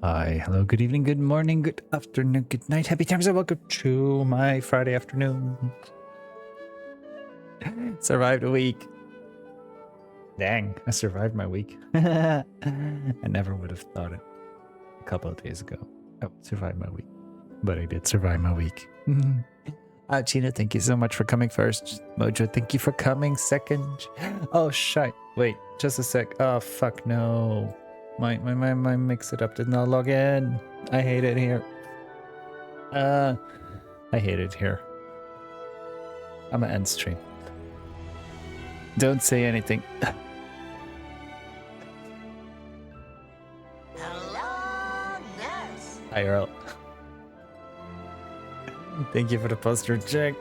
Hi, hello, good evening, good morning, good afternoon, good night, happy times, and welcome to my Friday afternoon. Survived a week. Dang, I survived my week. I never would have thought it a couple of days ago. I would survive my week, but I did survive my week. Gina, thank you so much for coming first. Mojo, thank you for coming second. Oh, shite. Wait, just a sec. Oh, fuck, no. My mix it up did not log in. I hate it here. I hate it here. I'm gonna end stream. Don't say anything. Hello, nurse. Hi, Earl. Thank you for the poster check.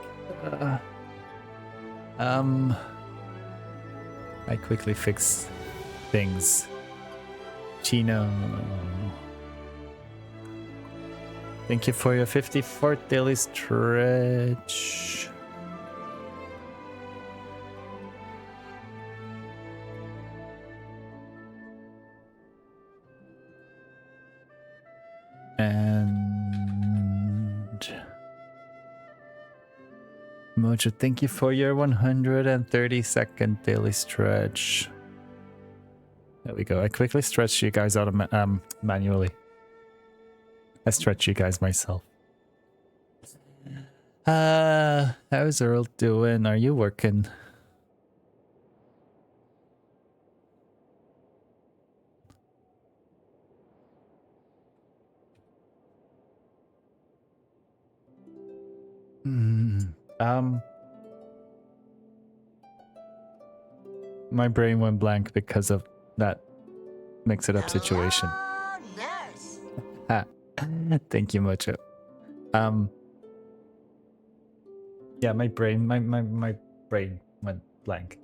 I quickly fix things. Chino. Thank you for your 54th daily stretch. And Mojo, thank you for your 132nd daily stretch. There we go. I quickly stretched you guys out manually. I stretch you guys myself. How's Earl doing? Are you working? My brain went blank because of that mix-it-up situation. Nurse. Thank you, Mojo. Yeah, my brain brain went blank.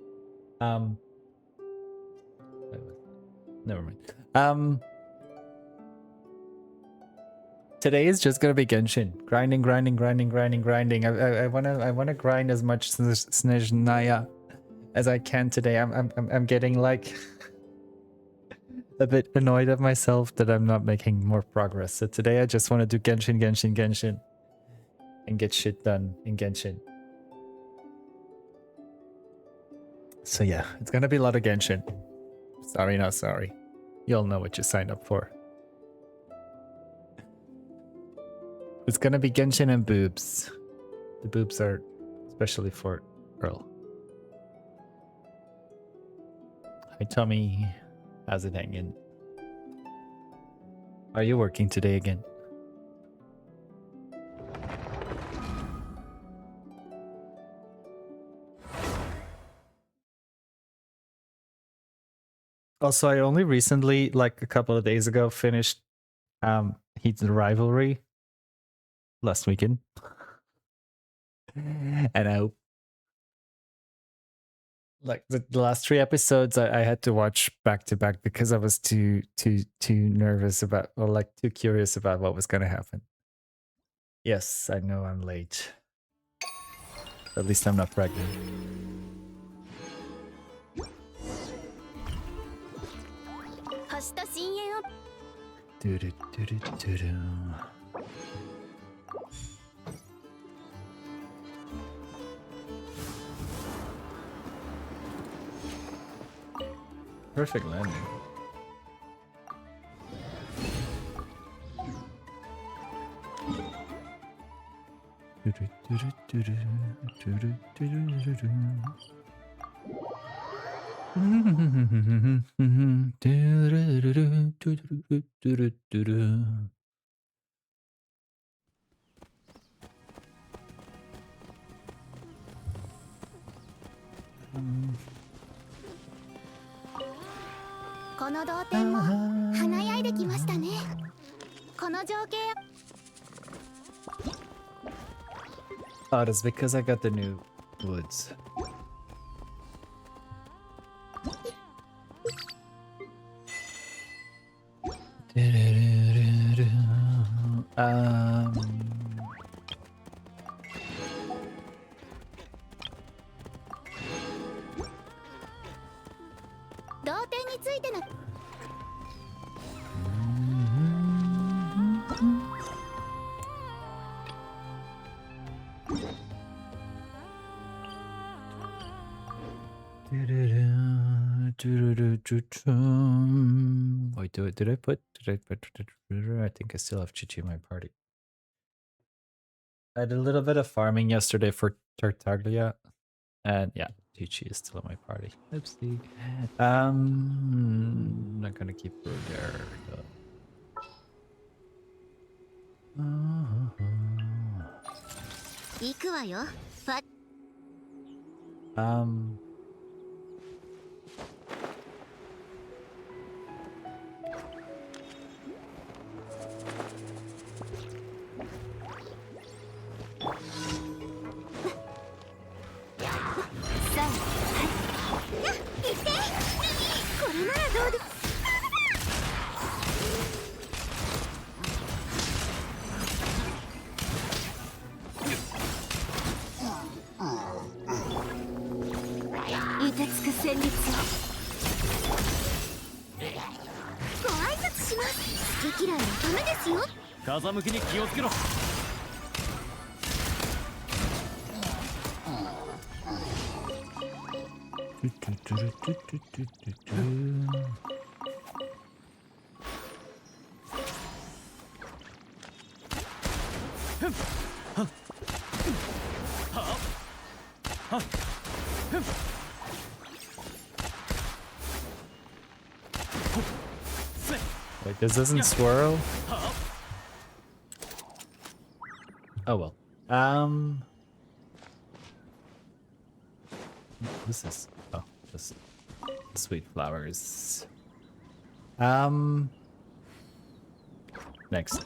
Never mind. Today is just gonna be Genshin. Grinding. I wanna grind as much Snezhnaya as I can today. I'm getting like a bit annoyed at myself that I'm not making more progress. So today I just want to do Genshin, and get shit done in Genshin. So yeah, it's gonna be a lot of Genshin. Sorry, not sorry. You all know what you signed up for. It's gonna be Genshin and boobs. The boobs are especially for Earl. Hi, Tommy. How's it hanging? Are you working today again? Also, I only recently, like a couple of days ago, finished Heat's Rivalry last weekend. And I hope like the last 3 episodes I had to watch back to back because I was too nervous about, or like too curious about what was gonna happen. Yes, I know I'm late. At least I'm not pregnant. Perfect landing. Oh, that's because I got the new woods. Wait, did I put? I think I still have Chichi in my party. I did a little bit of farming yesterday for Tartaglia, and yeah, Chichi is still in my party. Oopsie. Not gonna keep her there. Though. 行くわよ。Um. Wait, this doesn't swirl? Oh well. What's this? Oh, just sweet flowers. Next.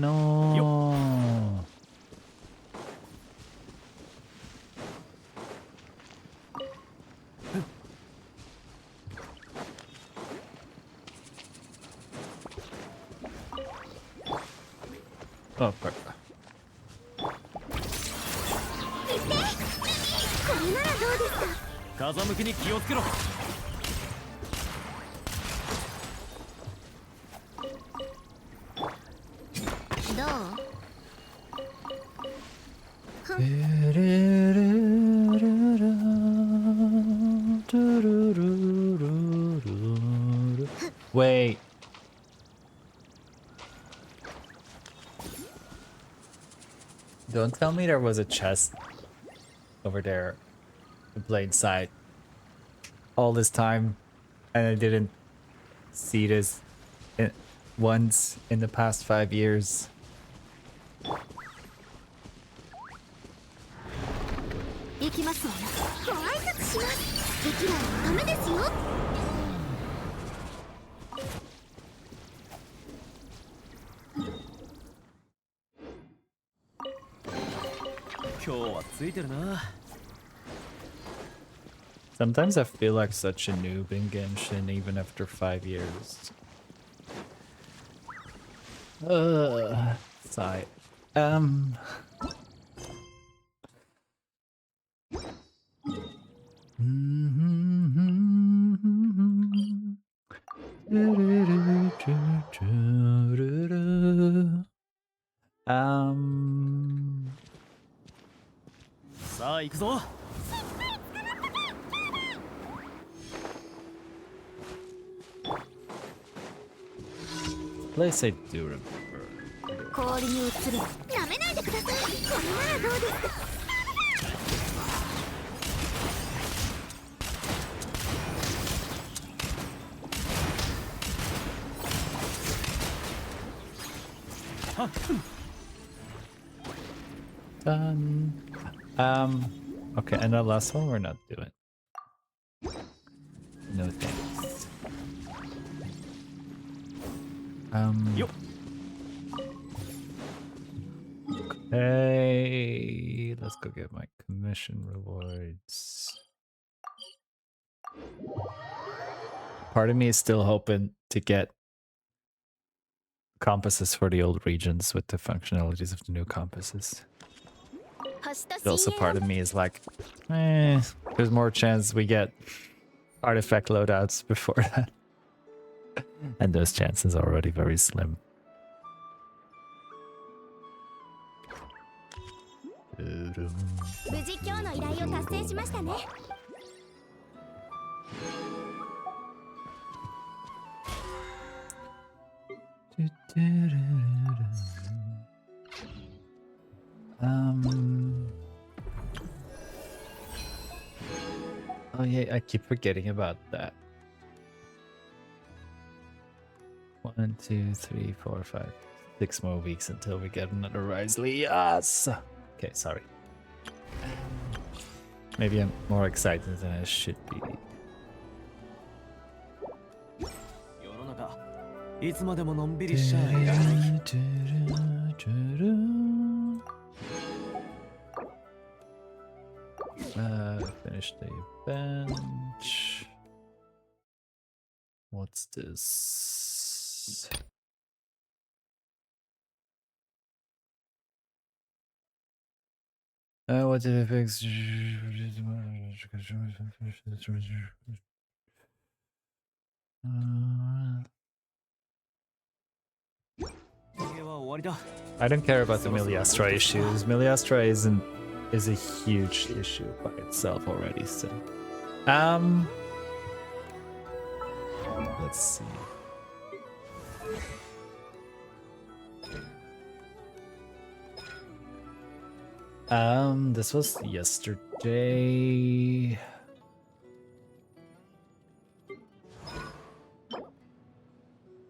No. Oh, fuck. Wait. Don't tell me there was a chest over there in plain sight all this time and I didn't see this once in the past 5 years. Sometimes I feel like such a noob in Genshin even after 5 years. Sigh. Place I do remember. Done. Okay, and the last one we're not doing. No thanks. Okay, let's go get my commission rewards. Part of me is still hoping to get compasses for the old regions with the functionalities of the new compasses. But also part of me is like, there's more chance we get artifact loadouts before that. And those chances are already very slim. Oh yeah, I keep forgetting about that. 1, 2, 3, 4, 5, 6 more weeks until we get another Risley. Yes! Okay, sorry. Maybe I'm more excited than I should be. Finish the bench. What's this? What did it fix? I don't care about the Miliastra issues. Miliastra is a huge issue by itself already. So, let's see. This was yesterday.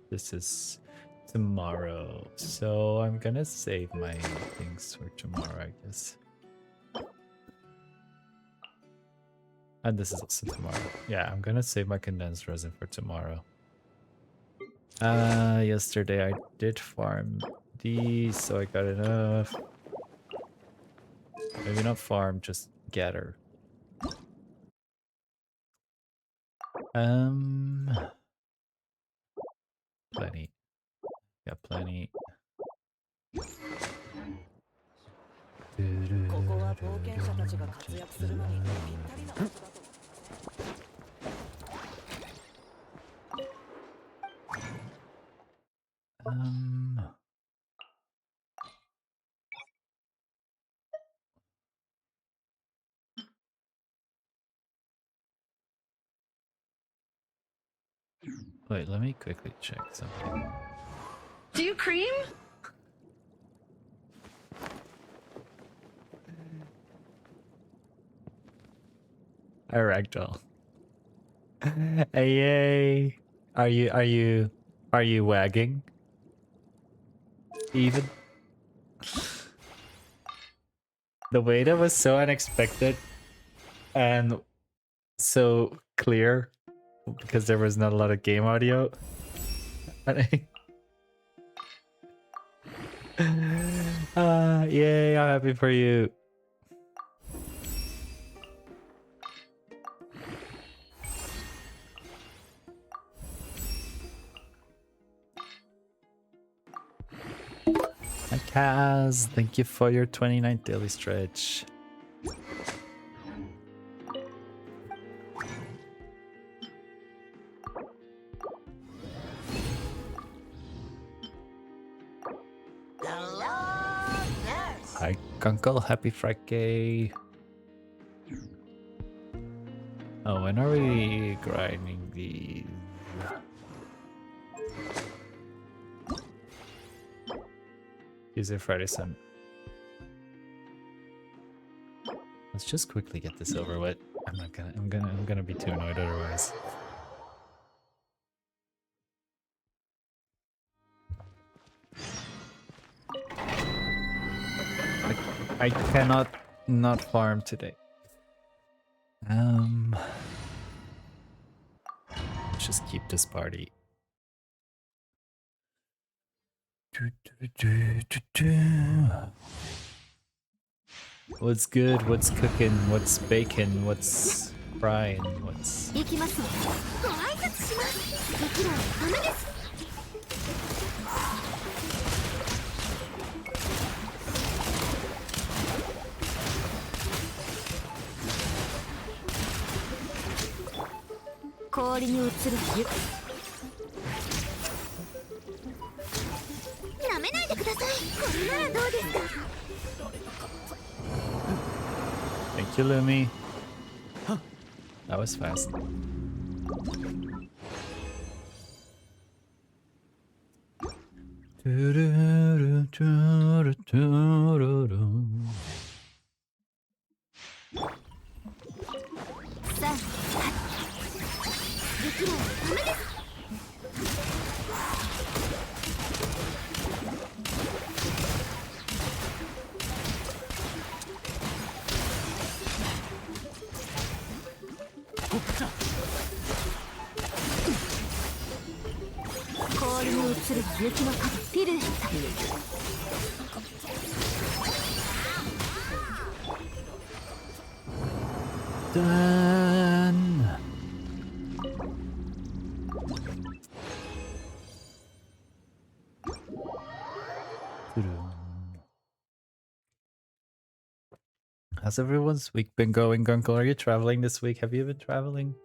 This is tomorrow, so I'm gonna save my things for tomorrow, I guess. And this is also tomorrow. Yeah, I'm gonna save my condensed resin for tomorrow. Yesterday I did farm these, so I got enough. Maybe not farm, just gather. Plenty. Got plenty. Wait, let me quickly check something. Do you cream? A ragdoll. Hey, yay! Are you wagging? Even? The way that was so unexpected and so clear because there was not a lot of game audio. Yay, I'm happy for you. Hi Kaz, thank you for your 29th daily stretch. Hi Gunkle, happy Friday. Oh, when are we grinding these? Tuesday, Friday, Sunday. Let's just quickly get this over with. I'm gonna be too annoyed otherwise. I cannot not farm today. Let's just keep this party. What's good? What's cooking? What's baking? What's frying? What's... 行きますわ。ご挨拶します。できるためです。氷に映る湯。なめないでください。これならどうですか。Thank you, Lumi. That was fast. Done. How's everyone's week been going, Gunkle? Are you traveling this week? Have you been traveling?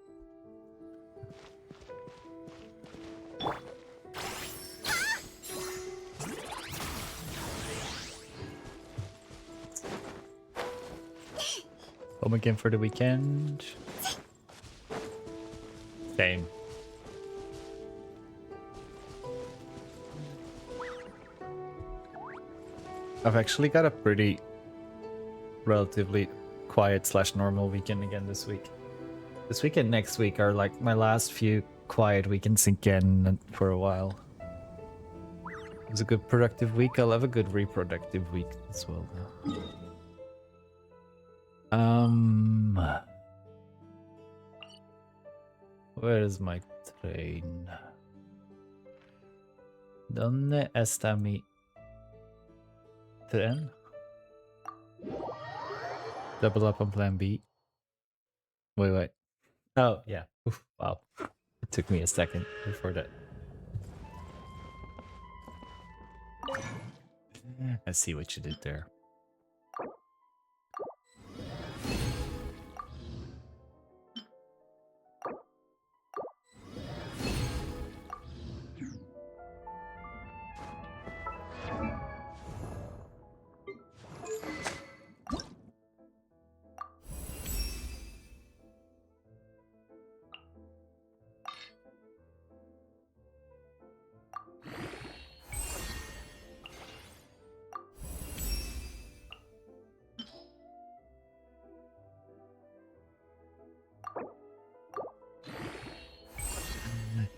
Home again for the weekend. Same. I've actually got a pretty relatively quiet / normal weekend again this week. This week and next week are like my last few quiet weekends again for a while. It was a good productive week. I'll have a good reproductive week as well though. Where is my train? ¿Dónde está mi tren? Double up on plan B. Wait. Oh, yeah. Oof, wow. It took me a second before that. I see what you did there.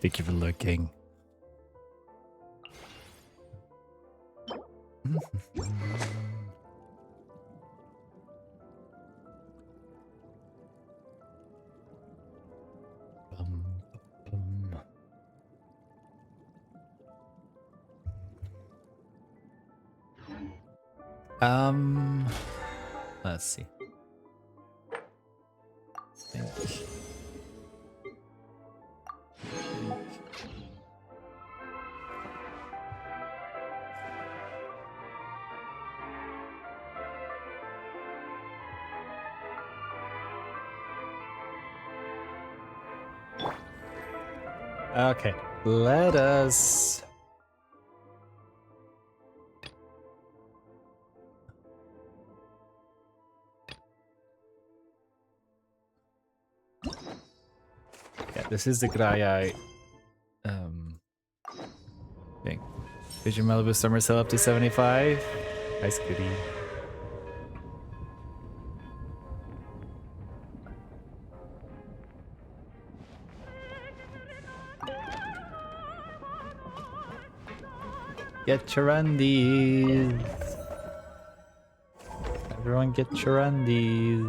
Thank you for looking. Let's see. Okay, let us... Yeah, this is the guy I think. Vision Malibu Summer Sale up to 75. Nice goodie. Get your undies. Everyone get your undies.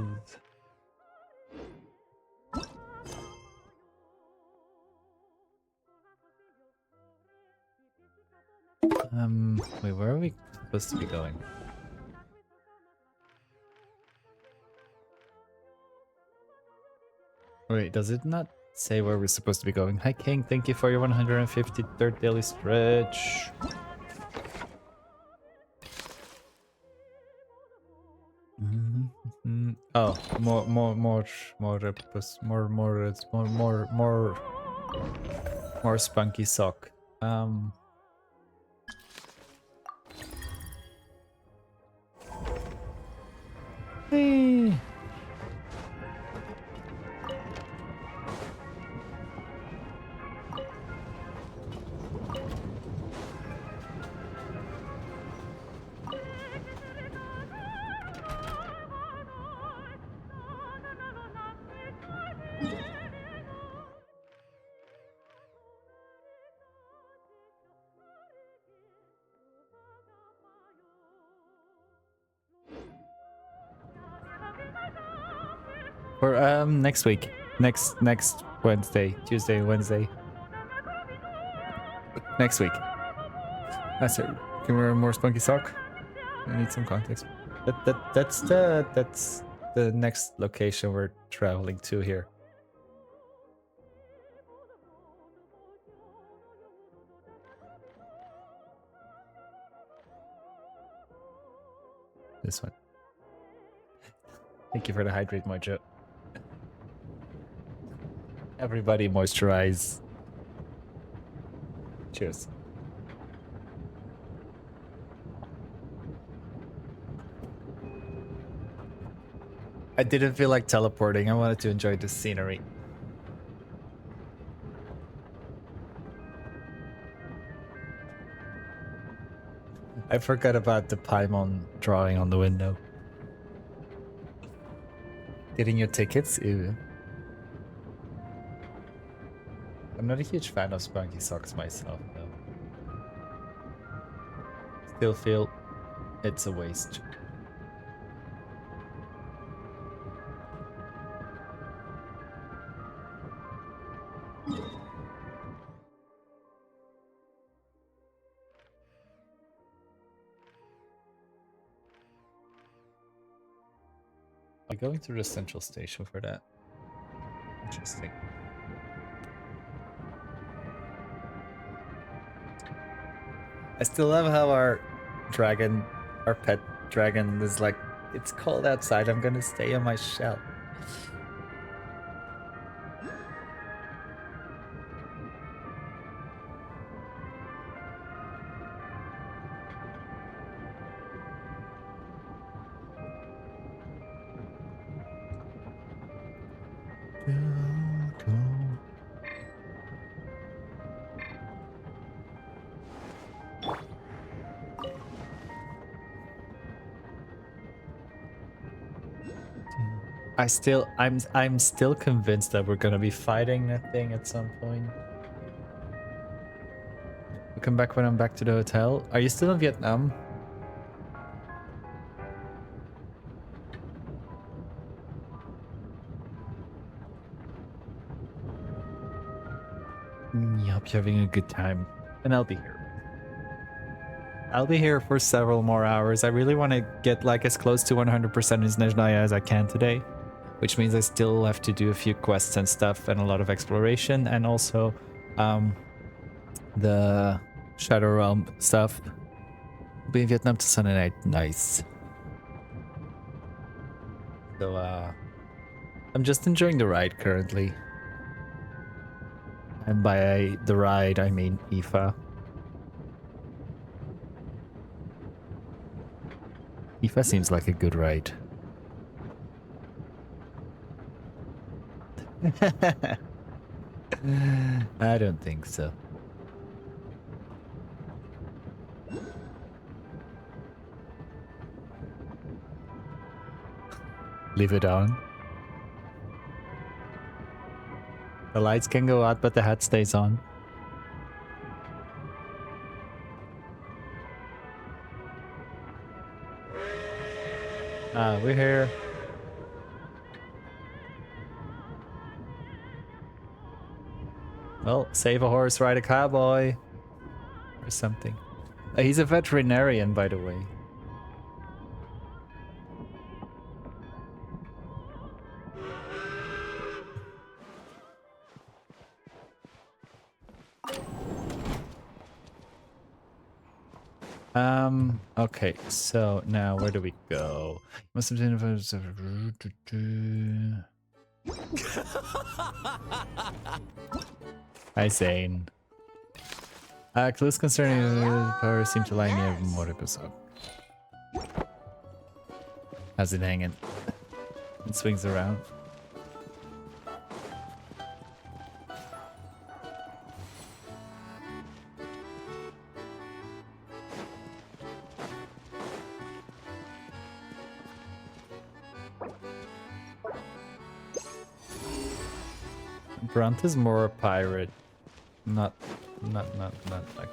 Wait, where are we supposed to be going? Wait, does it not say where we're supposed to be going? Hi King, thank you for your 153rd daily stretch. Oh, more spunky sock. Hey. For next week. Next Wednesday. Tuesday, Wednesday. Next week. That's it. Can we wear more spunky sock? I need some context. That's the next location we're traveling to here. This one. Thank you for the hydrate, Mojo. Everybody moisturize. Cheers. I didn't feel like teleporting. I wanted to enjoy the scenery. I forgot about the Paimon drawing on the window. Getting your tickets? Ew. I'm not a huge fan of spunky socks myself, though. Still feel it's a waste. I'm going through the central station for that. Interesting. I still love how our pet dragon is like, it's cold outside, I'm gonna stay in my shell. I'm still convinced that we're gonna be fighting that thing at some point. We'll come back when I'm back to the hotel. Are you still in Vietnam? I hope you're having a good time. And I'll be here. I'll be here for several more hours. I really want to get like as close to 100% in Snezhnaya as I can today. Which means I still have to do a few quests and stuff and a lot of exploration and also the Shadow Realm stuff. We'll be in Vietnam to Sunday night. Nice. So I'm just enjoying the ride currently. And by the ride I mean Aoife. Aoife seems like a good ride. I don't think so. Leave it on. The lights can go out, but the hat stays on. We're here. Well, save a horse, ride a cowboy. Or something. He's a veterinarian, by the way. Okay, so now where do we go? Must have been Hi, Zane. Clues concerning the power seem to lie near more episode. How's it hanging? It swings around. Brunt is more a pirate, not like.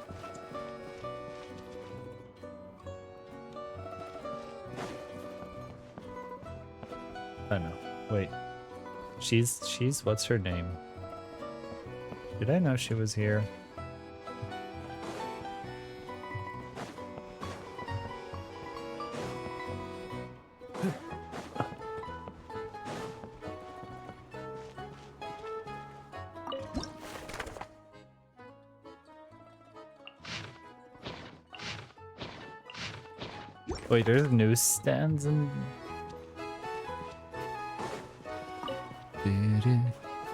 Oh no, wait. She's what's her name? Did I know she was here? Wait, there's newsstands and.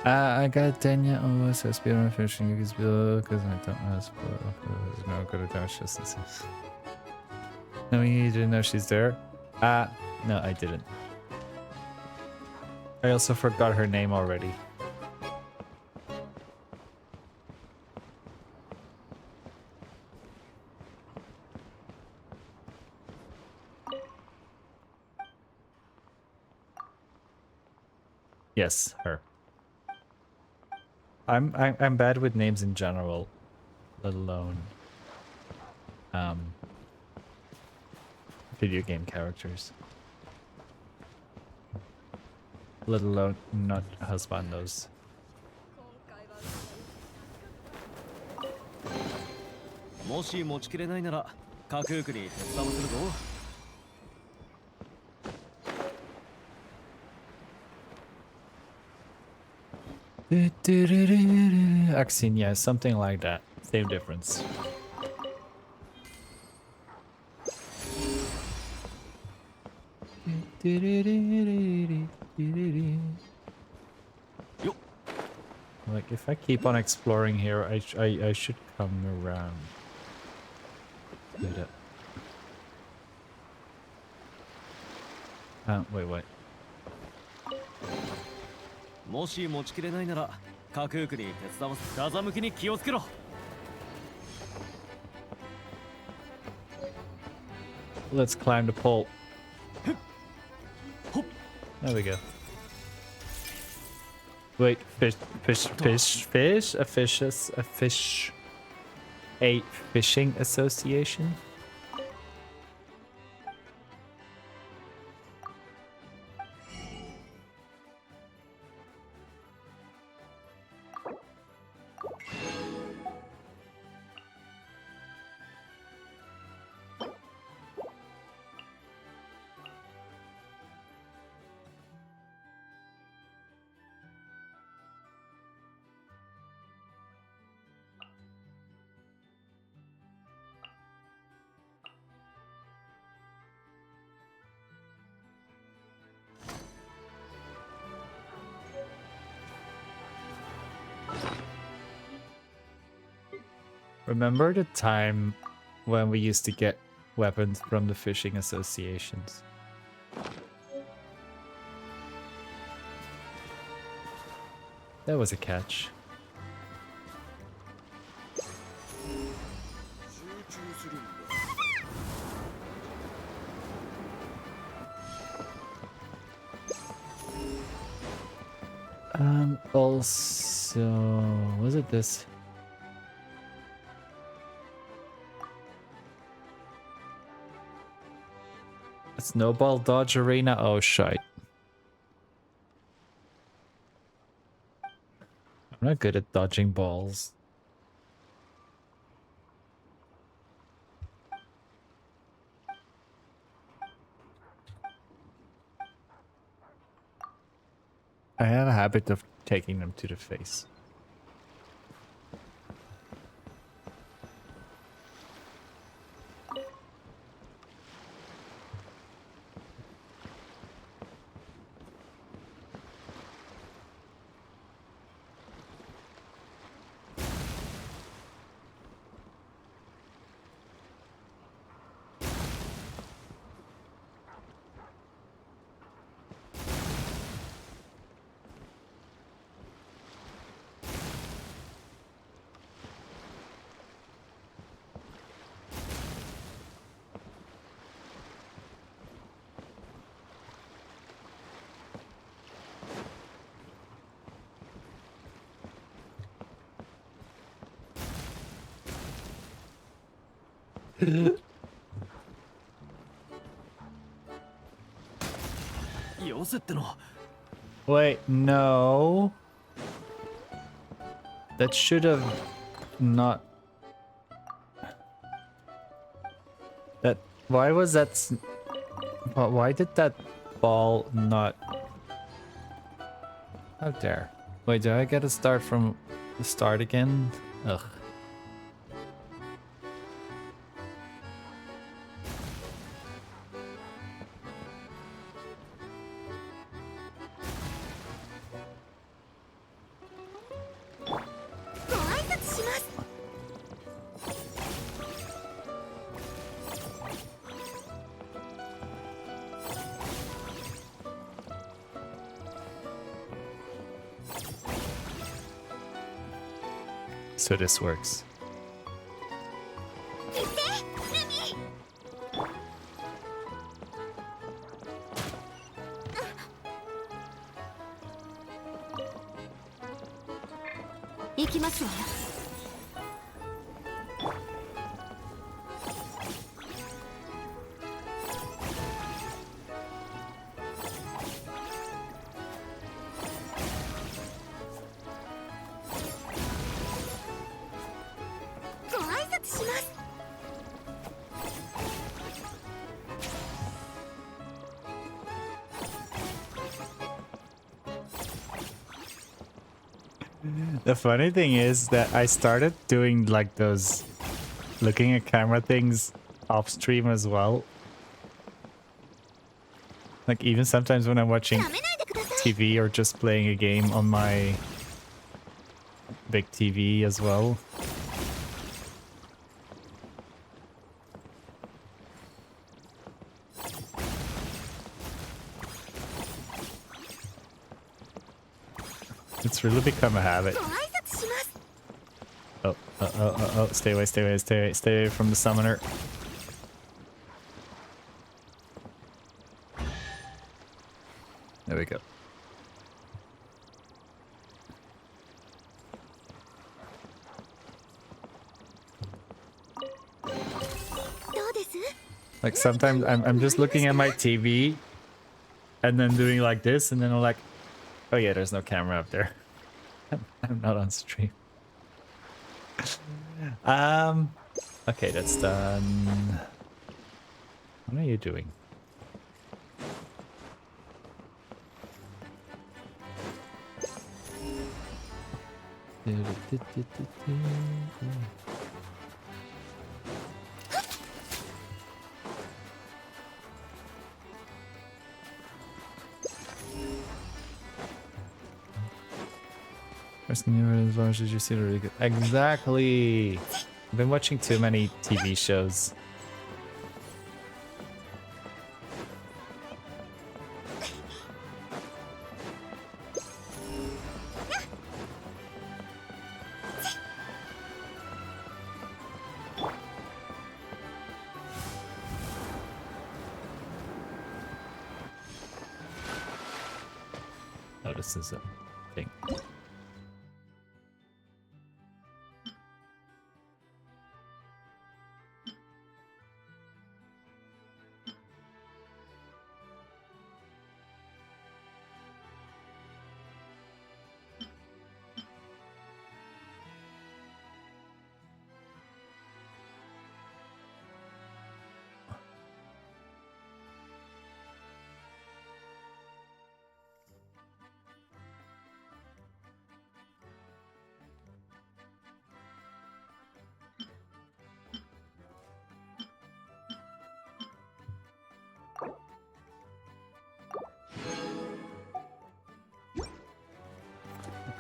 I got Danya OSS speed on fishing you can spill because I don't know there's no good attach just. No, you didn't know she's there? No, I didn't. I also forgot her name already. Yes, her. I'm bad with names in general, let alone video game characters. Let alone not husbandos. もし持ちきれないなら架空区に手伝わせるぞ。Axine, yeah, something like that. Same difference. Like, if I keep on exploring here, I should come around. Wait. もし持ちきれないなら架空区に手伝わせ。風向きに気をつけろ。Let's climb the pole. There we go. Wait, fish. A fishing association? Remember the time when we used to get weapons from the fishing associations? That was a catch. Also, was it this? Snowball dodge arena. Oh shite. I'm not good at dodging balls. I have a habit of taking them to the face. Wait, no. That should have not. That. Why was that? Why did that ball not? How dare. Wait, do I get to start from the start again? Ugh. So this works. The funny thing is that I started doing like those looking at camera things off stream as well. Like even sometimes when I'm watching TV or just playing a game on my big TV as well. It's really become a habit. Oh, stay away, stay away, stay away, stay away from the summoner. There we go. Like sometimes I'm just looking at my TV and then doing like this and then I'm like, oh yeah, there's no camera up there. I'm not on stream. Okay, that's done. What are you doing? First thing as long as you see the really good. Exactly. I've been watching too many TV shows. Oh, this is a thing.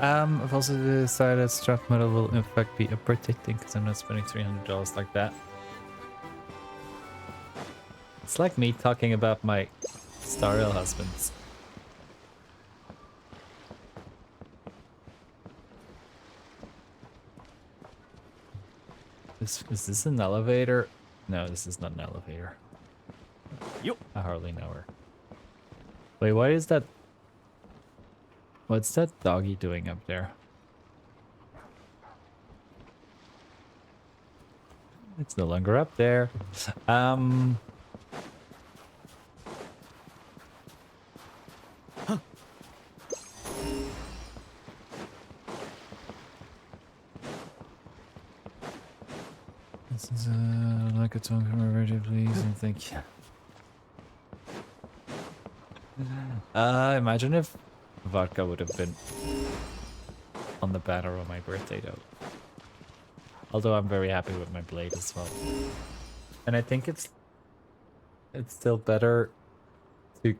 I've also decided scrap metal will in fact be a protecting because I'm not spending $300 like that. It's like me talking about my Stariel husbands. Is this an elevator? No, this is not an elevator. Yup. I hardly know her. Wait, what is that? What's that doggy doing up there? It's no longer up there. This is like a talk from radio, please, and thank you. Imagine if vodka would have been on the banner on my birthday, though. Although I'm very happy with my blade as well, and I think it's still better to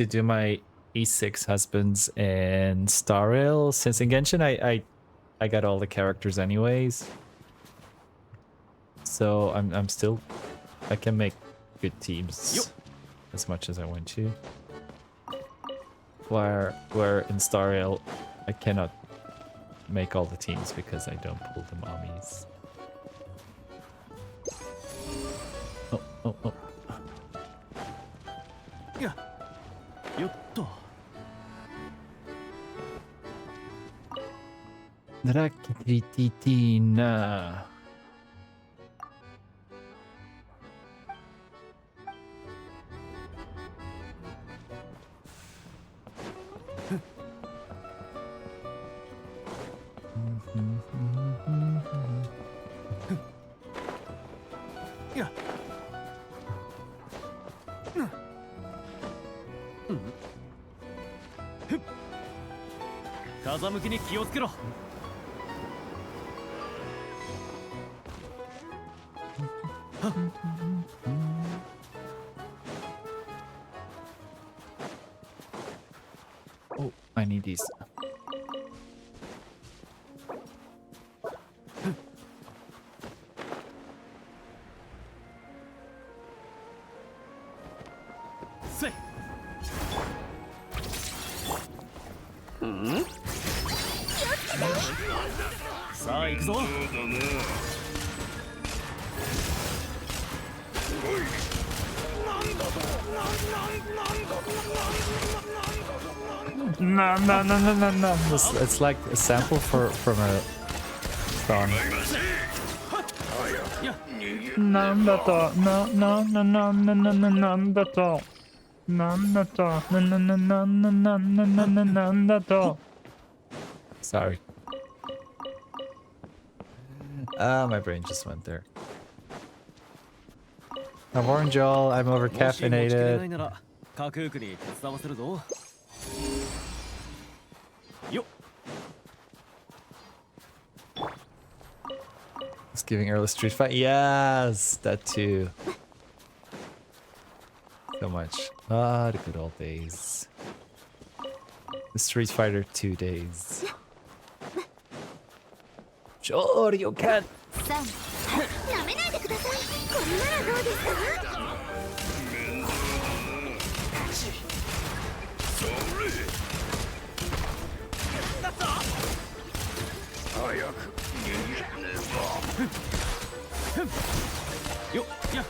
do my E6 husbands in Stariel, since in Genshin I got all the characters anyways. So I'm still, I can make good teams as much as I want to. Where in Stariel I cannot make all the teams because I don't pull the mommies. Oh. Yeah. Yotto. Rakititina. Yeah. 風向きに気をつけろ。Oh, I need these. Say. さあ行くぞ。No. It's like a sample from a song. Sorry. My brain just went there. I warned y'all, I'm over caffeinated. It's giving early Street Fight. Yes, that too. So much. Ah, the good old days. The Street Fighter 2 days. Sure, you can. さあ、なめないでください。これならどうですか？よっやっ。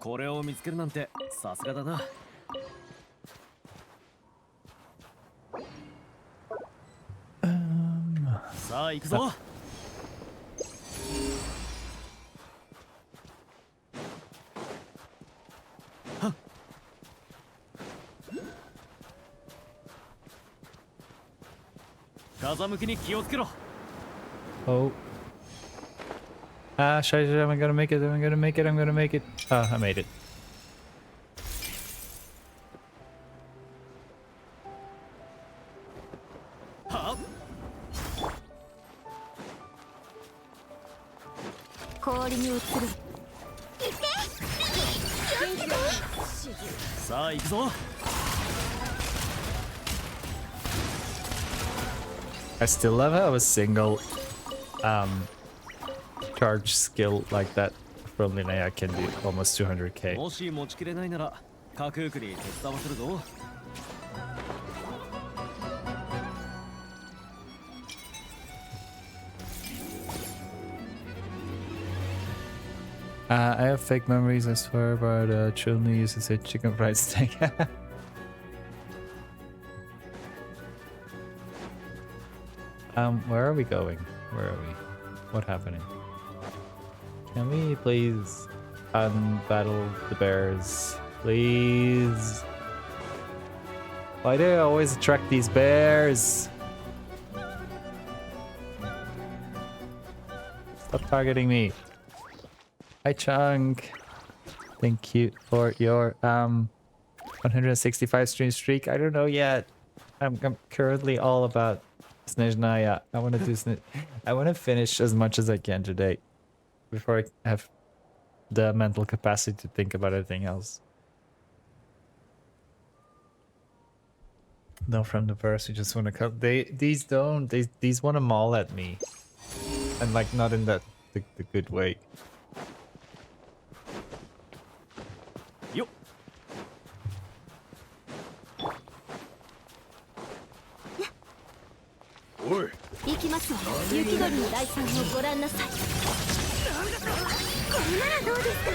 これを見つけるなんてさすがだな。さあ行くぞ。風向きに気をつけろ。Oh. Ah, scheiße, I'm gonna make it, I'm gonna make it, I'm gonna make it. Ah, I made it. 氷に移る。さあ行くぞ。 I still love how a single charge skill like that from Linnea can do almost 200k. もし持ちきれないならカクークに手伝わせるぞ。 I have fake memories, I swear, but Chun-Li used to say chicken fried steak. Where are we going? Where are we? What happening? Can we please unbattle the bears? Please? Why do I always attract these bears? Stop targeting me. Hi Chunk. Thank you for your 165 stream streak. I don't know yet. I'm currently all about Snezhnaya. I want to do I want to finish as much as I can today before I have the mental capacity to think about anything else. No, from the verse, you just want to come. These want to maul at me, and like not in the good way. Yo. 行きますわ。雪鳥の大産をご覧なさい。これならどうですか。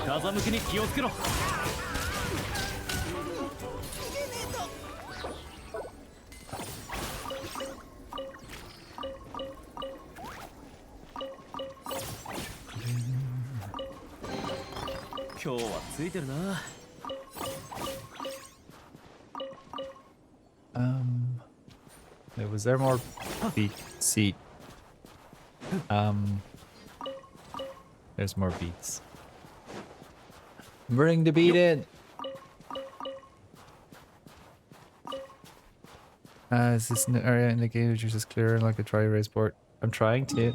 風向きに気をつけろ。 今日はついてるな。 Was there more beat seat? There's more beats. Bring the beat in. Is this an area in the game that you're just clearing like a dry erase board? I'm trying to.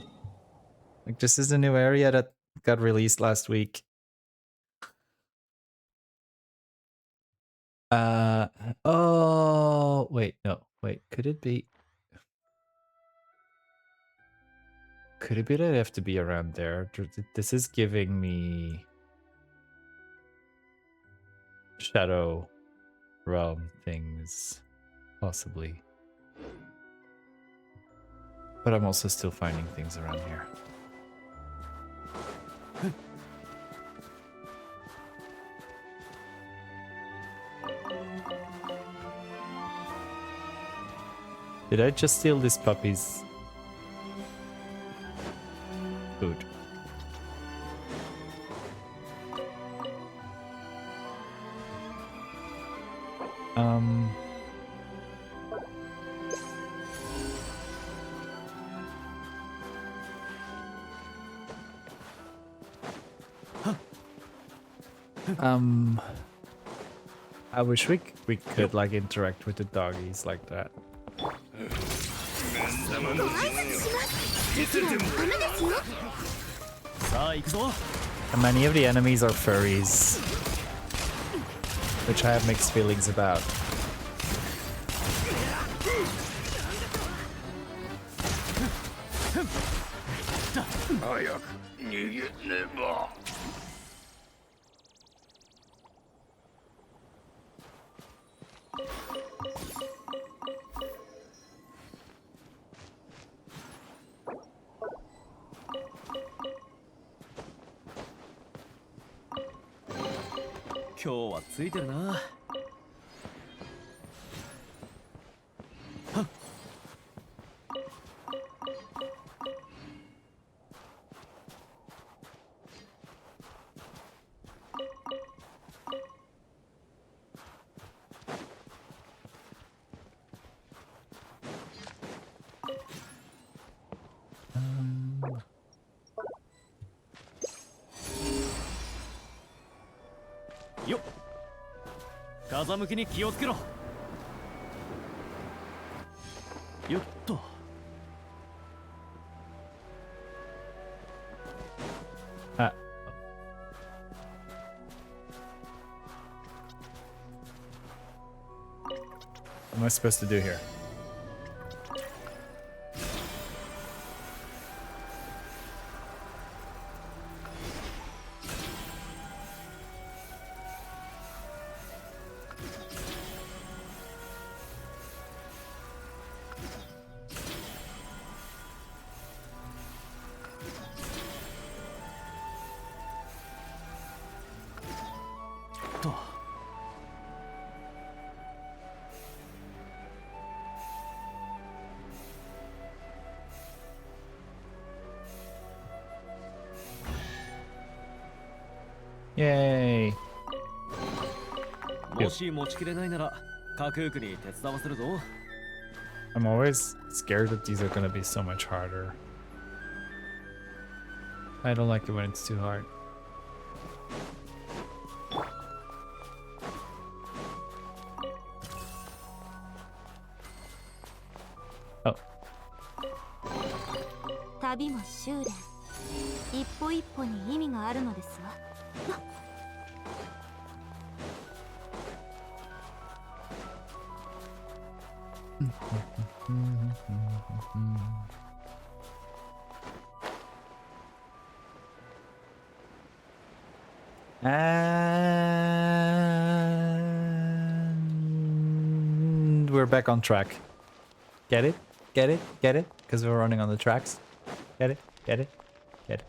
Like, this is a new area that got released last week. Oh, wait, no, wait, could it be? Could it be that I have to be around there? This is giving me Shadow Realm things, possibly. But I'm also still finding things around here. Did I just steal this puppy's food? I wish we could like interact with the doggies like that. And many of the enemies are furries, which I have mixed feelings about.今日はついてるな。 よっ、風向きに気をつけろ。よっと。am I supposed to do here? Yay. もし持ちきれないなら架空区に手伝わせるぞ。 I'm always scared that these are gonna be so much harder. I don't like it when it's too hard. Oh. 旅も修練、一歩一歩に意味があるのですわ。And we're back on track. Get it? Get it? Get it? Because we're running on the tracks. Get it? Get it? Get it?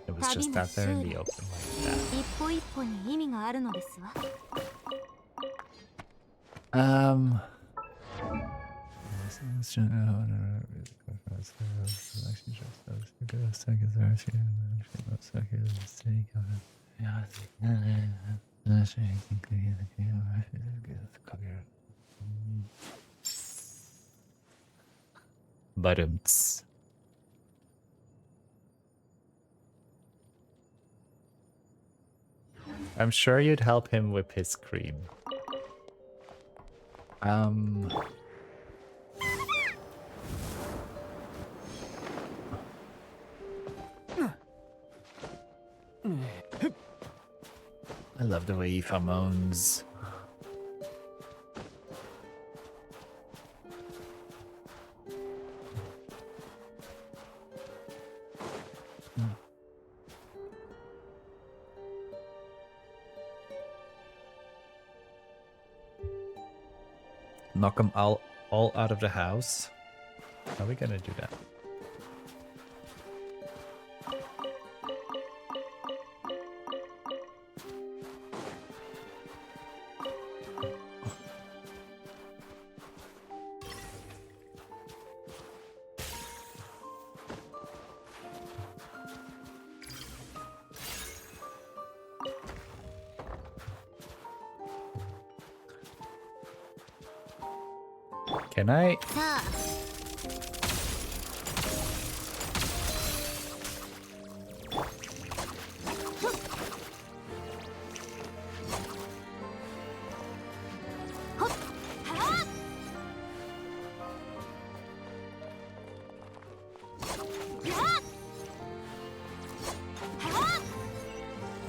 It was just out there in the open like that. 一歩一歩に意味があるのですわ。Bottoms. I'm sure you'd help him whip his cream. I love the way he moans. Knock them all out of the house. How are we gonna do that? Can I? さあ、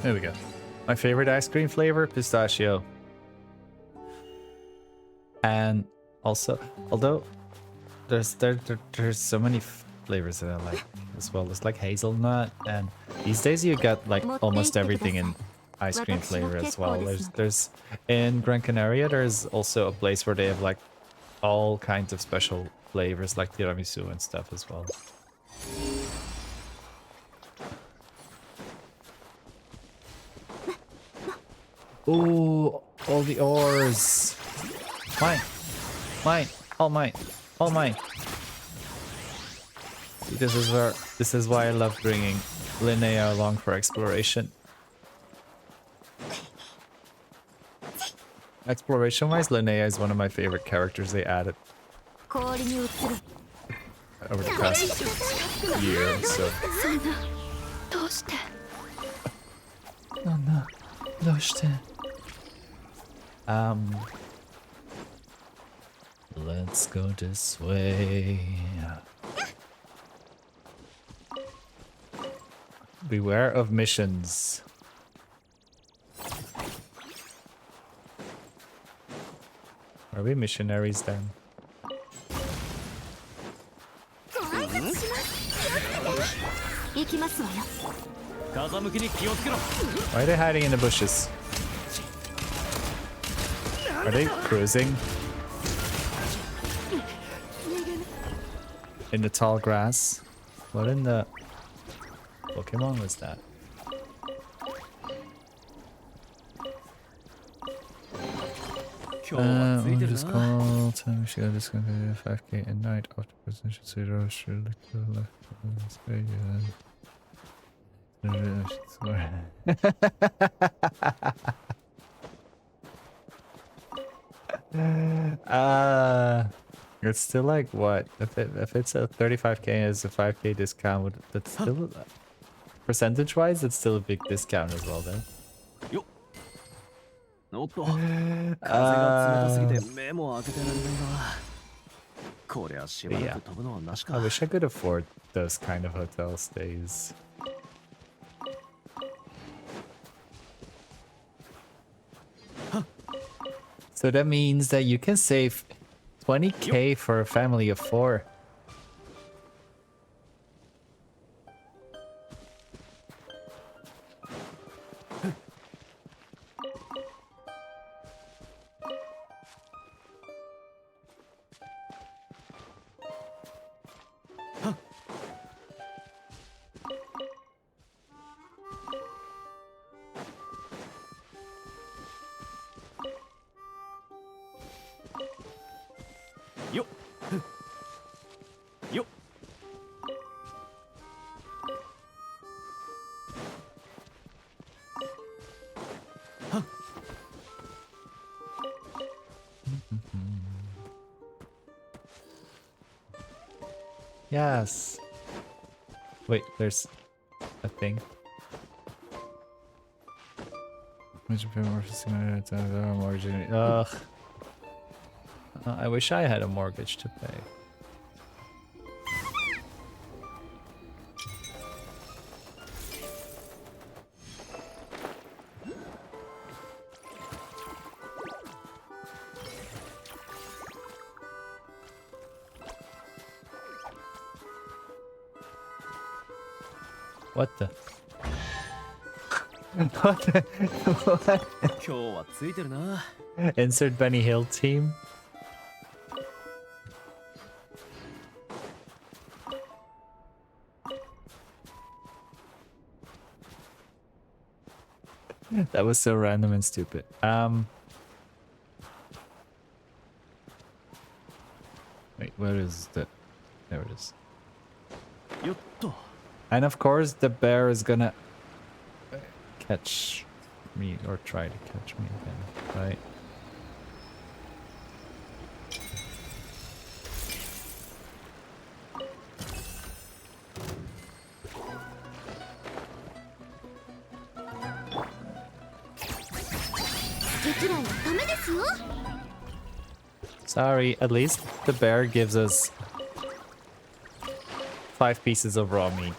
There we go. My favorite ice cream flavor, pistachio. And also, although there's so many flavors that I like as well. There's like hazelnut, and these days you got like almost everything in ice cream flavor as well. There's in Gran Canaria, there's also a place where they have like all kinds of special flavors like tiramisu and stuff as well. Ooh, all the ores. Mine. Mine. All mine. All mine. See, this is why I love bringing Linnea along for exploration. Exploration-wise, Linnea is one of my favorite characters they added. 氷に移る。 over the past year or so. どうして Oh no. Let's go this way. Beware of missions. Are we missionaries then? 行きますわよ。風向きに気をつけろ。 Why are they hiding in the bushes? Are they cruising? In the tall grass? What in the Pokemon was that? What is called? Time she got discontinued 5k at night after presidential zero should look to the left. It's still like what? If it's a 35k as a 5k discount, that's still percentage-wise, it's still a big discount as well, then. おっと風が冷たすぎて目も開けてられないな。こりゃしばらく飛ぶのはなしか。 I wish I could afford those kind of hotel stays. So that means that you can save 20k for a family of 4. Yes. Wait, there's a thing. Ugh. I wish I had a mortgage to pay. What the? What the? What? 今日はついてるな。 Insert Benny Hill team? That was so random and stupid. Wait, where is the... There it is. よっと。 And of course the bear is gonna catch me or try to catch me again, right? Sorry, at least the bear gives us 5 pieces of raw meat.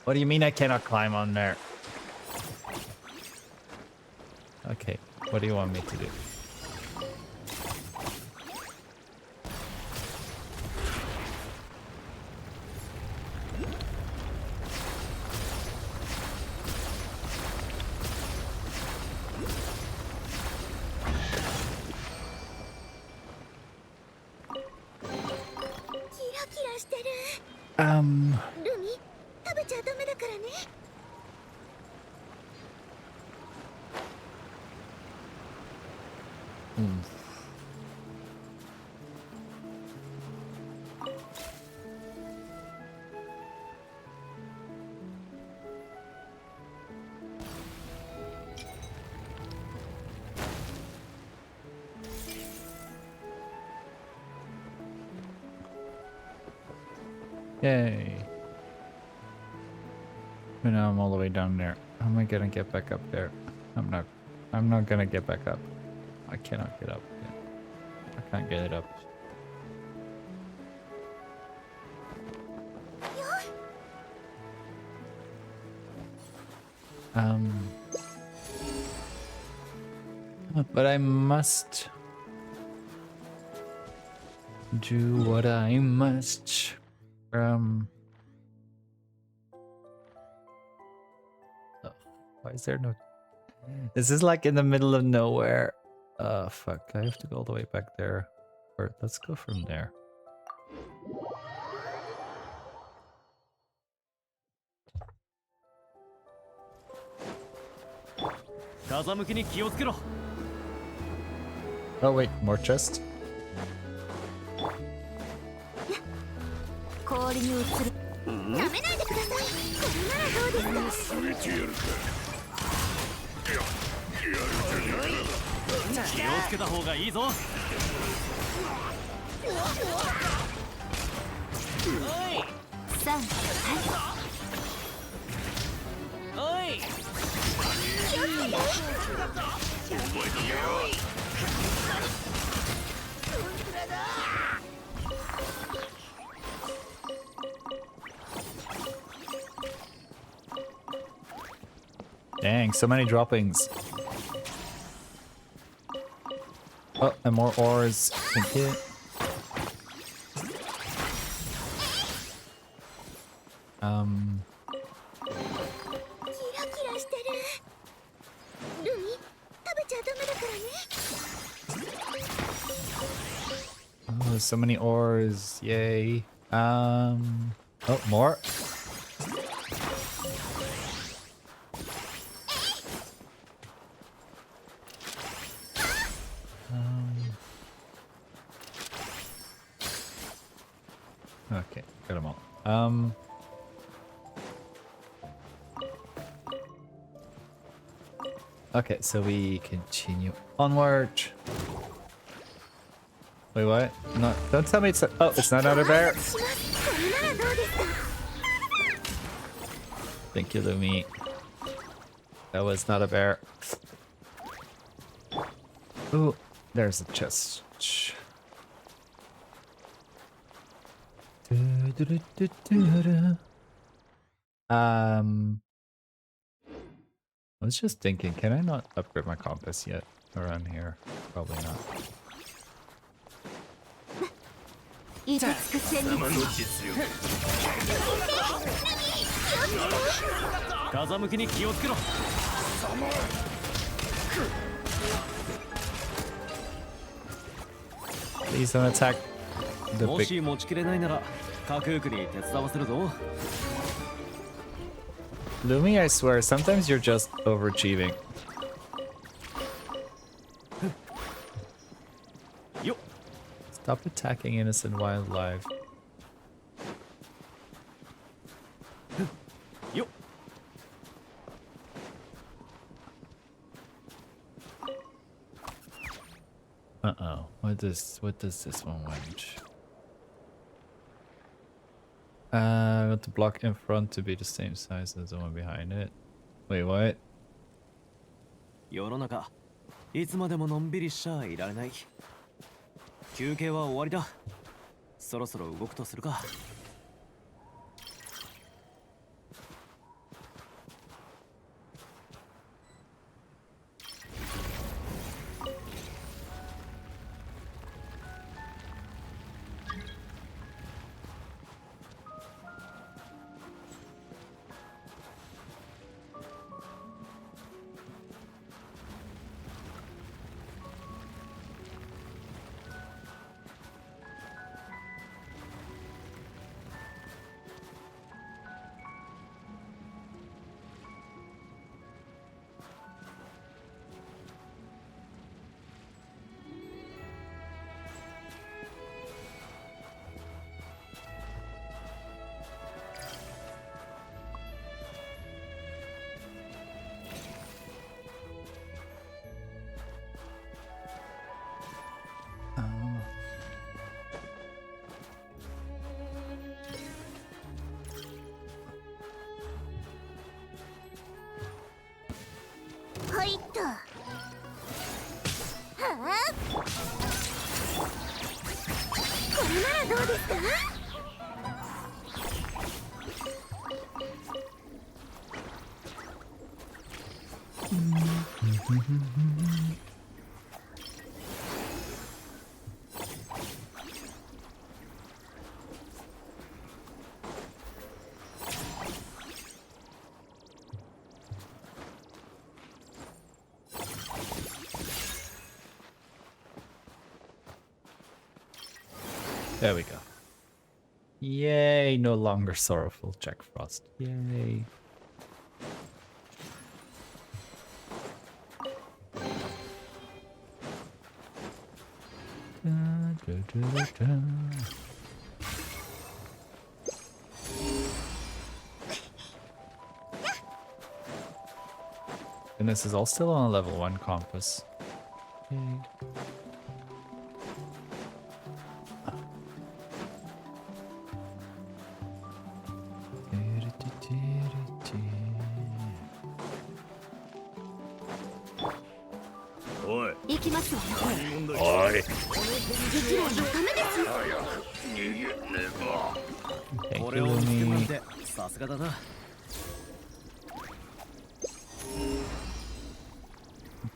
What do you mean I cannot climb on there? Okay, what do you want me to do? Yay. And now I'm all the way down there. How am I gonna get back up there? I'm not gonna get back up. I cannot get up. I can't get it up. But I must do what I must. Oh, why is there no? This is like in the middle of nowhere. Fuck! I have to go all the way back there. Or let's go from there. Oh wait, more chest. 氷に移る。やめないでください。これならどうですか。気をつけた方がいいぞ。さん、はい。 Dang, so many droppings. Oh, and more ores. Thank you. Oh, so many ores. Yay. Oh, more. Okay, got them all. Okay, so we continue onward. Wait, what? Not. Don't tell me it's. Oh, it's not another bear. Thank you, Lumi. That was not a bear. Ooh, there's a chest. I was just thinking, can I not upgrade my compass yet around here? Probably not. いてつく戦術。風向きに気をつけろ。 Please don't attack the も big. し持ちきれないなら、カクークに手伝わせるぞ。 Lumi, I swear, sometimes you're just overachieving. Yo. Stop attacking innocent wildlife. Yo. Uh-oh. What does this one want? I want the block in front to be the same size as the one behind it. Wait, what? 世の中、いつまでものんびりしちゃいられない。休憩は終わりだ。そろそろ動くとするか。ほいっと。はあ。これならどうですか。There we go. Yay, no longer sorrowful, Jack Frost. Yay. Da, da, da, da. And this is all still on a level 1 compass. Yay. Oi. 行きますわよ。 Oi. 一郎のためです。 Thank こ you, れを見つけたなん Lumi. てさすがだな。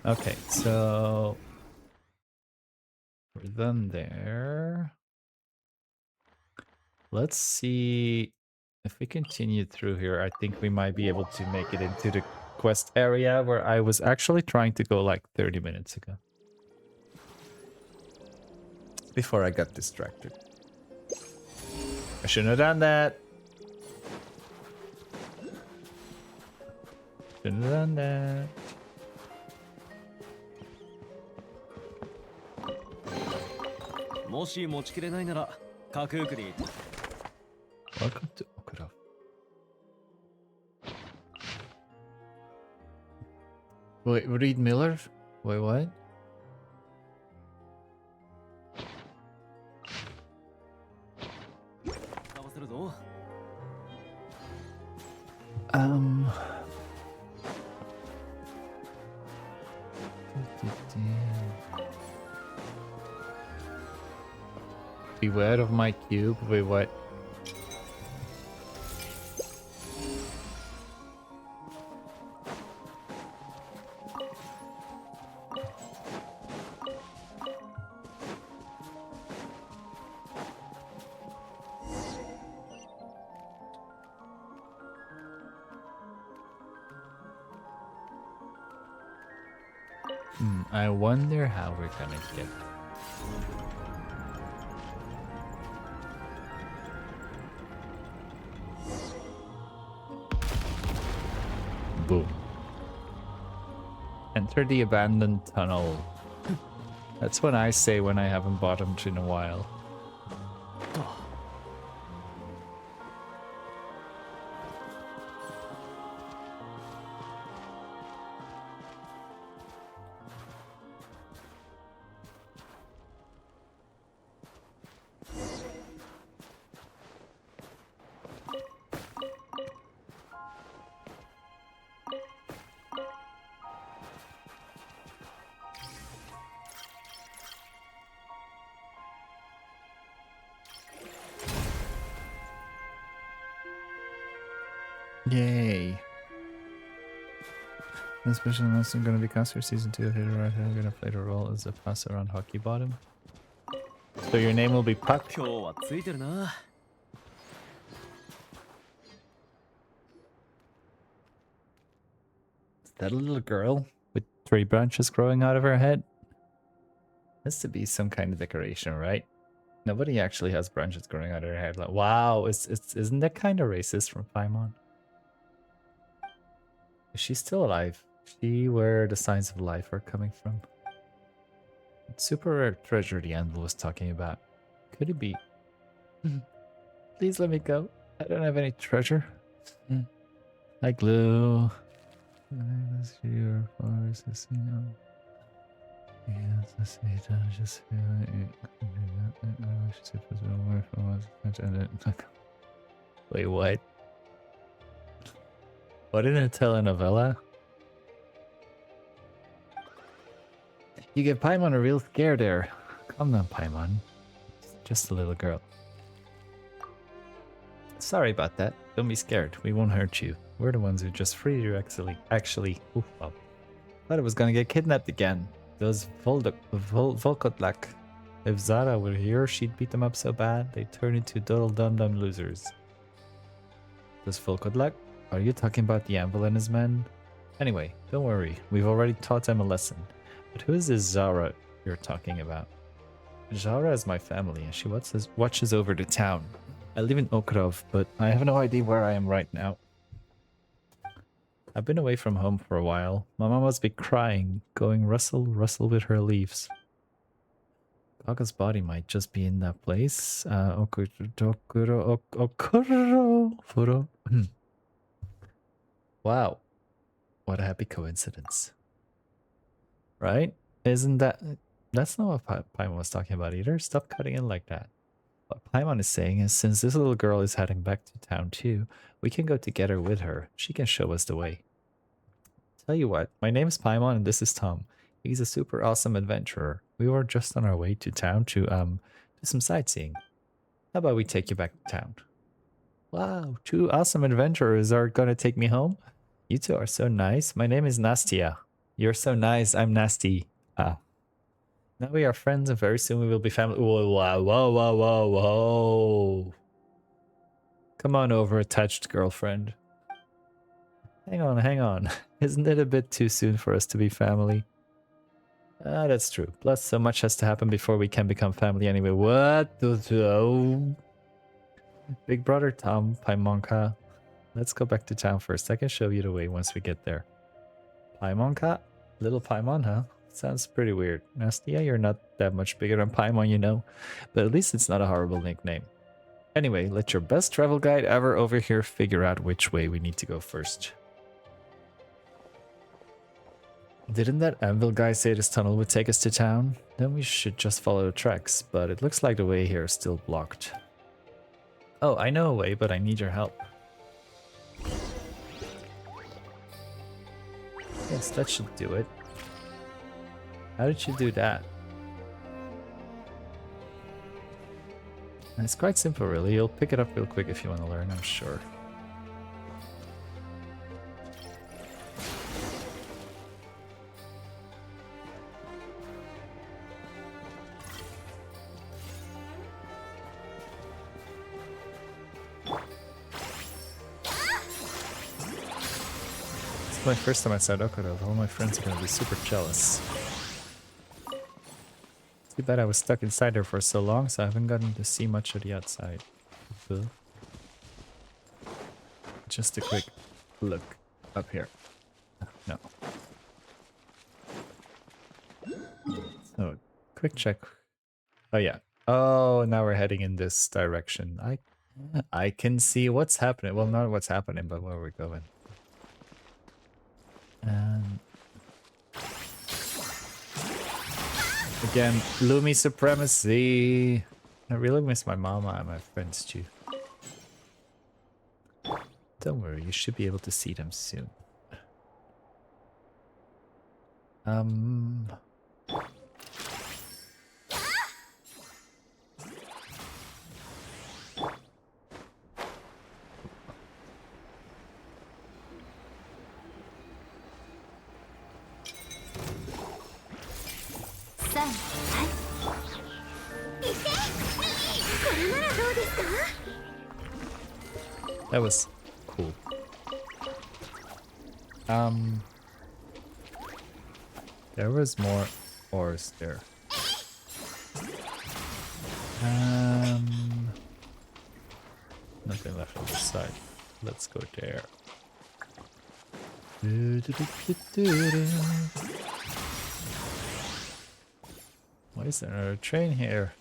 Okay, so we're done there. Let's see if we continue through here. I think we might be able to make it into the quest area where I was actually trying to go like 30 minutes ago. Before I got distracted. I shouldn't have done that. Shouldn't have done that. もし持ちきれないなら架空区に。 Welcome to Okura. Wait, Reed Miller? Wait, what? Um. Beware of my cube. Wait, what? I wonder how we're gonna get. Boom. Enter the abandoned tunnel. That's what I say when I haven't bottomed in a while. Yay. The special announcement going to be cast for season 2 of Hit Right. I'm going to play the role as a passer on Hockey Bottom. So your name will be Puck? 今日はついてるな。 Is that a little girl with 3 branches growing out of her head? Has to be some kind of decoration, right? Nobody actually has branches growing out of their head. Like, wow, isn't that kind of racist from Paimon? Is she still alive? She where the signs of life are coming from. Super rare treasure the Anvil was talking about. Could it be? Please let me go. I don't have any treasure. I glue. Let's see your force, you know. Yes, I see it. I just feel it. Wait, what? What in a telenovela? You give Paimon a real scare there. Calm down, Paimon. Just a little girl. Sorry about that. Don't be scared. We won't hurt you. We're the ones who just freed you actually. Ooh, well. Thought I was gonna get kidnapped again. Those Volkotlak. If Zara were here, she'd beat them up so bad, they'd turn into total dum-dum losers. Those Volkotlak? Are you talking about the Anvil and his men? Anyway, don't worry. We've already taught them a lesson. But who is this Zara you're talking about? Zara is my family, and she watches over the town. I live in Okrov, but I have no idea where I am right now. I've been away from home for a while. My mom must be crying, going rustle, rustle with her leaves. Gaga's body might just be in that place. Wow. What a happy coincidence. Right? Isn't that... That's not what Paimon was talking about either. Stop cutting in like that. What Paimon is saying is, since this little girl is heading back to town too, we can go together with her. She can show us the way. Tell you what, my name is Paimon and this is Tom. He's a super awesome adventurer. We were just on our way to town to do some sightseeing. How about we take you back to town? Wow, 2 awesome adventurers are gonna take me home? You two are so nice. My name is Nastia. You're so nice, I'm Nasty. Ah. Now we are friends and very soon we will be family. Whoa, whoa, whoa, whoa, whoa, whoa. Come on over, attached girlfriend. Hang on, hang on. Isn't it a bit too soon for us to be family? Ah, that's true. Plus, so much has to happen before we can become family anyway. What? Oh. Big brother Tom, Paimonka. Let's go back to town first. I can show you the way once we get there. Paimonka? Little Paimon, huh? Sounds pretty weird. Nastia, you're not that much bigger than Paimon, you know. But at least it's not a horrible nickname. Anyway, let your best travel guide ever over here figure out which way we need to go first. Didn't that Anvil guy say this tunnel would take us to town? Then we should just follow the tracks, but it looks like the way here is still blocked. Oh, I know a way, but I need your help. Yes, that should do it. How did you do that? It's quite simple, really. You'll pick it up real quick if you want to learn, I'm sure. It's my first time outside Okorov. All my friends are gonna be super jealous. Too bad I was stuck inside there for so long, so I haven't gotten to see much of the outside. Just a quick look up here. No. So, quick check. Oh yeah. Oh, now we're heading in this direction. I can see what's happening. Well, not what's happening, but where we're going. Again, Lumi supremacy. I really miss my mama and my friends too. Don't worry, you should be able to see them soon. That was cool. There was more ores there. Nothing left on this side. Let's go there. Why is there another train here?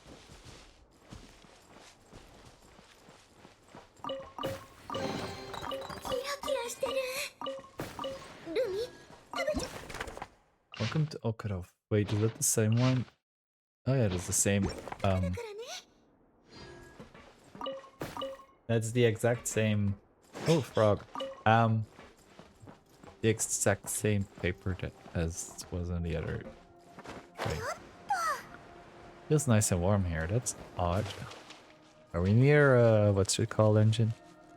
Welcome to Okorov. Wait, is that the same one? Oh yeah, it's the same. That's the exact same. Oh, frog. The exact same paper that as was on the other Great. Feels nice and warm here. That's odd. Are we near what's it called, engine?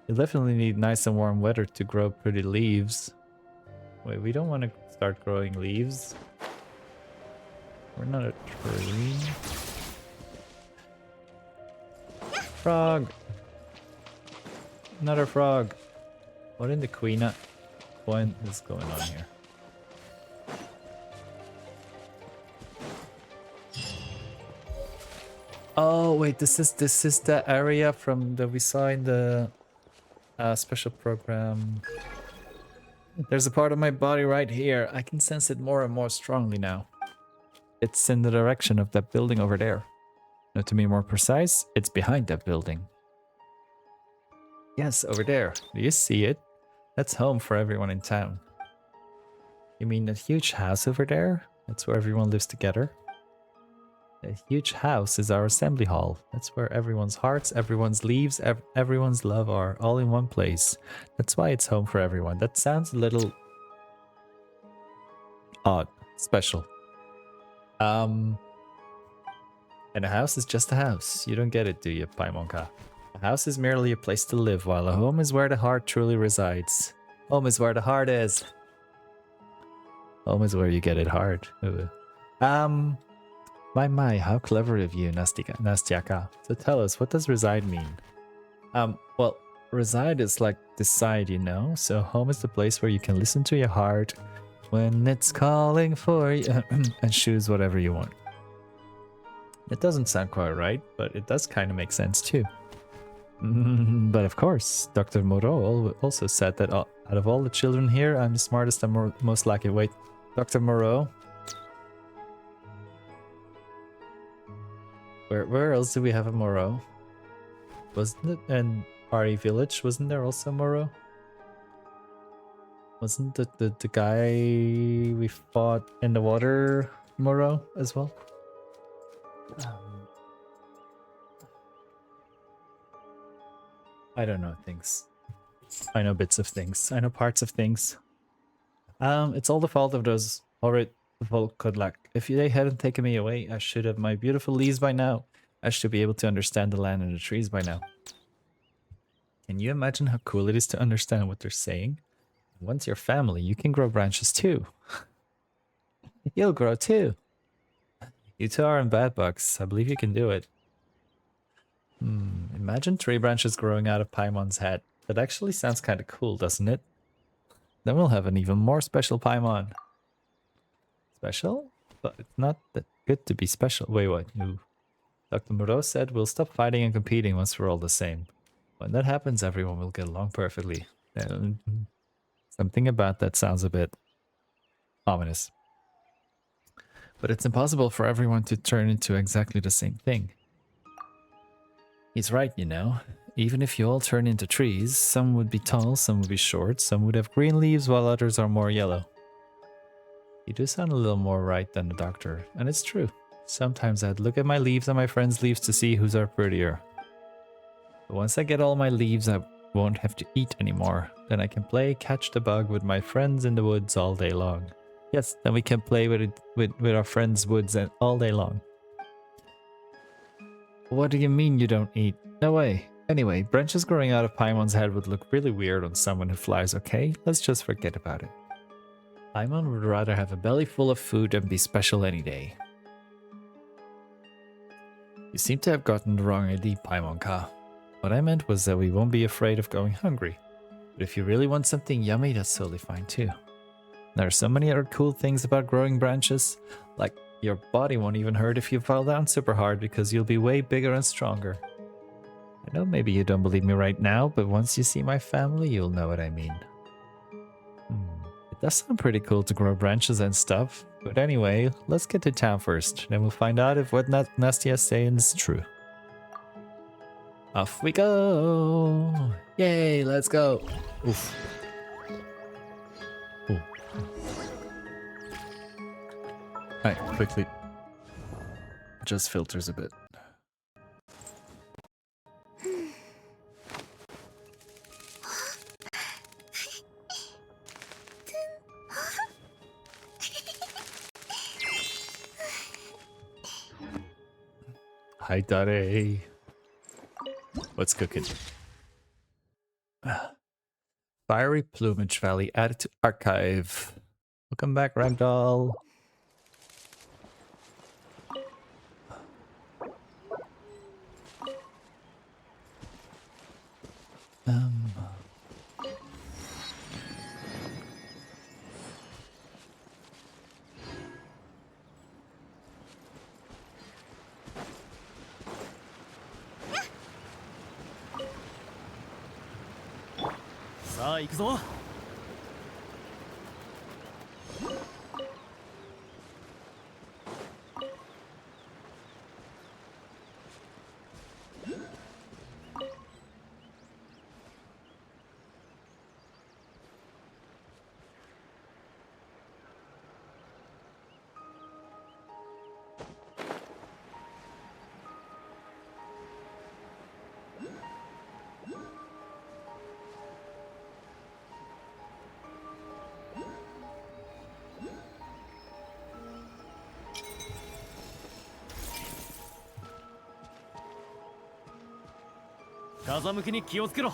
You definitely need nice and warm weather to grow pretty leaves. Wait, we don't want to start growing leaves. We're not a tree. Frog! Another frog. What in the queen point is going on here? Oh wait, this is the area from that we saw in the special program. There's a part of my body right here. I can sense it more and more strongly now. It's in the direction of that building over there. Now, to be more precise, it's behind that building. Yes, over there. Do you see it? That's home for everyone in town. You mean that huge house over there? That's where everyone lives together? A huge house is our assembly hall. That's where everyone's hearts, everyone's leaves, everyone's love are all in one place. That's why it's home for everyone. That sounds a little odd, special. And a house is just a house. You don't get it, do you, Paimonka? A house is merely a place to live, while a home is where the heart truly resides. Home is where the heart is. Home is where you get it hard. My, how clever of you, Nastiaka. So tell us, what does reside mean? Well, reside is like decide, you know? So home is the place where you can listen to your heart when it's calling for you and choose whatever you want. It doesn't sound quite right, but it does kind of make sense too. But of course, Dr. Moreau also said that out of all the children here, I'm the smartest and most lucky. Wait, Dr. Moreau? Where else do we have a Moreau? Wasn't it in RE Village? Wasn't there also Moreau? Wasn't the guy we fought in the water Moreau as well? I don't know things. I know bits of things. I know parts of things. It's all the fault of those horrid Volkodlak. If they hadn't taken me away, I should have my beautiful leaves by now. I should be able to understand the land and the trees by now. Can you imagine how cool it is to understand what they're saying? Once you're family, you can grow branches too. You'll grow too. You two are in bad bucks. I believe you can do it. Imagine tree branches growing out of Paimon's head. That actually sounds kind of cool, doesn't it? Then we'll have an even more special Paimon. Special? But it's not that good to be special. Wait, what? No. Dr. Moreau said we'll stop fighting and competing once we're all the same. When that happens, everyone will get along perfectly. Something about that sounds a bit ominous. But it's impossible for everyone to turn into exactly the same thing. He's right, you know. Even if you all turn into trees, some would be tall, some would be short, some would have green leaves while others are more yellow. You do sound a little more right than the doctor, and it's true. Sometimes I'd look at my leaves and my friends' leaves to see whose are prettier. But once I get all my leaves, I won't have to eat anymore. Then I can play catch the bug with my friends in the woods all day long. Yes, then we can play with our friends' woods all day long. What do you mean you don't eat? No way. Anyway, branches growing out of Paimon's head would look really weird on someone who flies, okay? Let's just forget about it. Paimon would rather have a belly full of food than be special any day. You seem to have gotten the wrong idea, Paimonka. What I meant was that we won't be afraid of going hungry. But if you really want something yummy, that's totally fine too. There are so many other cool things about growing branches, like your body won't even hurt if you fall down super hard because you'll be way bigger and stronger. I know maybe you don't believe me right now, but once you see my family, you'll know what I mean. It does sound pretty cool to grow branches and stuff, but anyway, let's get to town first, then we'll find out if what Nastia's saying is true. Off we go! Yay, let's go! Oof. Ooh. Alright, quickly. Just filters a bit. Hi, Dare. What's cooking? Fiery Plumage Valley added to archive. Welcome back, Ragdoll. Um, Sa a, iku zo. Kaza muki ni ki o tsukero.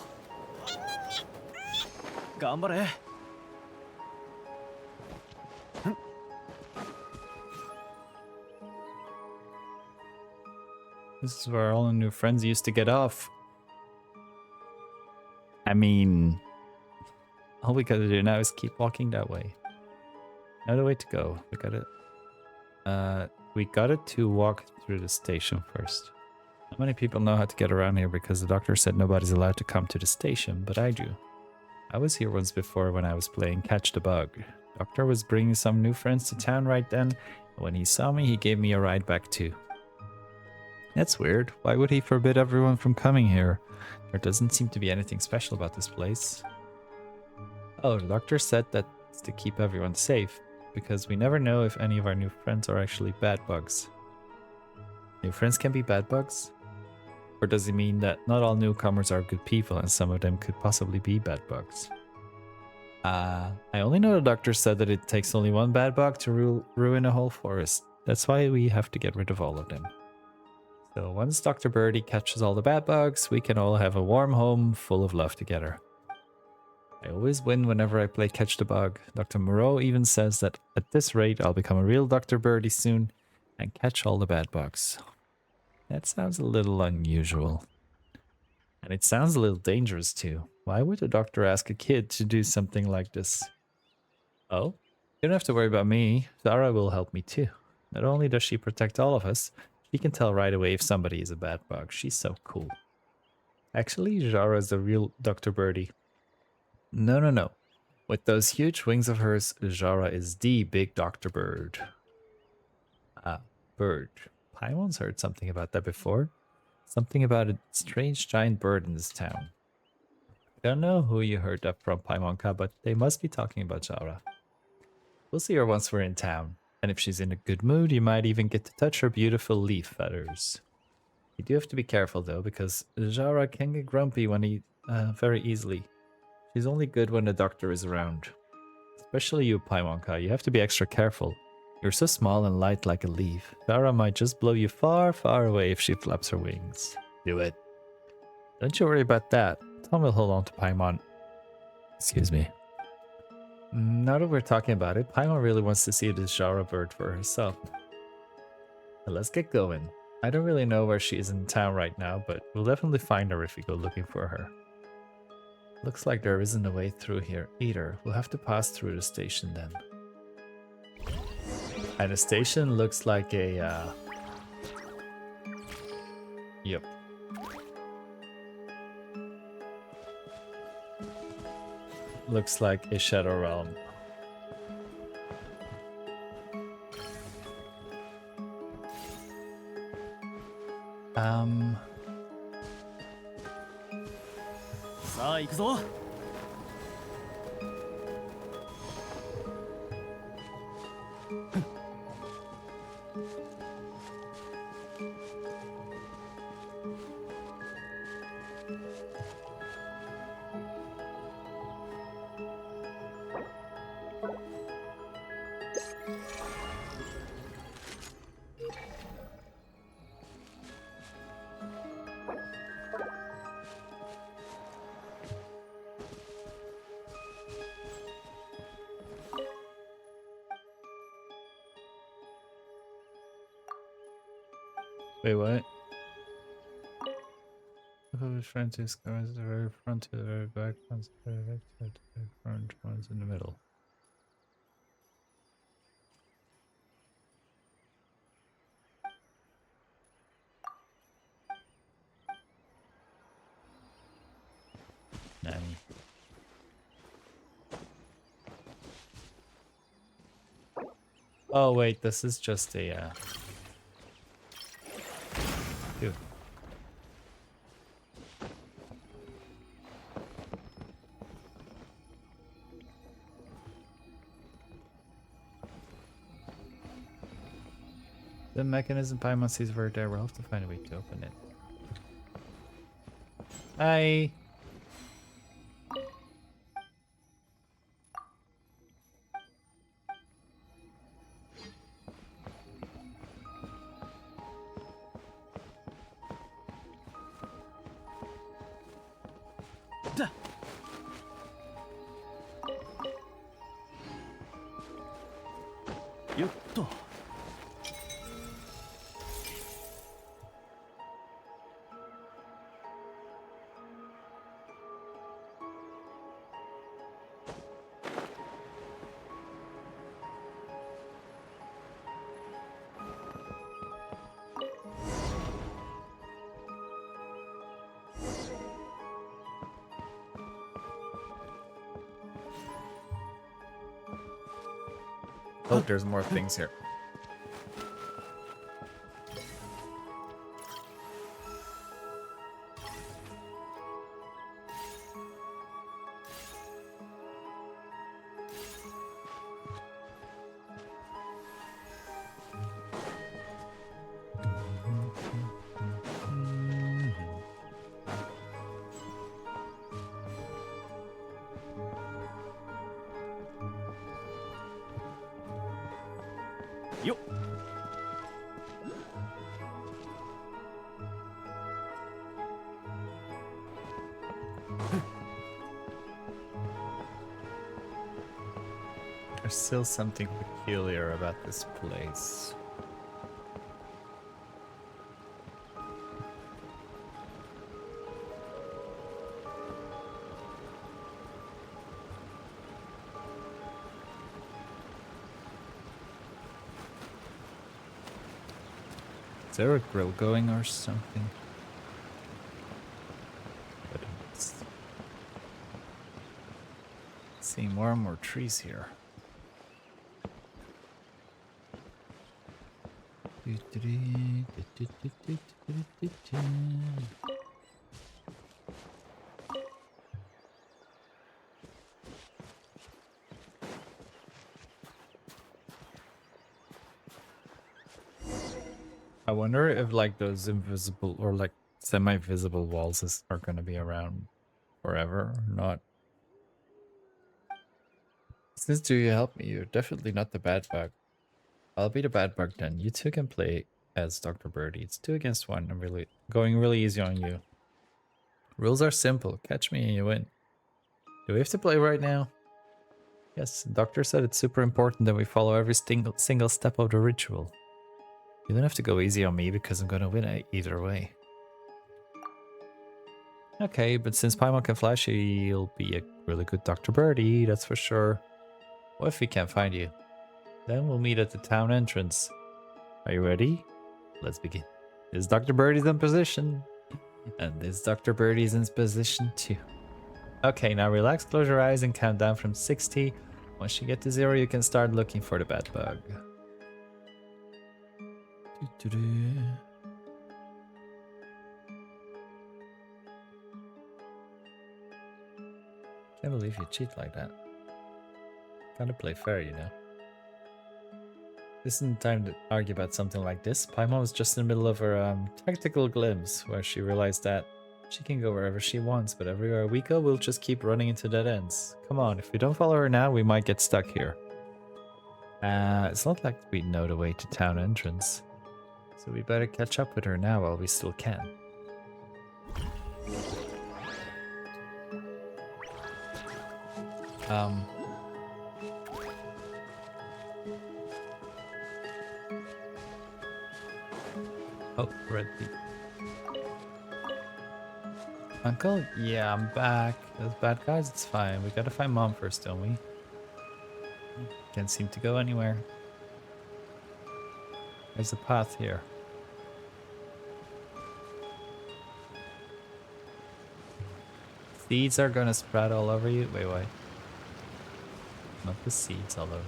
Ganbare. This is where all the new friends used to get off. I mean, all we gotta do now is keep walking that way. Another way to go. We gotta to walk through the station first. Not many people know how to get around here because the doctor said nobody's allowed to come to the station, but I do. I was here once before when I was playing Catch the Bug. Doctor was bringing some new friends to town right then. When he saw me, he gave me a ride back too. That's weird. Why would he forbid everyone from coming here? There doesn't seem to be anything special about this place. Oh, the doctor said that's to keep everyone safe, because we never know if any of our new friends are actually bad bugs. New friends can be bad bugs? Or does it mean that not all newcomers are good people and some of them could possibly be bad bugs? I only know the doctor said that it takes only one bad bug to ruin a whole forest. That's why we have to get rid of all of them. So once Dr. Birdie catches all the bad bugs, we can all have a warm home full of love together. I always win whenever I play Catch the Bug. Dr. Moreau even says that at this rate I'll become a real Dr. Birdie soon and catch all the bad bugs. That sounds a little unusual. And it sounds a little dangerous too. Why would a doctor ask a kid to do something like this? Oh, you don't have to worry about me. Zara will help me too. Not only does she protect all of us, she can tell right away if somebody is a bad bug. She's so cool. Actually, Zara is the real Dr. Birdie. No. With those huge wings of hers, Zara is the big Dr. Bird. Bird. Paimon's heard something about that before. Something about a strange giant bird in this town. I don't know who you heard that from, Paimonka, but they must be talking about Zara. We'll see her once we're in town. And if she's in a good mood, you might even get to touch her beautiful leaf feathers. You do have to be careful though, because Zara can get grumpy very easily. She's only good when the doctor is around. Especially you, Paimonka, you have to be extra careful. You're so small and light like a leaf. Zara might just blow you far, far away if she flaps her wings. Do it. Don't you worry about that. Tom will hold on to Paimon. Excuse me. Now that we're talking about it, Paimon really wants to see this Zara bird for herself. But let's get going. I don't really know where she is in town right now, but we'll definitely find her if we go looking for her. Looks like there isn't a way through here either. We'll have to pass through the station then. And the station looks like a... Yep. Looks like a Shadow Realm. Sa a, iku zo. Wait, what? The front is the very front to the very back, one's the very back to the very front, one's in the middle. Nanny. Oh wait, this is just a dude. The mechanism Paimon sees where there, we'll have to find a way to open it. Hi. Yotto. Oh, there's more things here. Yo. There's still something peculiar about this place. Is there a grill going or something? But it's seeing more and more trees here. I wonder if like those invisible or like semi-visible walls are gonna be around forever or not. Since do you help me? You're definitely not the bad bug. I'll be the bad bug then. You two can play as Dr. Birdie. It's 2 against 1. I'm really going really easy on you. Rules are simple. Catch me and you win. Do we have to play right now? Yes, the doctor said it's super important that we follow every single step of the ritual. You don't have to go easy on me because I'm gonna win either way. Okay, but since Paimon can fly, she'll be a really good Dr. Birdie, that's for sure. What if we can't find you? Then we'll meet at the town entrance. Are you ready? Let's begin. This Dr. Birdie's in position. And this Dr. Birdie's in position too. Okay, now relax, close your eyes and count down from 60. Once you get to 0, you can start looking for the bad bug. Can't believe you cheat like that. Gotta play fair, you know. This isn't time to argue about something like this. Paimon was just in the middle of her tactical glimpse where she realized that she can go wherever she wants, but everywhere we go, we'll just keep running into dead ends. Come on, if we don't follow her now, we might get stuck here. It's not like we know the way to town entrance. So we better catch up with her now while we still can. Oh, red beat. Uncle? Yeah, I'm back. Those bad guys, it's fine. We gotta find Mom first, don't we? Can't seem to go anywhere. There's a path here. Seeds are gonna spread all over you. Wait, wait. Not the seeds all over you.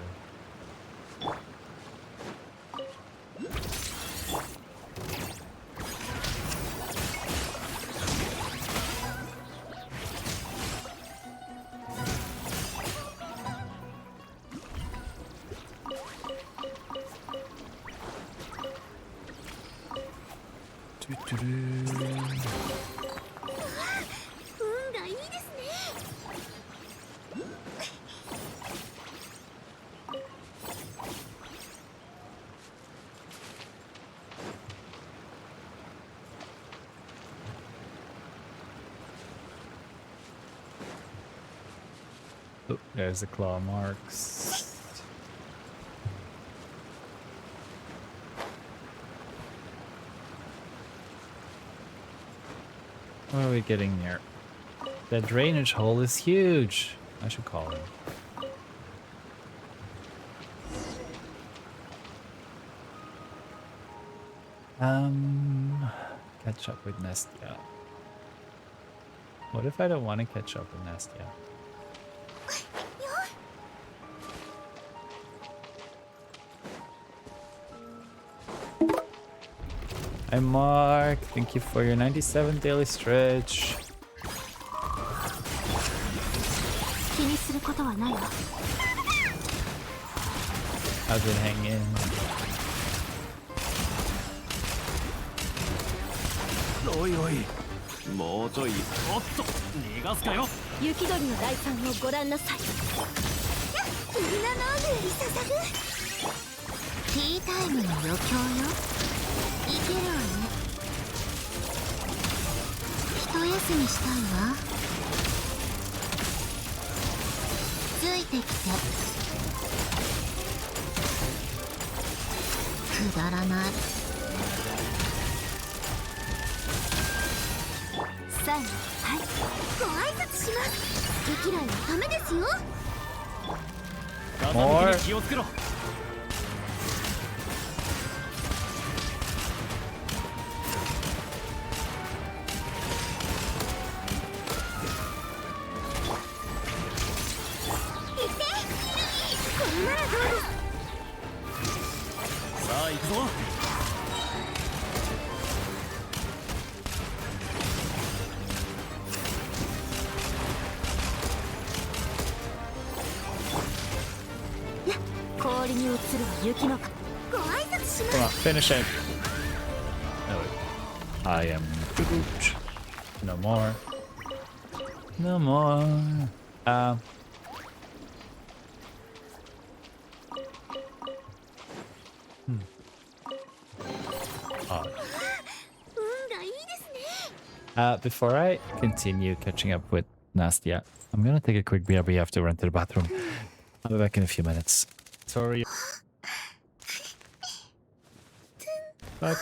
Doo-doo-doo. 運がいいですね。 Oh, there's the claw marks. What are we getting near? That drainage hole is huge. I should call him. Catch up with Nestia. What if I don't want to catch up with Nestia? Hi Mark, thank you for your 97 daily stretch. 気にすることはないわ。 How's it hanging? おいおい、もうちょい。おっと、逃がすかよ。雪鳥の大産をご覧なさい。みんなの上に捧ぐ。ティータイムの余興よ。いけるわね。一休みしたいわ。ついてきて。くだらない。さあ、はい。ご挨拶します。毛嫌いのためですよ。風向きに気をつけろ。さあ行くぞ。氷に映る雪のご挨拶します。 Come on, finish it. No, I am Groot. No more. No more. Odd. 運がいいですね。 Before I continue catching up with Nastia, I'm gonna take a quick BRB. I have to run to the bathroom. I'll be back in a few minutes. Sorry. Fuck.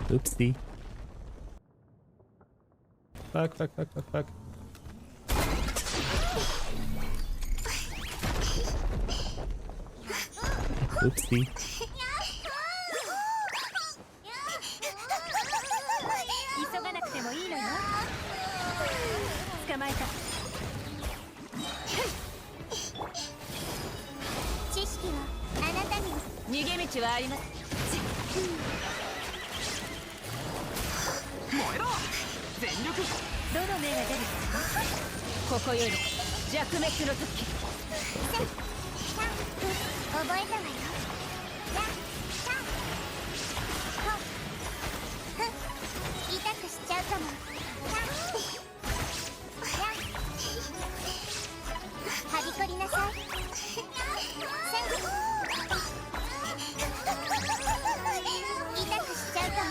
Oopsie. Fuck. Oopsie. 急がなくてもいいのよ。捕まえた。知識はあなたに。逃げ道はあります。燃えろ。全力。どの目が出るか。ここより弱滅の時。覚えたわよ。痛くしちゃうかも。はびこりなさい。痛くしちゃうかも。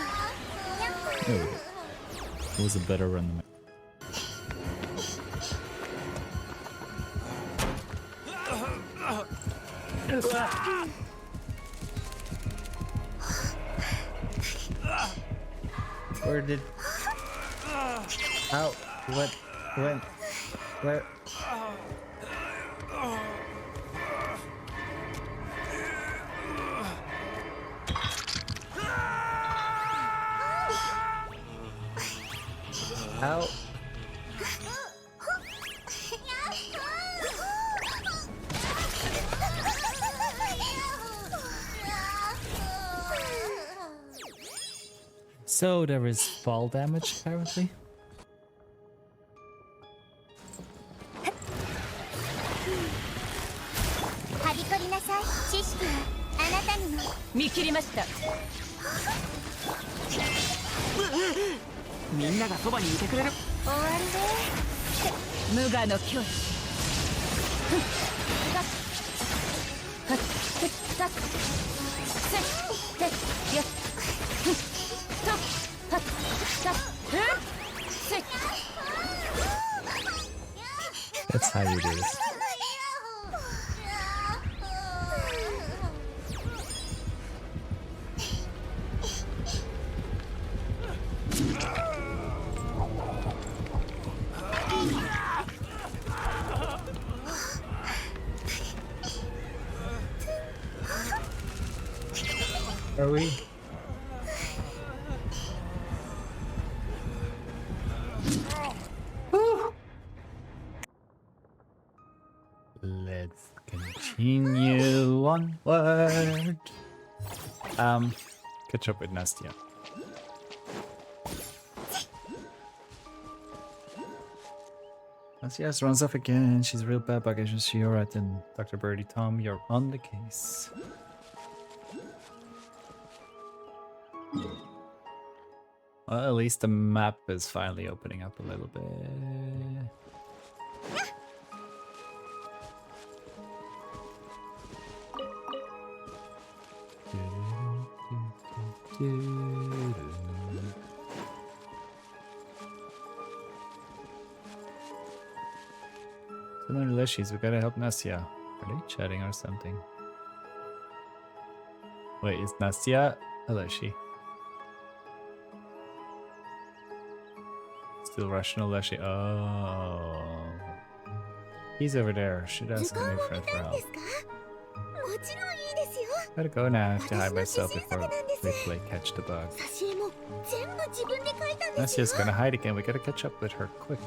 There we go. It was a better run than Where did... How? What? When? Where? How? So there is fall damage apparently. はびこりなさい。知識はあなたにも。見切りました。みんながそばにいてくれる。終わりで。無我の境地。That's how you do this. Are we? Woo. Let's continue onward. Catch up with Nastia. Nastia runs off again. She's real bad baggage. Is she alright then? Dr. Birdie, Tom, you're on the case. Well, at least the map is finally opening up a little bit. So many Lishis, we gotta help Nastia. Are they chatting or something? Wait, is Nastia a Lishi? Still rational Leshi. Oh. He's over there. Should ask a new friend for help. Gotta go now. I have to hide myself before we play catch the bug. Nastia's gonna hide again. We gotta catch up with her quick.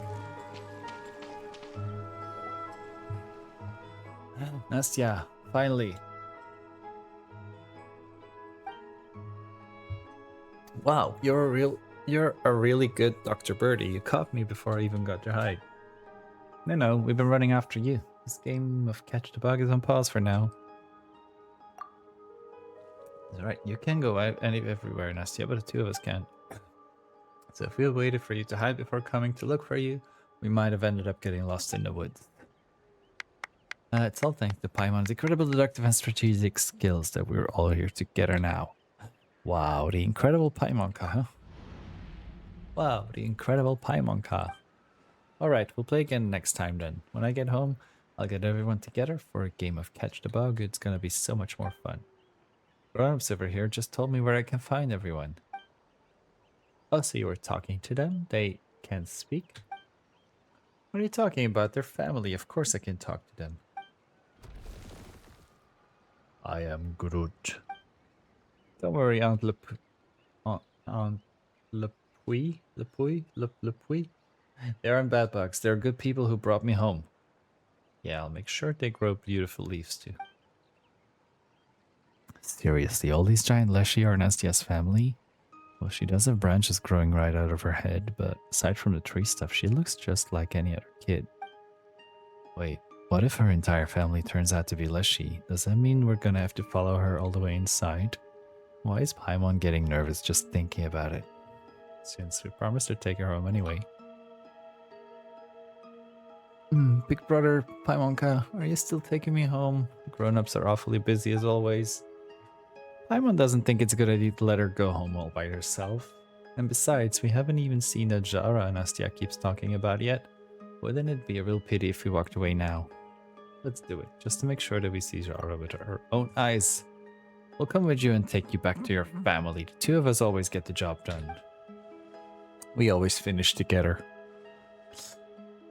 Nastia, finally. Wow, you're a really good Dr. Birdie. You caught me before I even got to hide. No, we've been running after you. This game of catch the bug is on pause for now. Alright, you can go out everywhere, Nastia, but the two of us can't. So if we had waited for you to hide before coming to look for you, we might have ended up getting lost in the woods. It's all thanks to Paimon's incredible deductive and strategic skills that we're all here together now. Wow, the incredible Paimonka, huh? Wow, the incredible Paimonka. Alright, we'll play again next time then. When I get home, I'll get everyone together for a game of catch the bug. It's gonna be so much more fun. Grown-ups over here just told me where I can find everyone. Oh, so you were talking to them? They can't speak? What are you talking about? They're family. Of course I can talk to them. I am Groot. Don't worry, Aunt Lepui. They aren't bad bugs. They're good people who brought me home. Yeah, I'll make sure they grow beautiful leaves too. Seriously, all these giant Leshy are Nastia's family? Well, she does have branches growing right out of her head, but aside from the tree stuff, she looks just like any other kid. Wait, what if her entire family turns out to be Leshy? Does that mean we're gonna have to follow her all the way inside? Why is Paimon getting nervous just thinking about it? Since we promised to take her home anyway. Big brother, Paimonka, are you still taking me home? Grown-ups are awfully busy as always. Paimon doesn't think it's a good idea to let her go home all by herself. And besides, we haven't even seen that Jara Nastia keeps talking about yet. Wouldn't it be a real pity if we walked away now? Let's do it, just to make sure that we see Zara with our own eyes. We'll come with you and take you back to your family. The two of us always get the job done. We always finish together.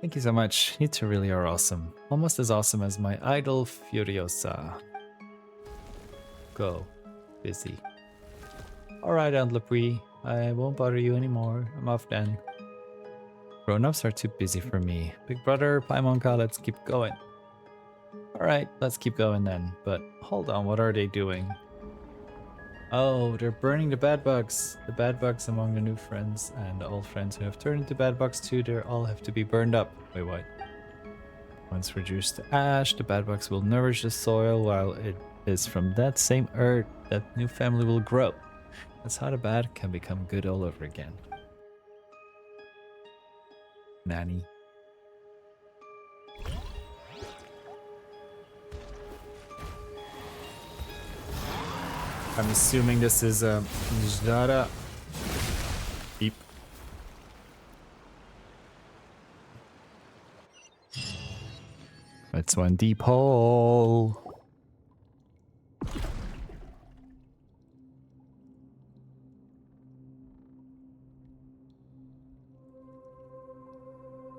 Thank you so much. You two really are awesome. Almost as awesome as my idol, Furiosa. Go. Busy. Alright, Aunt Lepre. I won't bother you anymore. I'm off then. Grown-ups are too busy for me. Big brother, Paimonka, let's keep going. Alright, let's keep going then. But hold on, what are they doing? Oh, they're burning the bad bugs. The bad bugs among the new friends and the old friends who have turned into bad bugs too, they all have to be burned up. Wait, what? Once reduced to ash, the bad bugs will nourish the soil while it is from that same earth that new family will grow. That's how the bad can become good all over again. Nanny. I'm assuming this is Zara. Deep. It's one deep hole.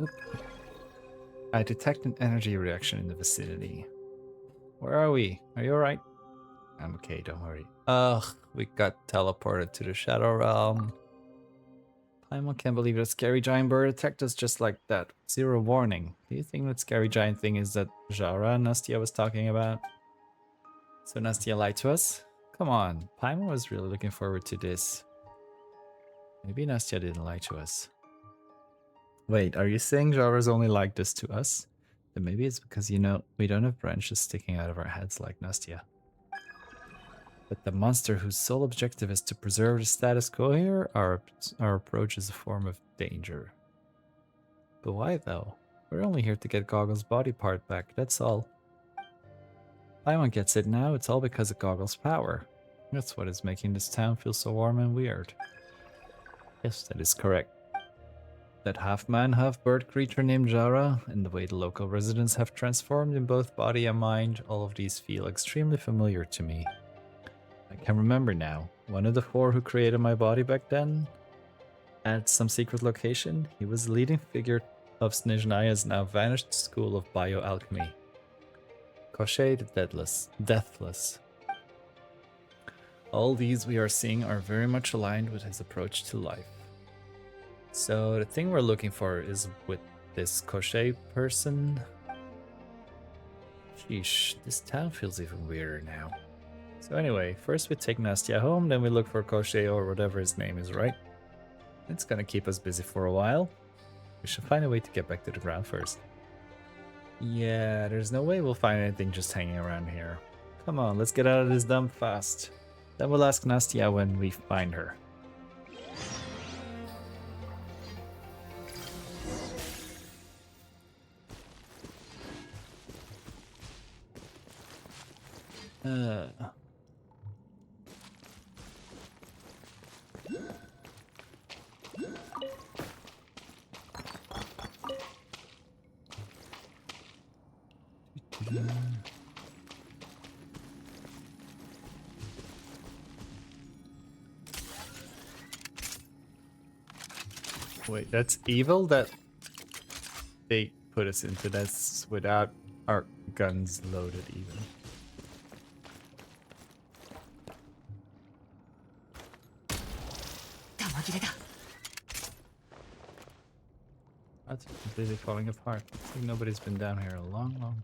Oop. I detect an energy reaction in the vicinity. Where are we? Are you alright? I'm okay, don't worry. Ugh, we got teleported to the Shadow Realm. Paimon can't believe that scary giant bird attacked us just like that. Zero warning. Do you think that scary giant thing is that Jara Nastia was talking about? So Nastia lied to us? Come on, Paimon was really looking forward to this. Maybe Nastia didn't lie to us. Wait, are you saying Jara's only like this to us? Then maybe it's because, you know, we don't have branches sticking out of our heads like Nastia. But the monster whose sole objective is to preserve the status quo here, our approach is a form of danger. But why though? We're only here to get Goggle's body part back, that's all. Paimon gets it now, it's all because of Goggle's power. That's what is making this town feel so warm and weird. Yes, that is correct. That half-man, half-bird creature named Jara, and the way the local residents have transformed in both body and mind, all of these feel extremely familiar to me. I can remember now. One of the four who created my body back then, at some secret location, he was the leading figure of Snezhnaya's now vanished school of bioalchemy. Koschei the Deathless. All these we are seeing are very much aligned with his approach to life. So the thing we're looking for is with this Koschei person. Sheesh, this town feels even weirder now. So anyway, first we take Nastia home, then we look for Koschei or whatever his name is, right? It's gonna keep us busy for a while. We should find a way to get back to the ground first. Yeah, there's no way we'll find anything just hanging around here. Come on, let's get out of this dump fast. Then we'll ask Nastia when we find her. Wait, that's evil that they put us into this without our guns loaded even. That's completely falling apart. Looks like nobody's been down here a long time.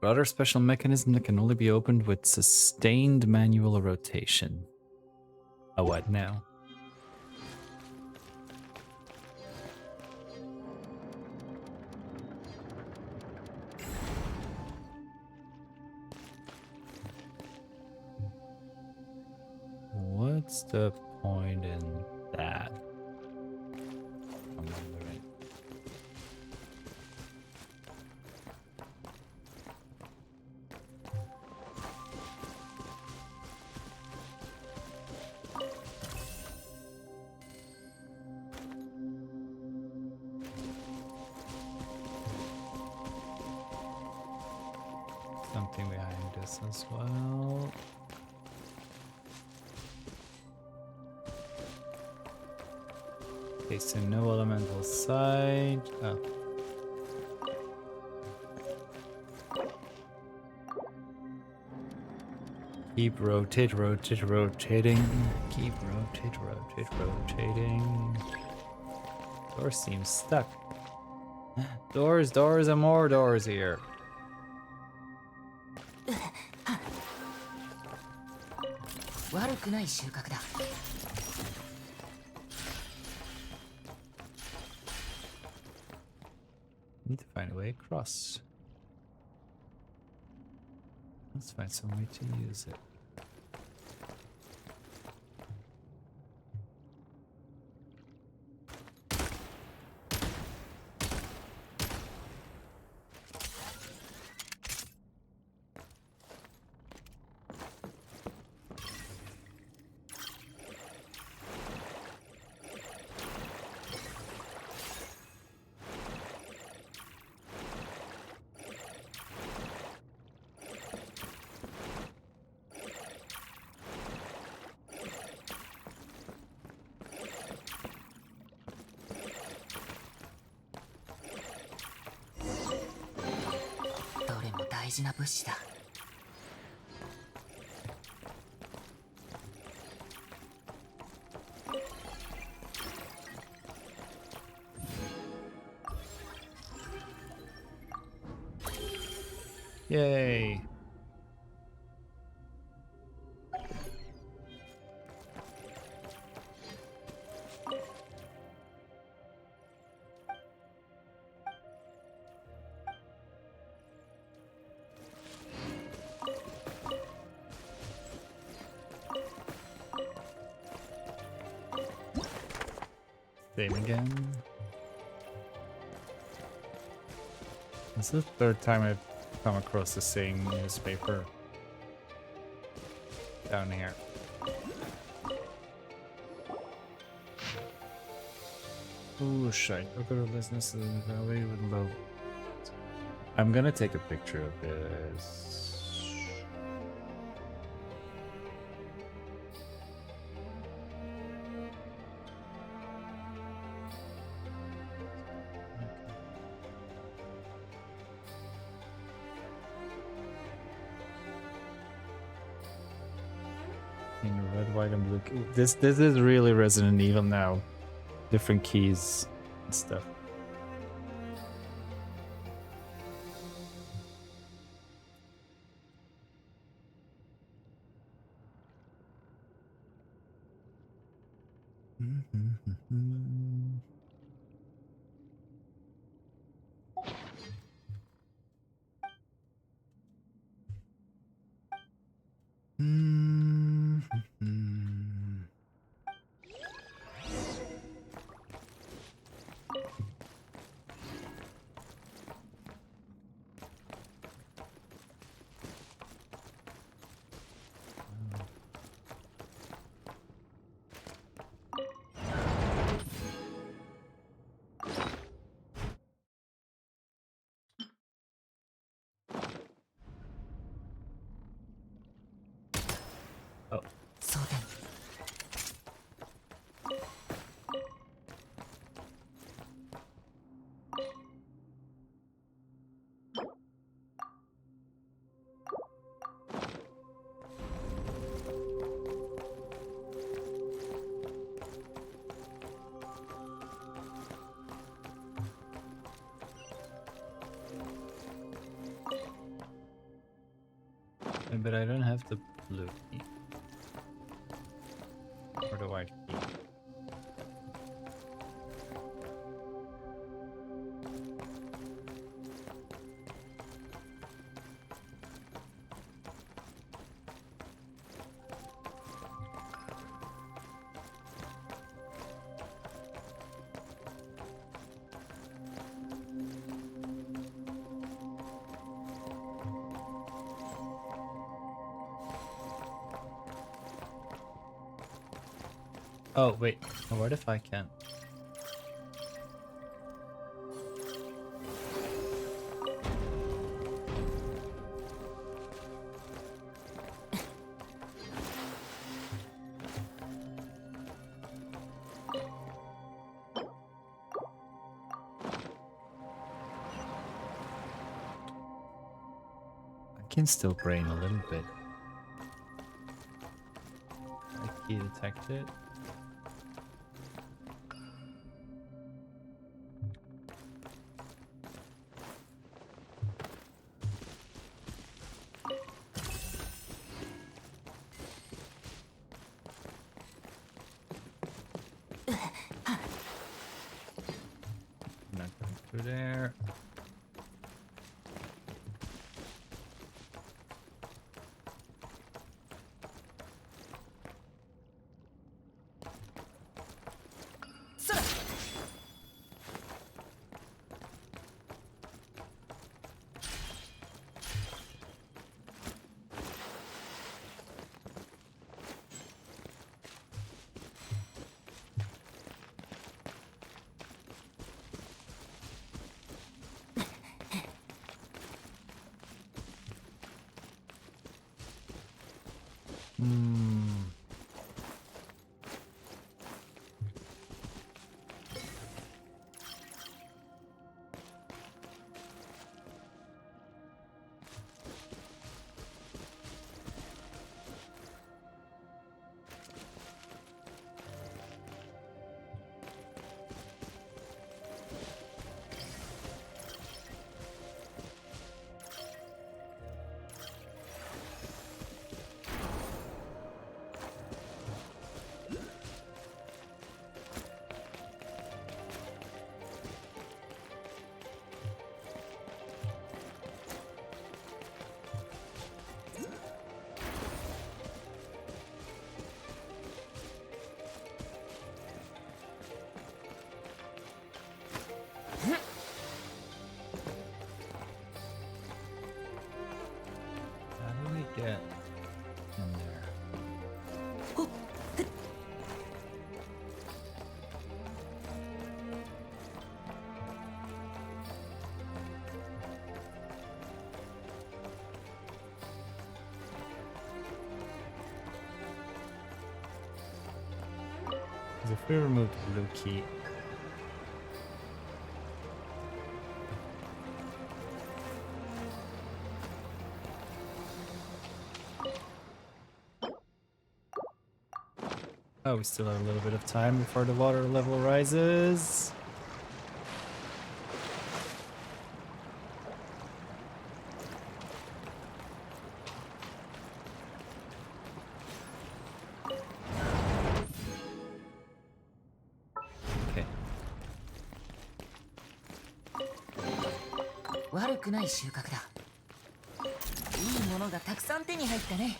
Rather special mechanism that can only be opened with sustained manual rotation. A what now? What's the point in that? I'm wondering. something behind this as well. Okay, so no elemental side. Oh. Keep rotating. Keep rotating. Door seems stuck. Doors, and more doors here. Need to find a way across. Let's find some way to use it. Yay! Same again. This is the third time I've come across the same newspaper down here. Ooh, shite. Look at the businesses in the valley with low. I'm gonna take a picture of this. In red, white, and blue. This is really Resident Evil now. Different keys and stuff. Oh. But I don't have the blue key. Or the white key. Oh, wait. What if I can? can still brain a little bit. Right key detected. Not going through there. How do we get in there? Because if we remove the blue key, oh, we still have a little bit of time before the water level rises. Okay. 悪くない収穫だ。いいものがたくさん手に入ったね。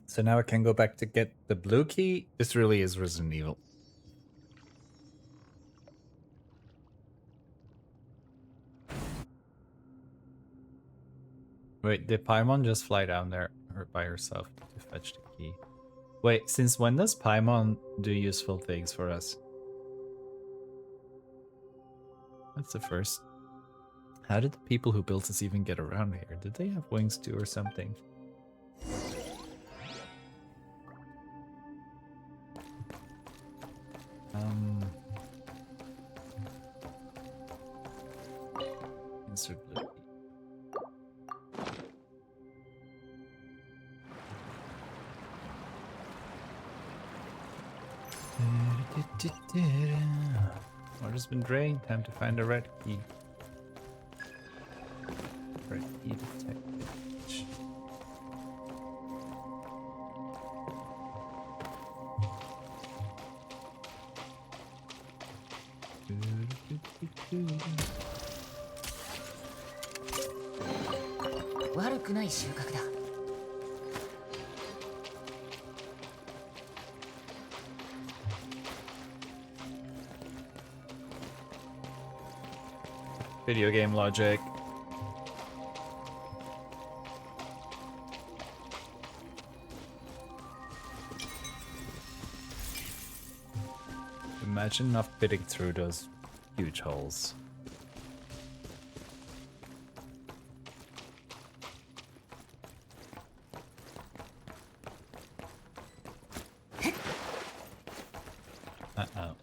So now I can go back to get the blue key. This really is Resident Evil. Wait, did Paimon just fly down there by herself to fetch the key? Wait, since when does Paimon do useful things for us? That's the first. How did the people who built this even get around here? Did they have wings too or something? Insert blue key. Water's been drained. Time to find the red key. for a key detected. Video game logic. Imagine not fitting through those huge holes. Uh-oh.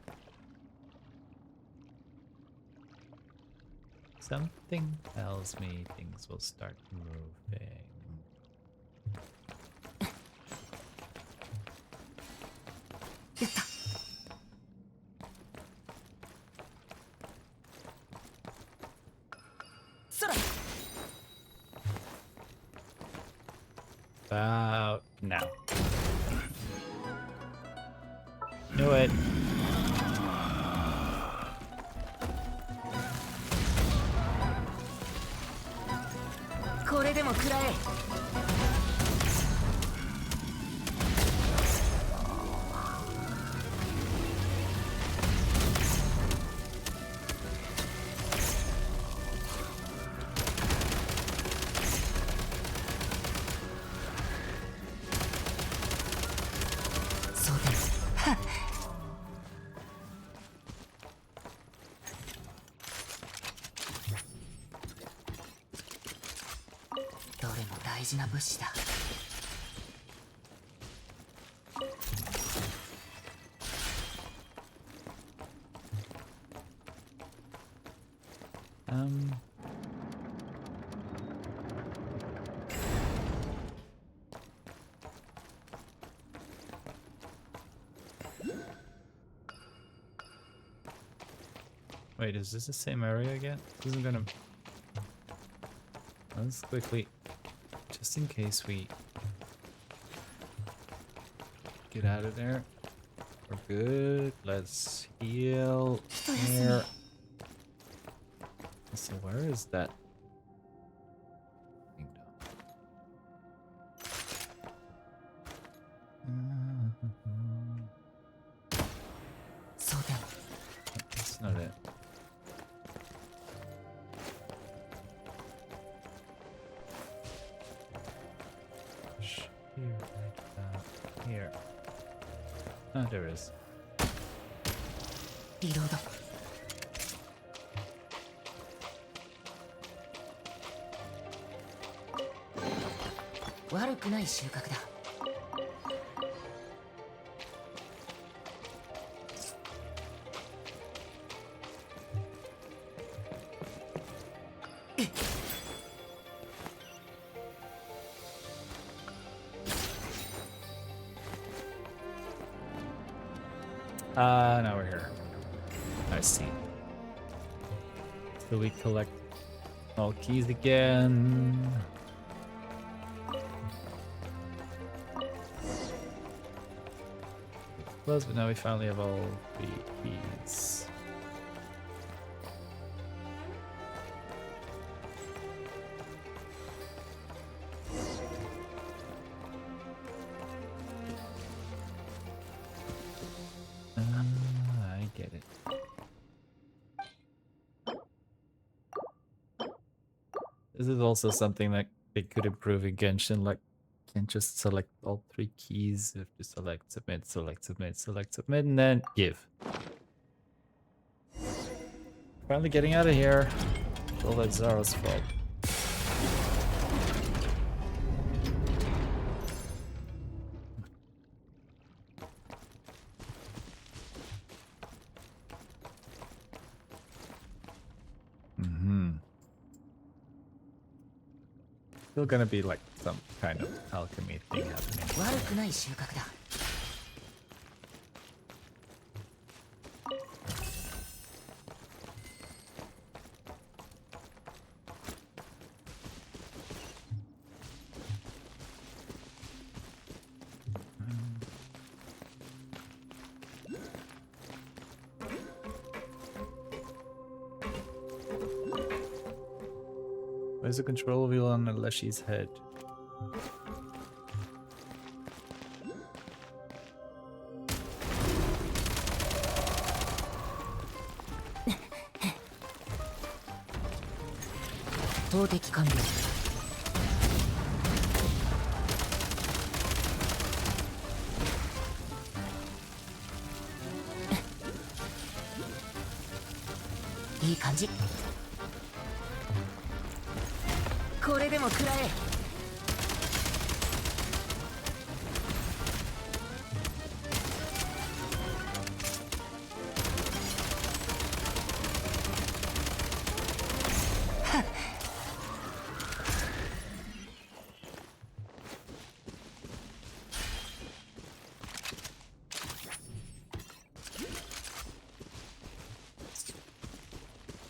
Something tells me things will start moving. About now. Knew it. Wait, is this the same area again? This isn't gonna... Let's quickly... Just in case we... Get out of there. We're good. Let's heal here. So where is that? That's not it. Here, right about here. Oh, there is. Now we're here. I see. So we collect all keys again. Close, but now we finally have all the keys. I get it. This is also something that they could improve in Genshin, like can't just select all 3 keys. You have to select, submit, select, submit, select, submit, and then give. Finally getting out of here. All that Zara's fault. Still gonna be like some kind of alchemy thing happening. Where's the control wheel on Leshy's head?いい感じ。これでも食らえ。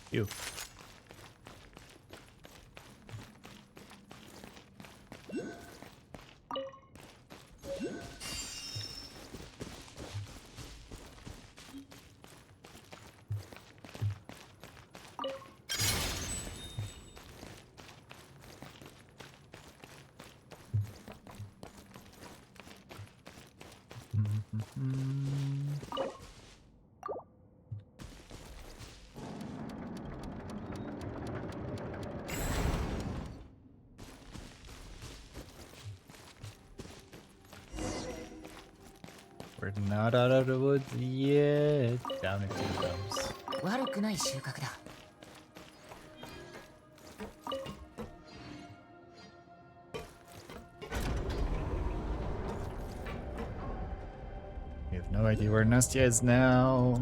You. We're not out of the woods yet. Down it comes. 悪くない収穫だ。We have no idea where Nastya is now.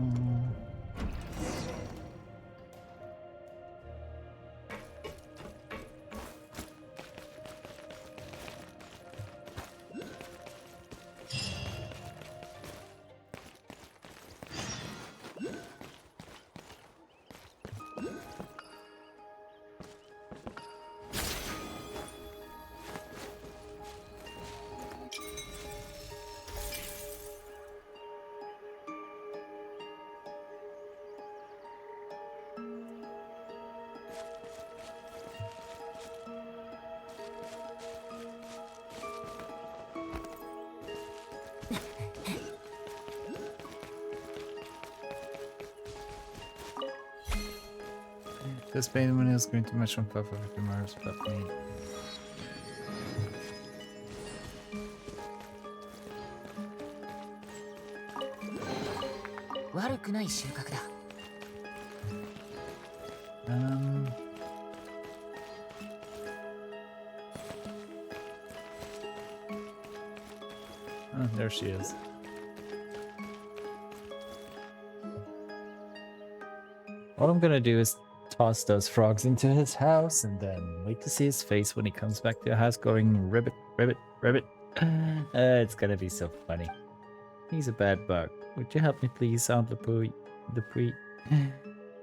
This payment is going to match on top of the Mars but me. Oh, there she is. What I'm gonna do is toss those frogs into his house and then wait to see his face when he comes back to the house going ribbit, ribbit, ribbit. It's gonna be so funny. He's a bad bug. Would you help me please, Aunt Dupuy?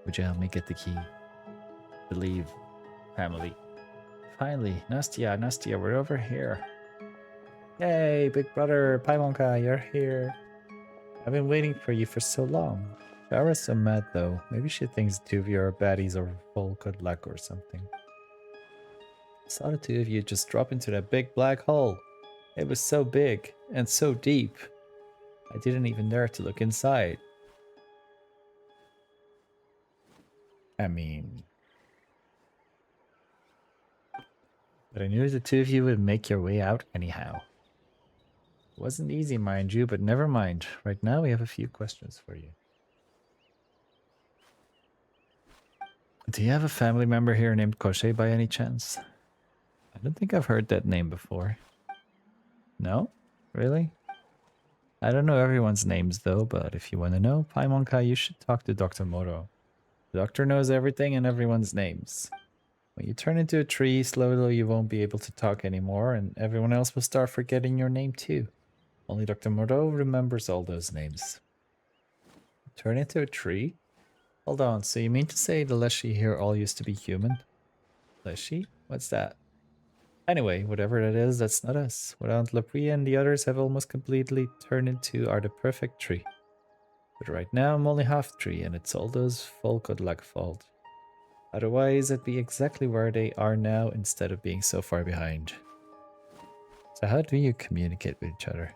Would you help me get the key? Believe, family. Finally, Nastya, we're over here. Yay, big brother, Paimonka, you're here. I've been waiting for you for so long. Farah's so mad though. Maybe she thinks the two of you are baddies or full good luck or something. I saw the two of you just drop into that big black hole. It was so big and so deep. I didn't even dare to look inside. I mean... But I knew the two of you would make your way out anyhow. It wasn't easy, mind you, but never mind. Right now we have a few questions for you. Do you have a family member here named Koshe by any chance? I don't think I've heard that name before. No? Really? I don't know everyone's names though, but if you want to know, Paimonka, you should talk to Dr. Moro. The doctor knows everything and everyone's names. When you turn into a tree, slowly you won't be able to talk anymore, and everyone else will start forgetting your name too. Only Dr. Moro remembers all those names. Turn into a tree? Hold on, so you mean to say the Leshy here all used to be human? Leshy? What's that? Anyway, whatever that is, that's not us. What Aunt Lapri and the others have almost completely turned into are the perfect tree. But right now I'm only half tree, and it's all those full good luck fault. Otherwise, I'd be exactly where they are now instead of being so far behind. So how do you communicate with each other?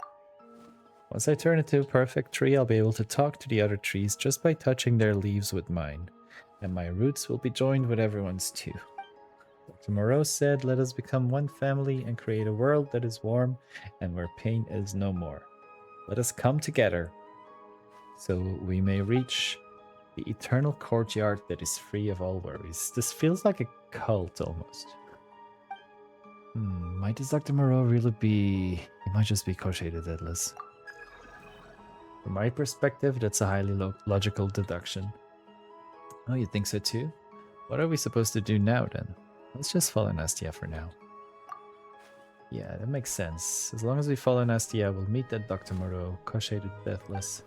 Once I turn into a perfect tree, I'll be able to talk to the other trees just by touching their leaves with mine. And my roots will be joined with everyone's too. Dr. Moreau said, let us become one family and create a world that is warm and where pain is no more. Let us come together so we may reach the eternal courtyard that is free of all worries. This feels like a cult almost. Might this Dr. Moreau really be... He might just be Crochet the Deadless. From my perspective, that's a highly logical deduction. Oh, you think so too? What are we supposed to do now then? Let's just follow Nastia for now. Yeah, that makes sense. As long as we follow Nastia, we'll meet that Dr. Moreau, Crochet the Deathless.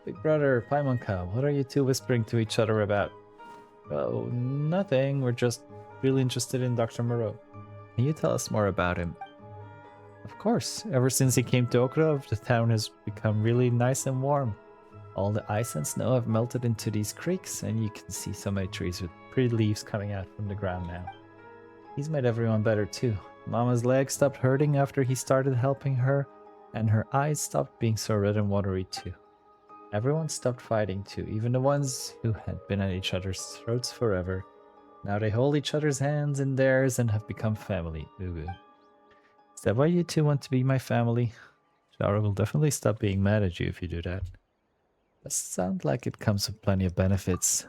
Big brother, Paimonka, what are you two whispering to each other about? Oh, nothing. We're just really interested in Dr. Moreau. Can you tell us more about him? Of course. Ever since he came to Okrov, the town has become really nice and warm. All the ice and snow have melted into these creeks, and you can see so many trees with pretty leaves coming out from the ground now. He's made everyone better too. Mama's leg stopped hurting after he started helping her, and her eyes stopped being so red and watery too. Everyone stopped fighting too, even the ones who had been at each other's throats forever. Now they hold each other's hands in theirs and have become family. Ooh. Is that why you two want to be my family? Shara will definitely stop being mad at you if you do that. That sounds like it comes with plenty of benefits.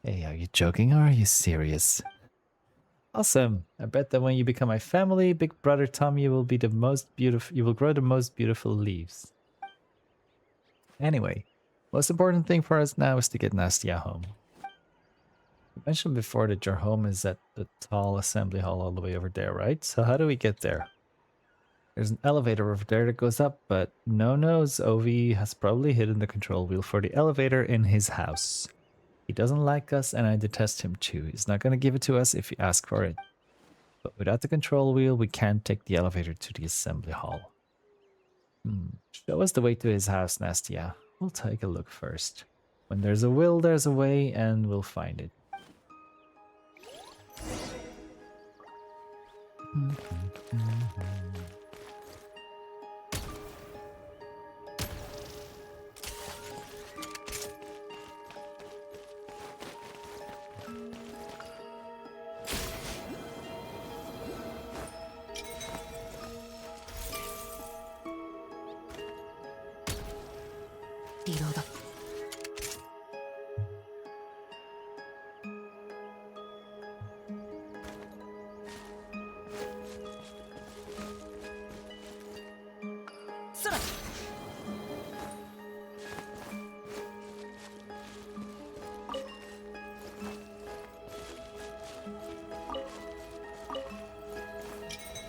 Hey, are you joking or are you serious? Awesome. I bet that when you become my family, Big Brother Tom, you will be the most beautiful. You will grow the most beautiful leaves. Anyway, most important thing for us now is to get Nastia home. You mentioned before that your home is at the tall assembly hall all the way over there, right? So how do we get there? There's an elevator over there that goes up, but no knows Ovi has probably hidden the control wheel for the elevator in his house. He doesn't like us and I detest him too. He's not going to give it to us if we ask for it. But without the control wheel, we can't take the elevator to the assembly hall. Show us the way to his house, Nastia. We'll take a look first. When there's a will, there's a way, and we'll find it. Reload.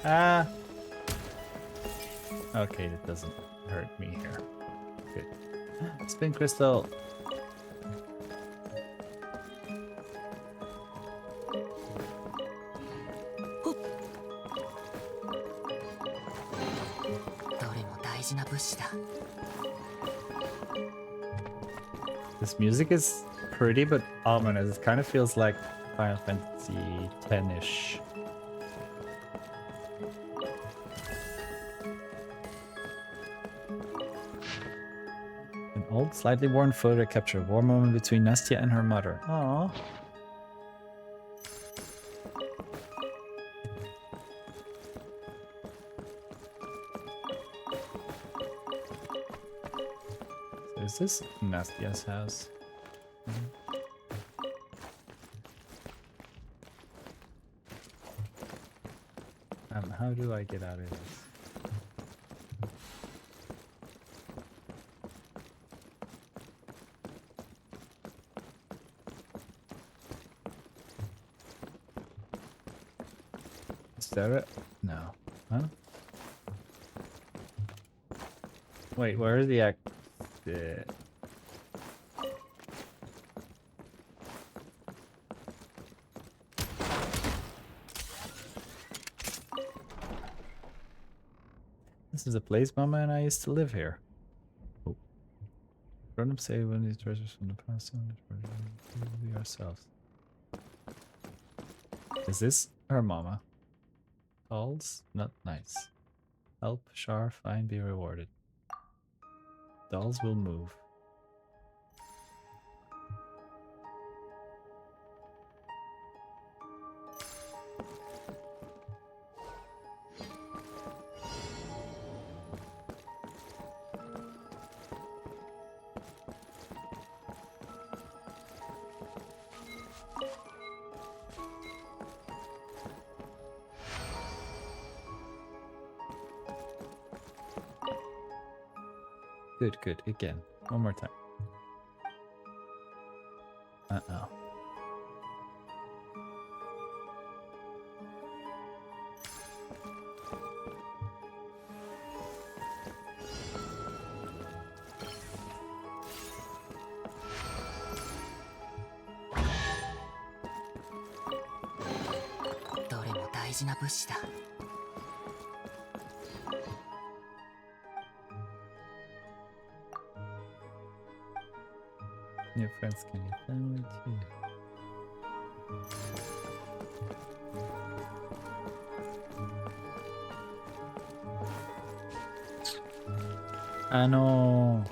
Ah! Okay, that doesn't hurt me here. Good. Spin crystal. This music is pretty but ominous. It kind of feels like Final Fantasy X-ish. An old, slightly worn photo captured a warm moment between Nastia and her mother. Aww. So is this Nastia's house? How do I get out of this? Is that it? No. Huh? Wait, where is the exit? This is a place Mama and I used to live here. Oh. Grown-ups say when these treasures from the past we ourselves. Is this her mama? Dolls? Not nice. Help, Char, find, be rewarded. Dolls will move. Good, good. Again. One more time. Uh-oh. Your friends can your family too. I know.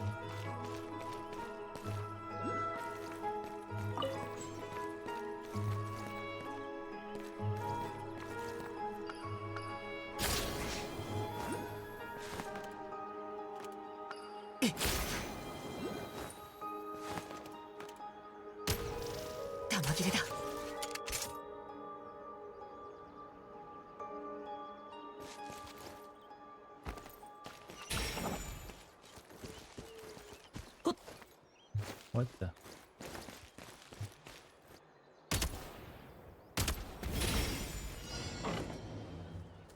What the?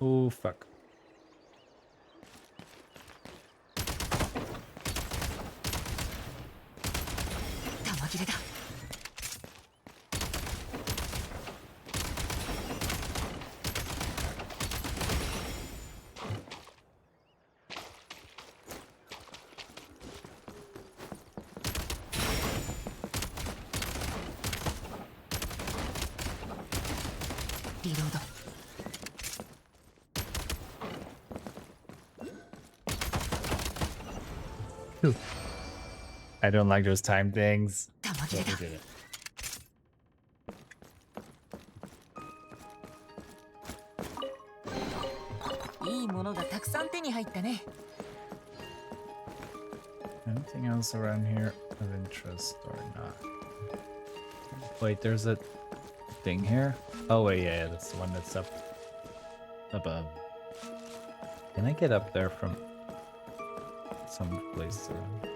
Oh, fuck. I don't like those time things. But we did it. いいものがたくさん手に入ったね。 Anything else around here of interest or not? Wait, there's a thing here? Oh wait, yeah, that's the one that's up above. Can I get up there from some place around here?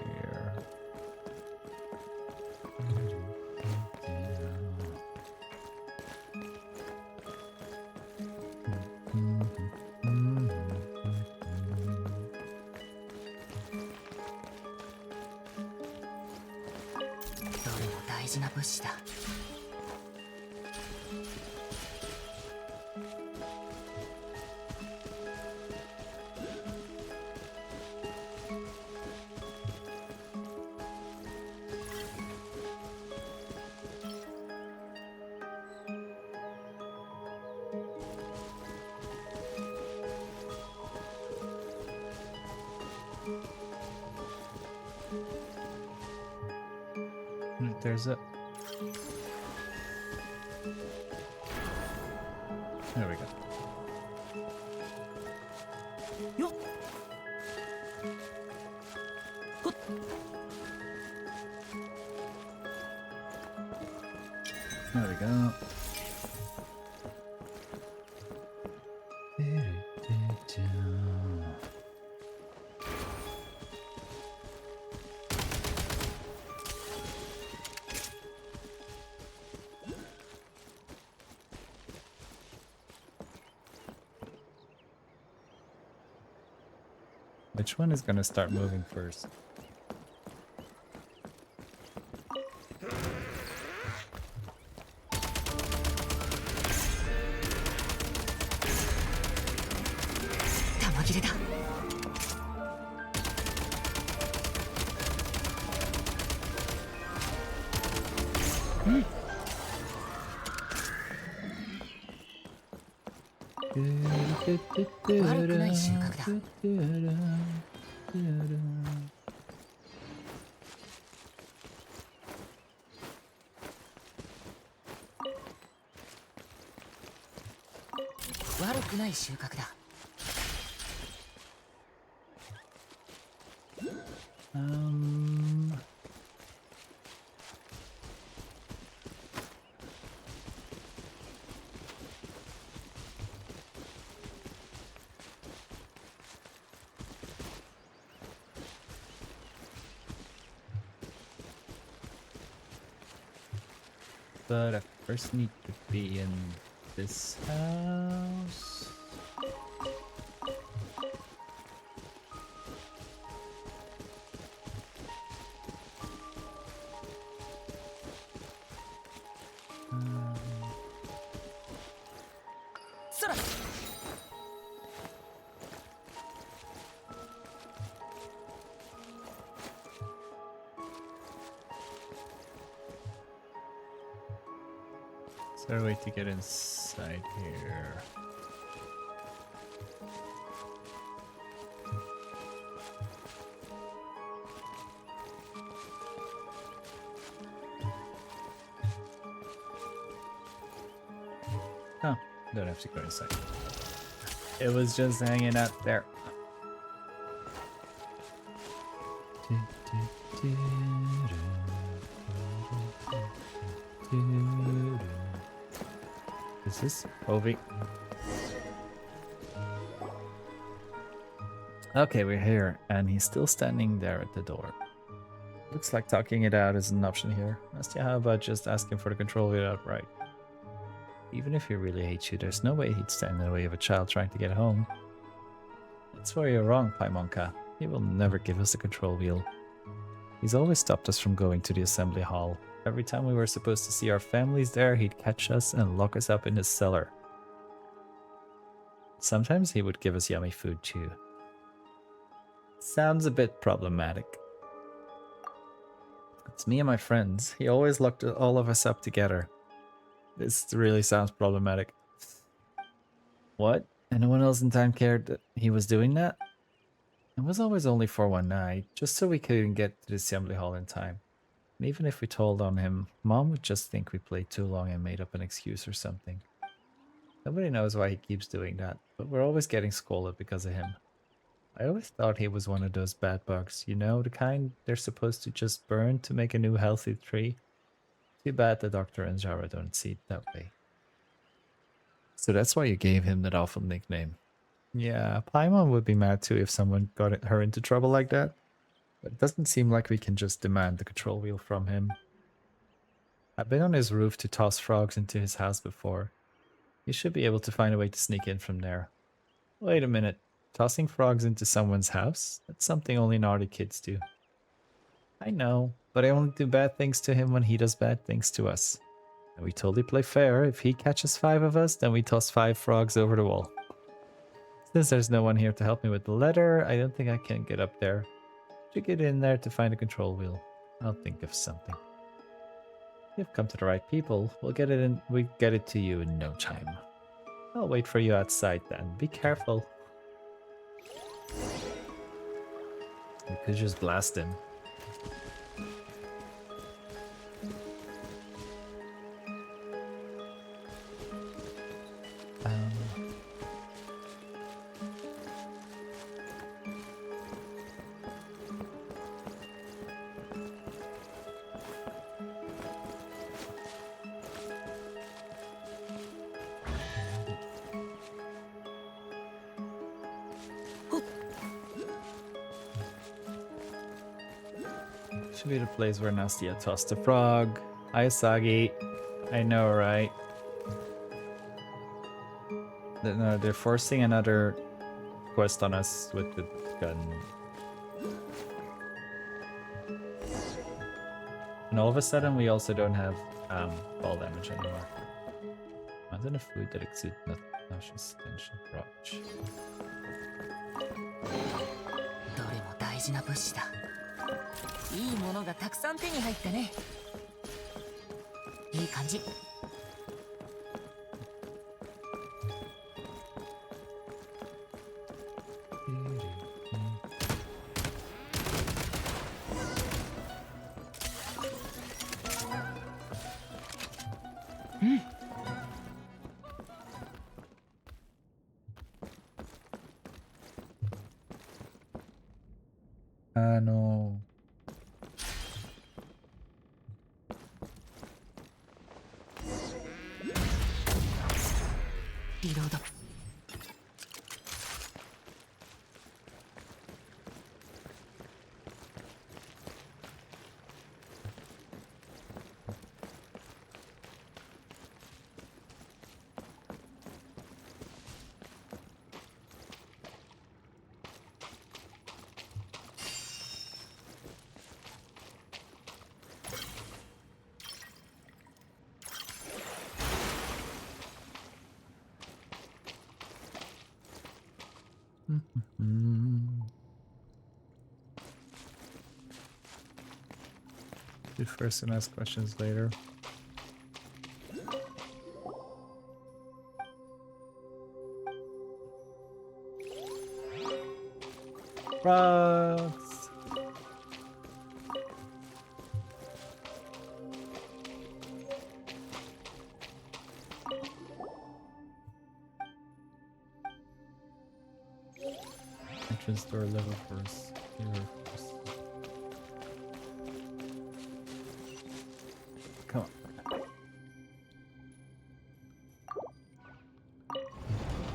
There's a... There we go. Yo. There we go. Which one is gonna start moving first? 悪くない収穫だ。悪くない収穫だ。But I first need to be in this house. Is there a way to get inside here? Oh, don't have to go inside. It was just hanging out there. Is this Ovi? Okay, we're here, and he's still standing there at the door. Looks like talking it out is an option here. Nastya, how about just asking for the control wheel outright? Even if he really hates you, there's no way he'd stand in the way of a child trying to get home. That's where you're wrong, Paimonka. He will never give us the control wheel. He's always stopped us from going to the assembly hall. Every time we were supposed to see our families there, he'd catch us and lock us up in his cellar. Sometimes he would give us yummy food too. Sounds a bit problematic. It's me and my friends. He always locked all of us up together. This really sounds problematic. What? And no one else in town cared that he was doing that? It was always only for one night, just so we couldn't get to the assembly hall in time. And even if we told on him, Mom would just think we played too long and made up an excuse or something. Nobody knows why he keeps doing that, but we're always getting scolded because of him. I always thought he was one of those bad bugs, you know, the kind they're supposed to just burn to make a new healthy tree. Too bad the doctor and Jara don't see it that way. So that's why you gave him that awful nickname. Yeah, Paimon would be mad too if someone got her into trouble like that. But it doesn't seem like we can just demand the control wheel from him. I've been on his roof to toss frogs into his house before. You should be able to find a way to sneak in from there. Wait a minute. Tossing frogs into someone's house? That's something only naughty kids do. I know, but I only do bad things to him when he does bad things to us. And we totally play fair. If he catches 5 of us, then we toss 5 frogs over the wall. Since there's no one here to help me with the ladder, I don't think I can get up there. Should get in there to find a control wheel. I'll think of something. You've come to the right people. We'll get it in. We get it to you in no time. I'll wait for you outside then. Be careful. We could just blast him. Should be the place where Nastya tossed the frog. Hi, Asagi. I know, right? No, they're forcing another quest on us with the gun. And all of a sudden, we also don't have fall damage anymore. Imagine a food that exudes nauseous stench and rotch. どれも大事な物資だ。いいものがたくさん手に入ったね。いい感じ。No. リロード。Do first and ask questions later. Frogs! Entrance door level first. Here first. Come on.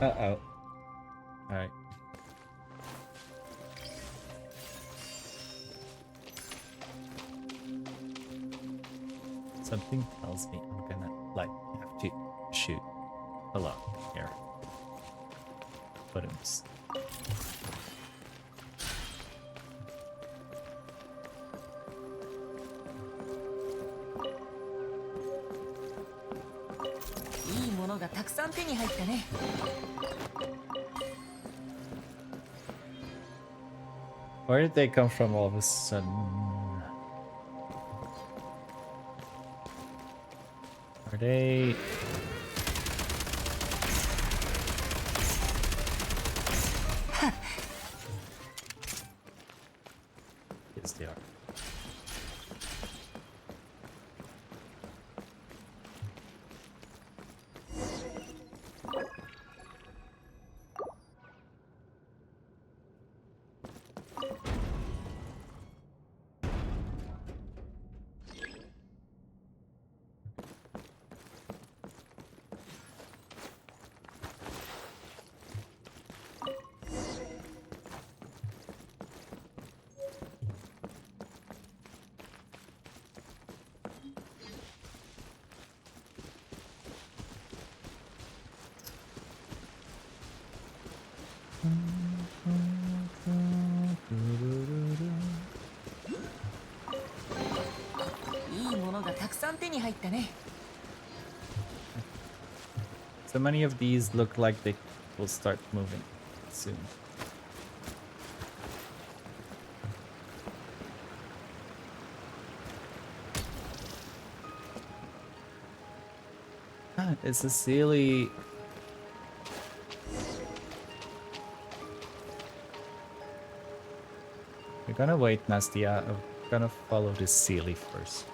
Uh-oh. Alright. Something tells me I'm gonna, like, have to shoot a lot here. But it's...いいものがたくさん手に入ったね。Where did they come from all of a sudden? Are they... Yes, they are. So many of these look like they will start moving soon. It's a silly... We're gonna wait, Nastia. I'm gonna follow this Sealy first.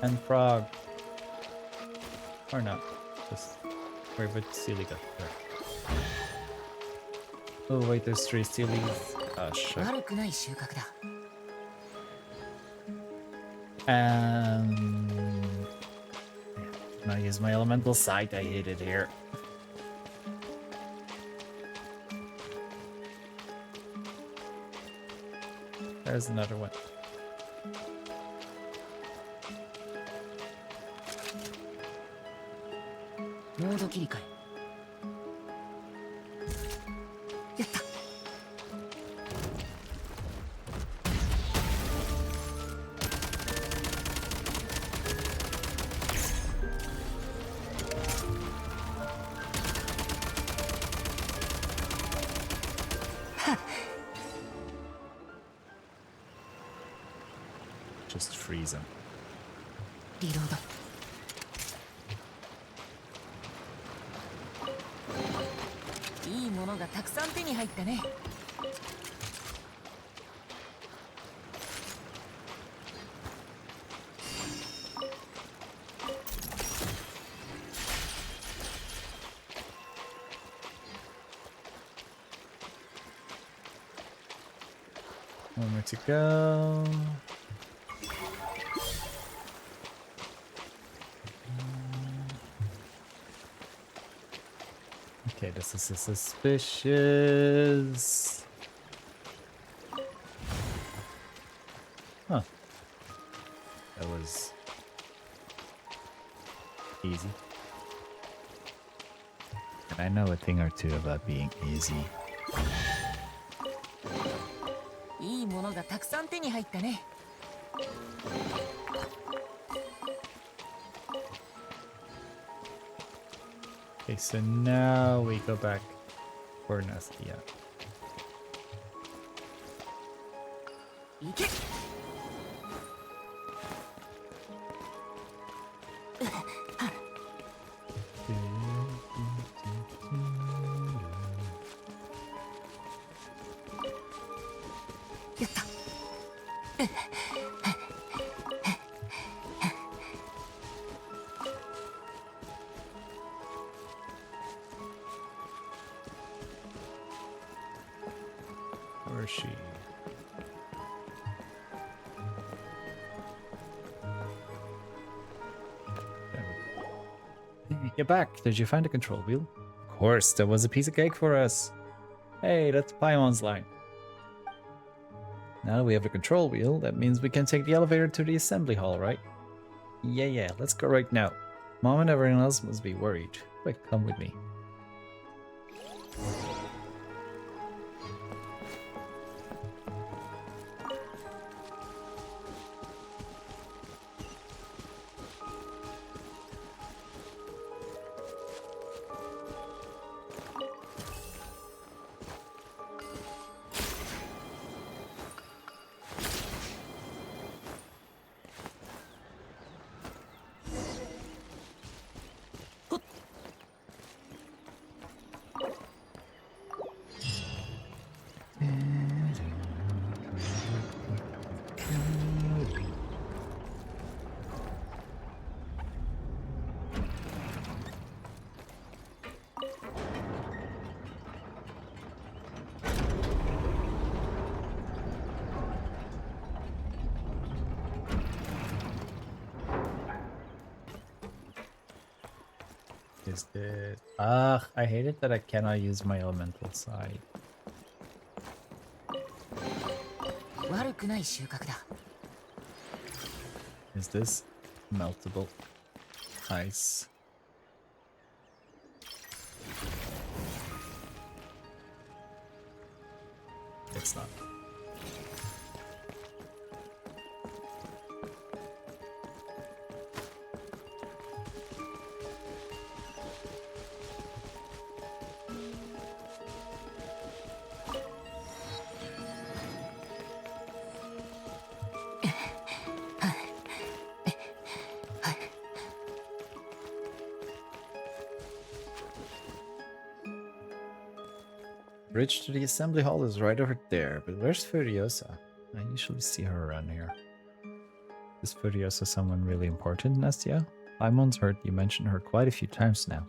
And frog. Or not. Just where would Sealy go? There. Oh wait, there's 3 Sealies. Oh shit. Can I use my elemental sight? I hate it here. There's another one. Just freeze him. Reload. いいものがたくさん手に入ったね。One more to go. Okay, this is suspicious. Huh. That was easy. And I know a thing or two about being easy. いいものがたくさん手に入ったね。 Okay, so now we go back for Nastia. 行け。やった。 Where is she? There we go. Get back! Did you find the control wheel? Of course, there was a piece of cake for us. Hey, that's Paimon's line. Now that we have the control wheel, that means we can take the elevator to the assembly hall, right? Yeah, let's go right now. Mom and everyone else must be worried. Quick, come with me. Is this... Ugh, I hate it that I cannot use my elemental side. 悪くない収穫だ。 Is this meltable ice? It's not. Bridge to the assembly hall is right over there, but where's Furiosa? I usually see her around here. Is Furiosa someone really important, Nastia? Paimon's heard you mention her quite a few times now.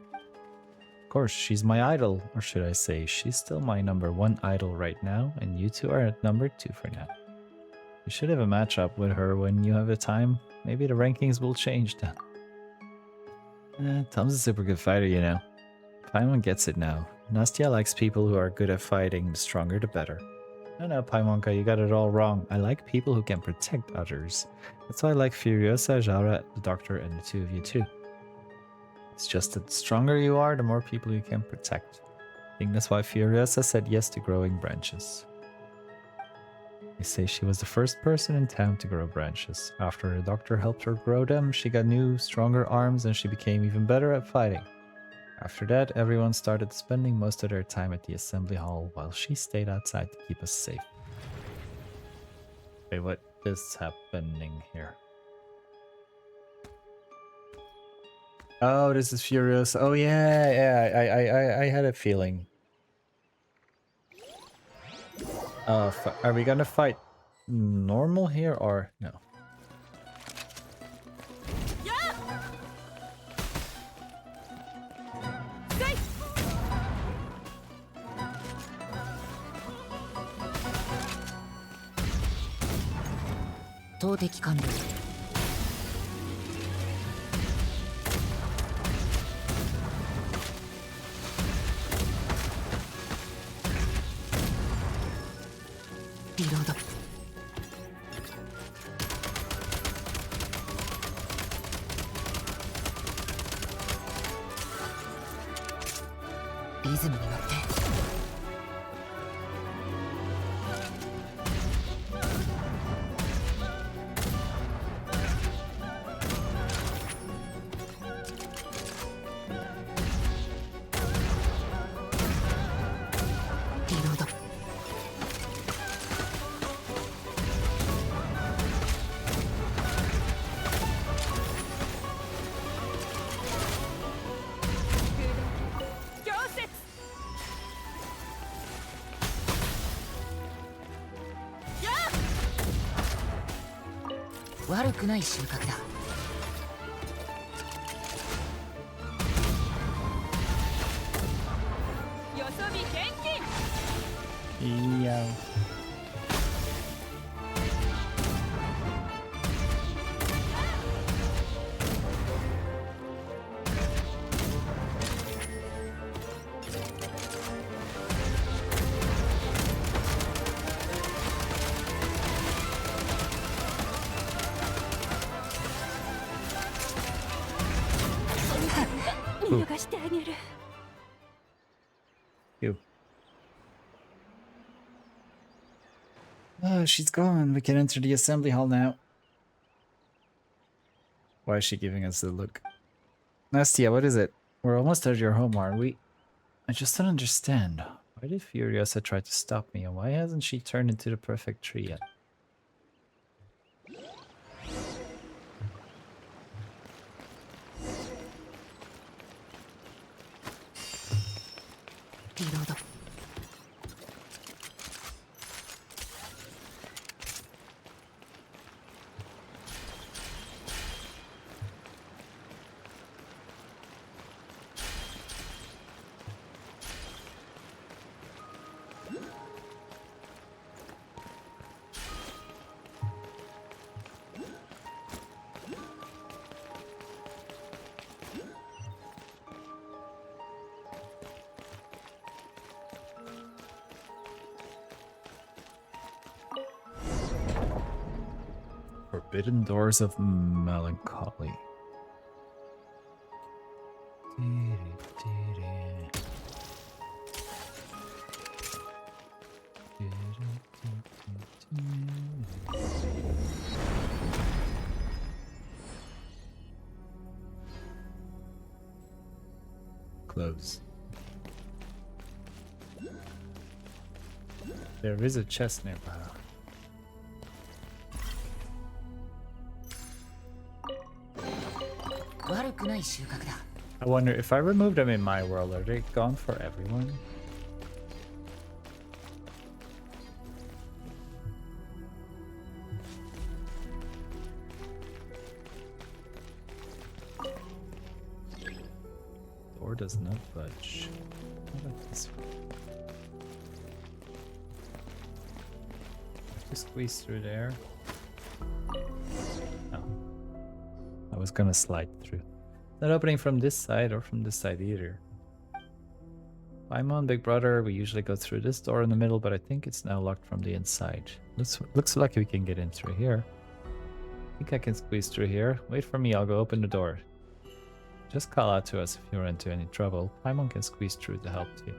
Of course, she's my idol, or should I say, she's still my #1 idol right now, and you two are at #2 for now. You should have a matchup with her when you have the time. Maybe the rankings will change then. Tom's a super good fighter, you know. Paimon gets it now. Nastia likes people who are good at fighting, the stronger the better. No, Paimonka, you got it all wrong. I like people who can protect others. That's why I like Furiosa, Jara, the Doctor, and the two of you too. It's just that the stronger you are, the more people you can protect. I think that's why Furiosa said yes to growing branches. They say she was the first person in town to grow branches. After the Doctor helped her grow them, she got new, stronger arms and she became even better at fighting. After that, everyone started spending most of their time at the assembly hall while she stayed outside to keep us safe. Wait, what is happening here? Oh, this is Furious. Oh yeah, I had a feeling. Are we gonna fight normal here or no? 投擲完了。リロード。リズムに乗って。リロード。悪くない収穫だ。よそ見厳禁。いや。見逃してあげる。You. Oh, she's gone. We can enter the assembly hall now. Why is she giving us the look? Nastia, what is it? We're almost at your home, aren't we? I just don't understand. Why did Furiosa try to stop me, and why hasn't she turned into the perfect tree yet? Reload. Forbidden Doors of Melancholy. Close. There is a chest nearby. I wonder if I remove them in my world, are they gone for everyone? Door does not budge. How about this one? Just squeeze through there. No. I was gonna slide through. Not opening from this side or from this side either. Paimon, big brother, we usually go through this door in the middle, but I think it's now locked from the inside. Looks like we can get in through here. I think I can squeeze through here. Wait for me, I'll go open the door. Just call out to us if you run into any trouble. Paimon can squeeze through to help too.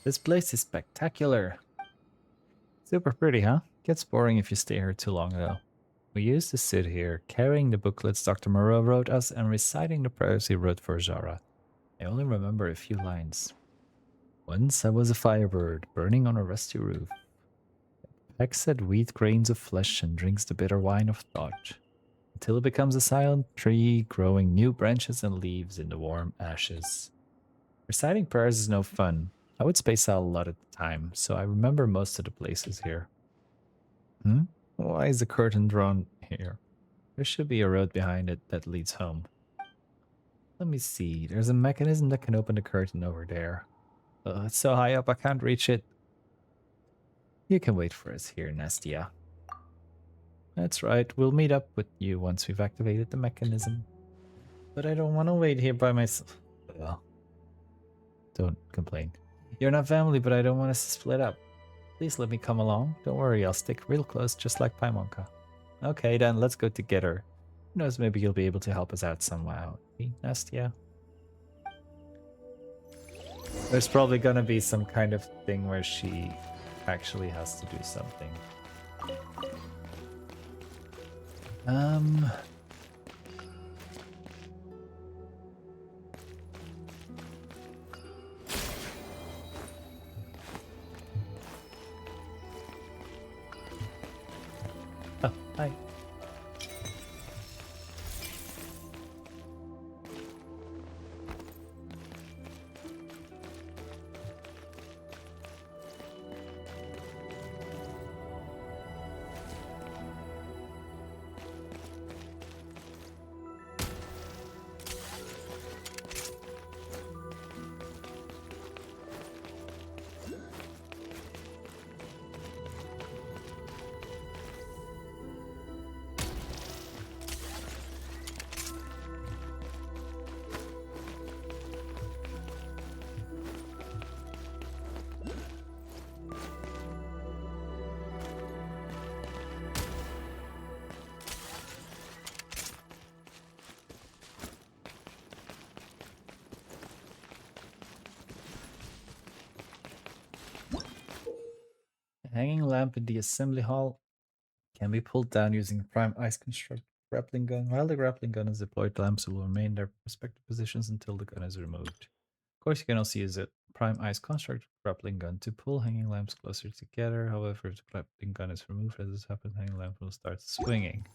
This place is spectacular. Super pretty, huh? Gets boring if you stay here too long though. We used to sit here, carrying the booklets Dr. Moreau wrote us and reciting the prayers he wrote for Zara. I only remember a few lines. Once I was a firebird, burning on a rusty roof. Pecks at wheat grains of flesh and drinks the bitter wine of thought. until it becomes a silent tree growing new branches and leaves in the warm ashes. Reciting prayers is no fun. I would space out a lot at the time, so I remember most of the places here. Hmm? Why is the curtain drawn here? There should be a road behind it that leads home. Let me see. There's a mechanism that can open the curtain over there. It's so high up I can't reach it. You can wait for us here, Nastia. That's right. We'll meet up with you once we've activated the mechanism. But I don't want to wait here by myself. Well, don't complain. You're not family, but I don't want us to split up. Please let me come along. Don't worry, I'll stick real close, just like Paimonka. Okay, then let's go together. Who knows, maybe you'll be able to help us out somehow. Nastia? There's probably gonna be some kind of thing where she actually has to do something. Oh, hi. A hanging lamp in the assembly hall can be pulled down using a prime ice construct grappling gun. While the grappling gun is deployed, the lamps will remain in their respective positions until the gun is removed. Of course, you can also use a prime ice construct grappling gun to pull hanging lamps closer together. However, if the grappling gun is removed, as this happens, hanging lamp will start swinging.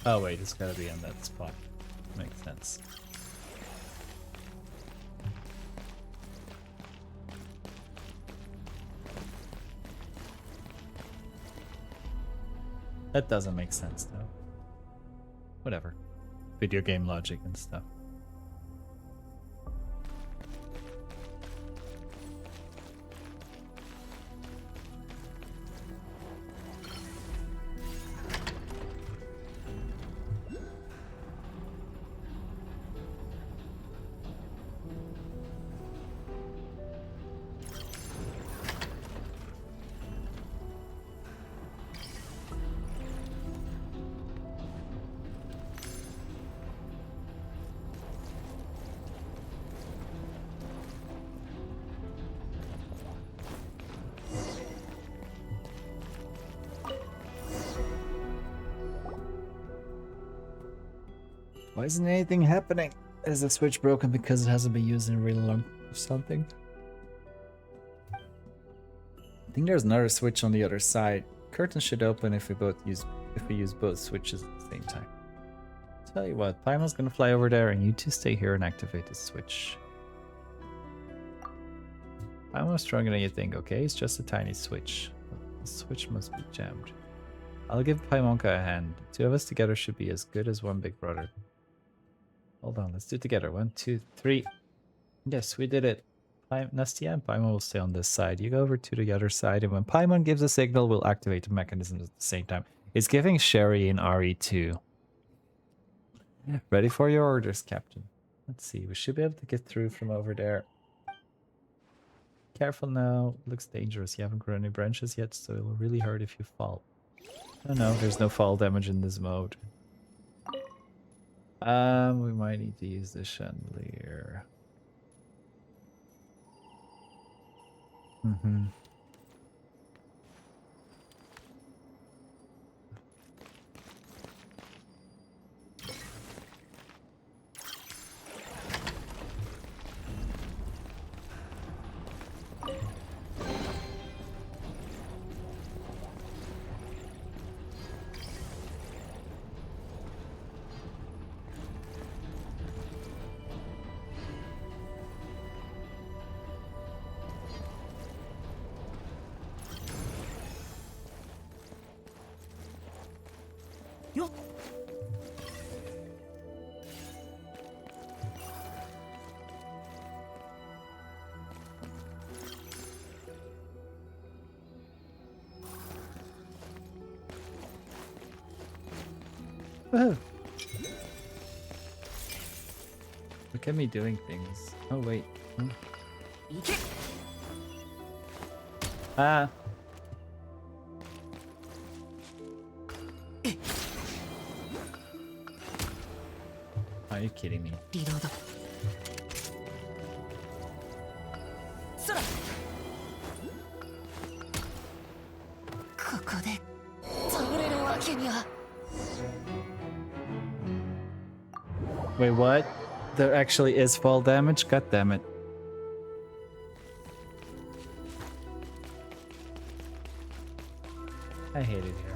Oh wait, it's gotta be on that spot. Makes sense. That doesn't make sense though. Whatever. Video game logic and stuff. Why isn't anything happening? Is the switch broken because it hasn't been used in a really long or something? I think there's another switch on the other side. Curtain should open if we use both switches at the same time. Tell you what, Paimon's gonna fly over there and you two stay here and activate the switch. Paimon's stronger than you think, okay? It's just a tiny switch. The switch must be jammed. I'll give Paimonka a hand. Two of us together should be as good as one big brother. Hold on, let's do it together. 1, 2, 3. Yes, we did it. Nastia and Paimon will stay on this side. You go over to the other side, and when Paimon gives a signal, we'll activate the mechanisms at the same time. It's giving Sherry an RE2. Ready for your orders, Captain. Let's see, we should be able to get through from over there. Careful now, looks dangerous. You haven't grown any branches yet, so it'll really hurt if you fall. Oh no, there's no fall damage in this mode. We might need to use the chandelier. Mm-hmm.よっ Woohoo! Look at me doing things. Oh wait. Hmm. 行け Ah. Are you kidding me? リロードそらここで倒れるわけには Wait, what? There actually is fall damage? God damn it. I hate it here.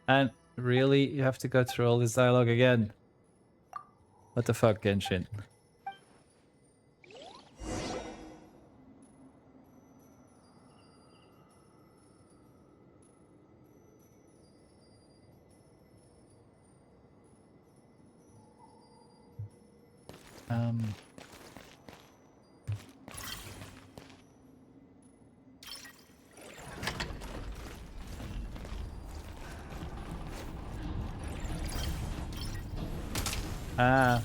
And really, you have to go through all this dialogue again? What the fuck, Genshin? Um... Ah.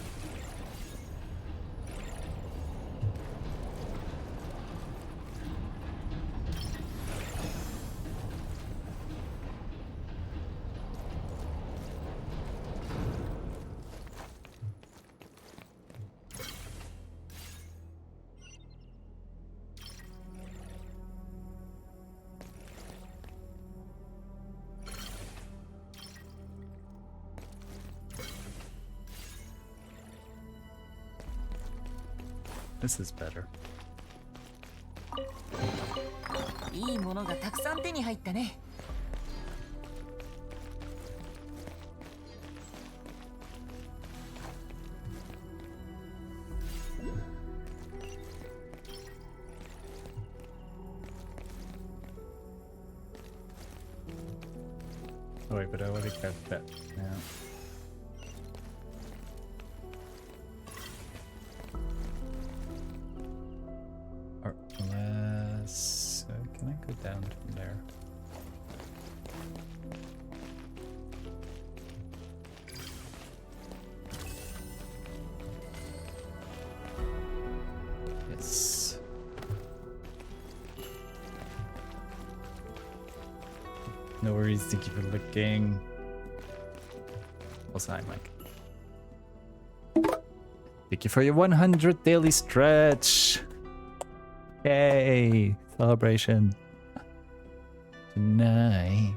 This is better. いいものがたくさん手に入ったね Oh wait, but I already got that. Yeah. Or unless... can I go down from there? Yes. No worries, thank you for looking. Also, hi, Mike. Thank you for your 100 daily stretch. Yay! Celebration. Tonight.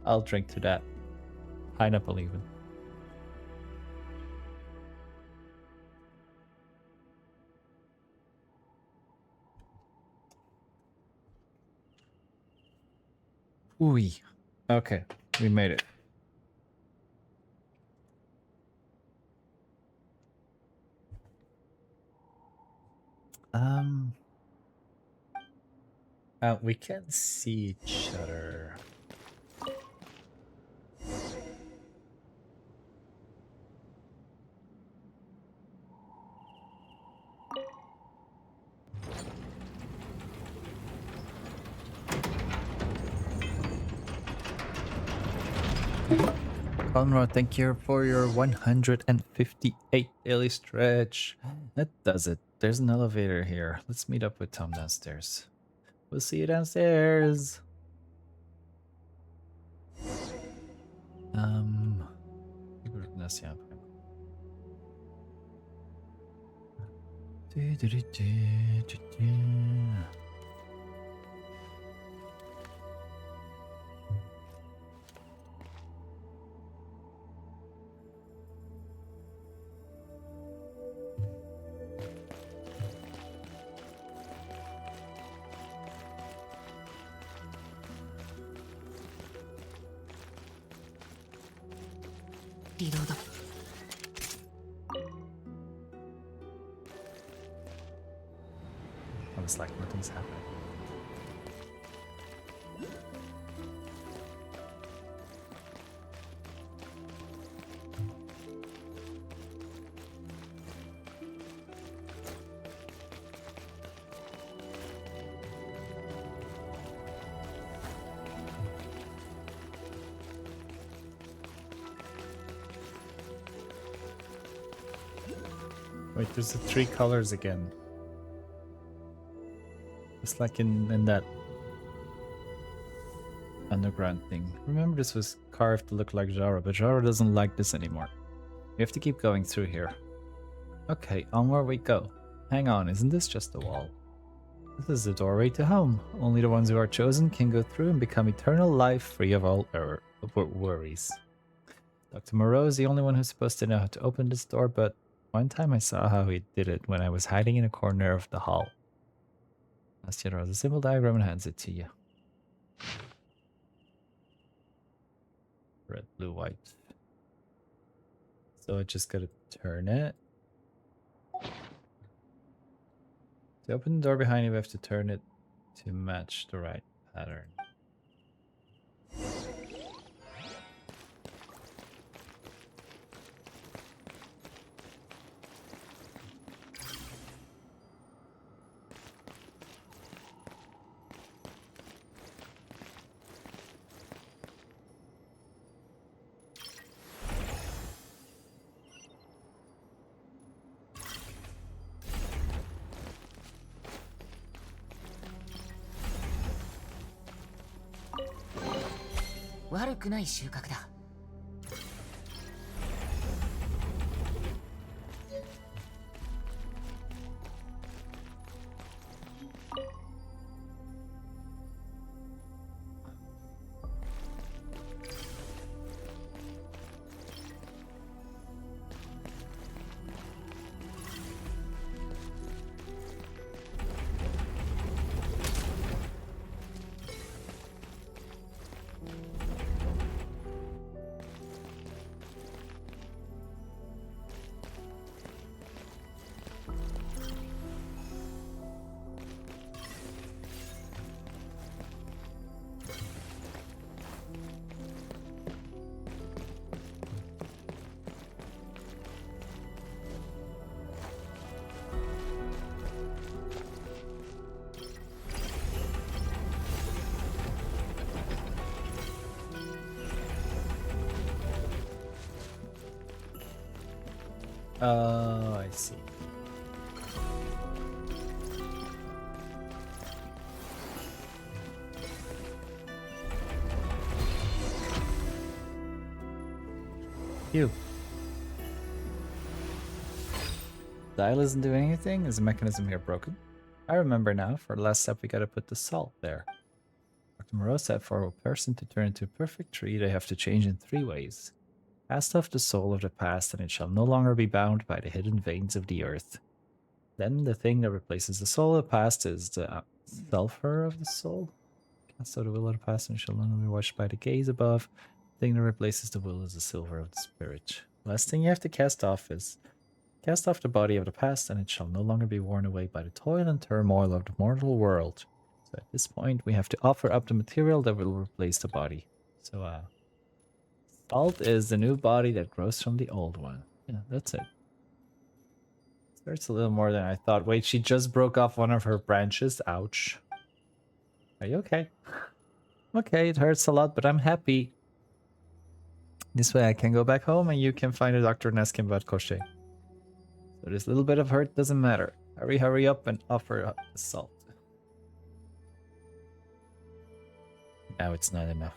I'll drink to that. Pineapple even. Ooh. Okay, we made it. We can't see each other. Conrad, thank you for your 158 daily stretch. That does it. There's an elevator here. Let's meet up with Tom downstairs. We'll see you downstairs. Nasiya. Reload. I was like, nothing's happening. Wait, there's the 3 colors again. It's like in that underground thing. Remember, this was carved to look like Jara, but Jara doesn't like this anymore. We have to keep going through here. Okay, onward we go. Hang on, isn't this just a wall? This is the doorway to home. Only the ones who are chosen can go through and become eternal life free of all worries. Dr. Moreau is the only one who's supposed to know how to open this door, but one time I saw how he did it when I was hiding in a corner of the hall. Nastya draws a symbol diagram and hands it to you. Red, blue, white. So I just gotta turn it. To open the door behind you, we have to turn it to match the right pattern.悪くない収穫だ。Oh, I see. You. Dial isn't doing anything? Is the mechanism here broken? I remember now. For the last step, we gotta put the salt there. Dr. Moreau said for a person to turn into a perfect tree, they have to change in 3 ways. Cast off the soul of the past, and it shall no longer be bound by the hidden veins of the earth. Then the thing that replaces the soul of the past is the sulfur of the soul. Cast out the will of the past, and it shall no longer be watched by the gaze above. The thing that replaces the will is the silver of the spirit. The last thing you have to cast off is cast off the body of the past, and it shall no longer be worn away by the toil and turmoil of the mortal world. So at this point, we have to offer up the material that will replace the body. So, salt is the new body that grows from the old one. Yeah, that's it. Hurts a little more than I thought. Wait, she just broke off one of her branches. Ouch. Are you okay? Okay, it hurts a lot, but I'm happy. This way I can go back home and you can find a doctor and ask him about Koshei. So this little bit of hurt doesn't matter. Hurry up and offer up the salt. Now it's not enough.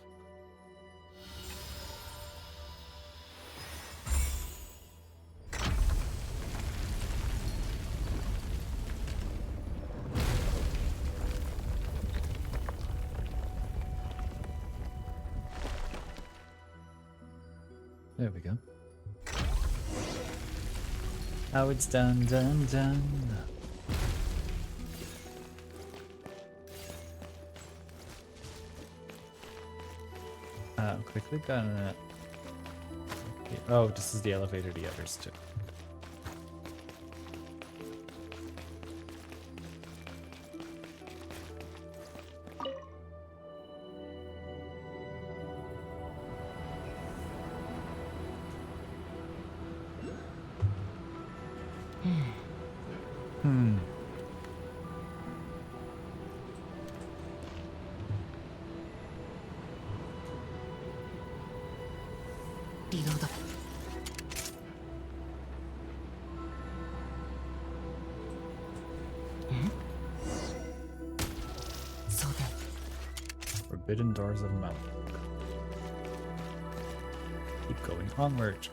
There we go. Now it's done. Quickly gonna... Okay. Oh, this is the elevator the others took. Reload. So then. Forbidden doors of Mount. Keep going onward.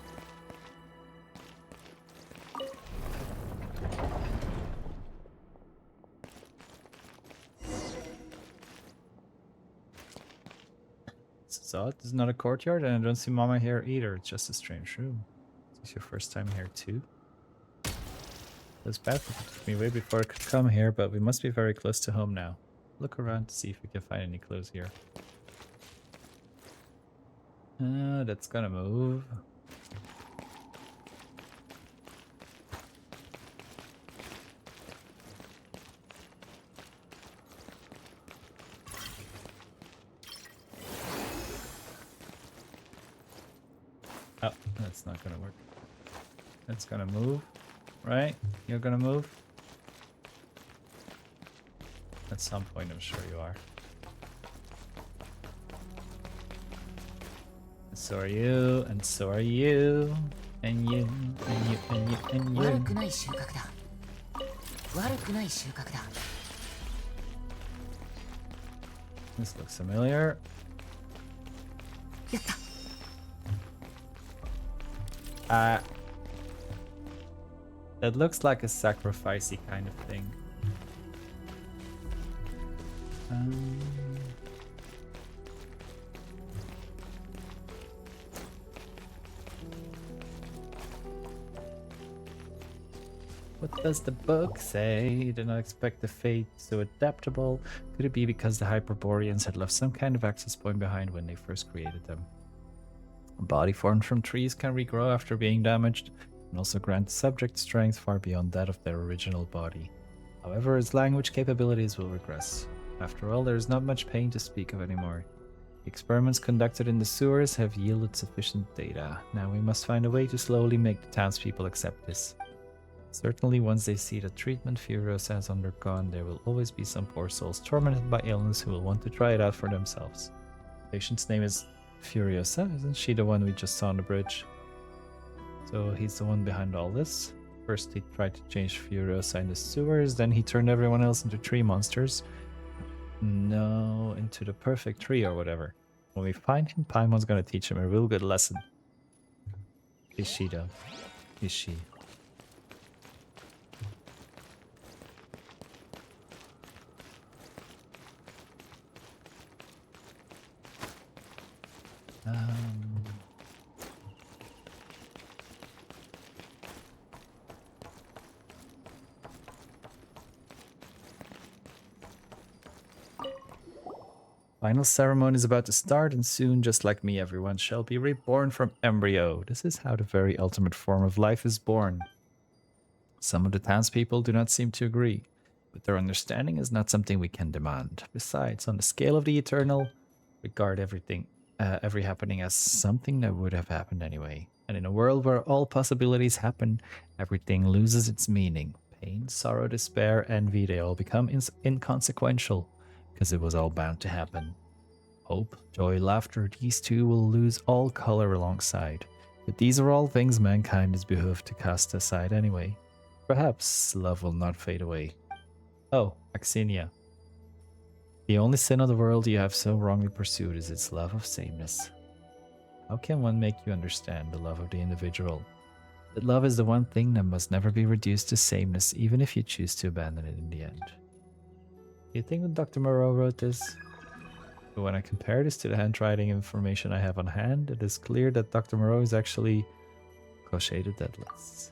This is odd. This is not a courtyard, and I don't see Mama here either. It's just a strange room. Is this your first time here too? This bathroom took me way before I could come here, but we must be very close to home now. Look around to see if we can find any clues here. That's gonna move. Oh, that's not gonna work. That's gonna move, right? You're gonna move? At some point, I'm sure you are. So are you, and so are you, and you, and you, and you, and you. 悪くない収穫だ。悪くない収穫だ。 This looks familiar. やった。 That looks like a sacrificey kind of thing. What does the book say? Did not expect the fate so adaptable. Could it be because the Hyperboreans had left some kind of access point behind when they first created them? A body formed from trees can regrow after being damaged, and also grant the subject strength far beyond that of their original body. However, its language capabilities will regress. After all, there is not much pain to speak of anymore. The experiments conducted in the sewers have yielded sufficient data. Now we must find a way to slowly make the townspeople accept this. Certainly, once they see the treatment Furiosa has undergone, there will always be some poor souls tormented by illness who will want to try it out for themselves. The patient's name is Furiosa, isn't she the one we just saw on the bridge? So he's the one behind all this. First he tried to change Furiosa in the sewers, then he turned everyone else into tree monsters. No, into the perfect tree or whatever. When we find him, Paimon's gonna teach him a real good lesson. Is she though? Is she? Final ceremony is about to start, and soon, just like me, everyone shall be reborn from embryo. This is how the very ultimate form of life is born. Some of the townspeople do not seem to agree, but their understanding is not something we can demand. Besides, on the scale of the eternal, regard every happening as something that would have happened anyway. And in a world where all possibilities happen, everything loses its meaning. Pain, sorrow, despair, envy, they all become inconsequential, because it was all bound to happen. Hope, joy, laughter, these two will lose all color alongside. But these are all things mankind is behoved to cast aside anyway. Perhaps love will not fade away. Oh, Axinia. The only sin of the world you have so wrongly pursued is its love of sameness. How can one make you understand the love of the individual? That love is the one thing that must never be reduced to sameness, even if you choose to abandon it in the end. You think that Dr. Moreau wrote this? But when I compare this to the handwriting information I have on hand, it is clear that Dr. Moreau is actually crocheted deadlifts.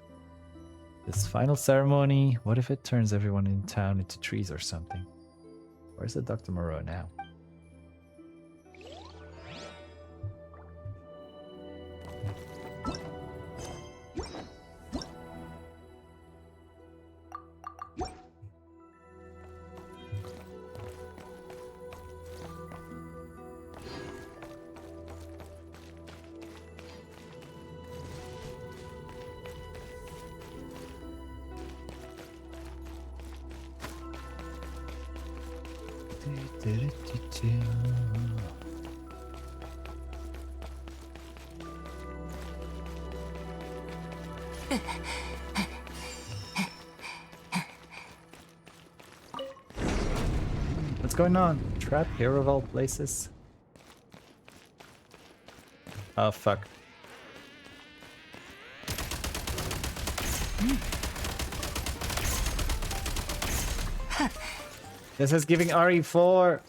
This final ceremony, what if it turns everyone in town into trees or something? Where's the Dr. Moreau now? What's going on? Trap here of all places? Oh fuck. This is giving RE4.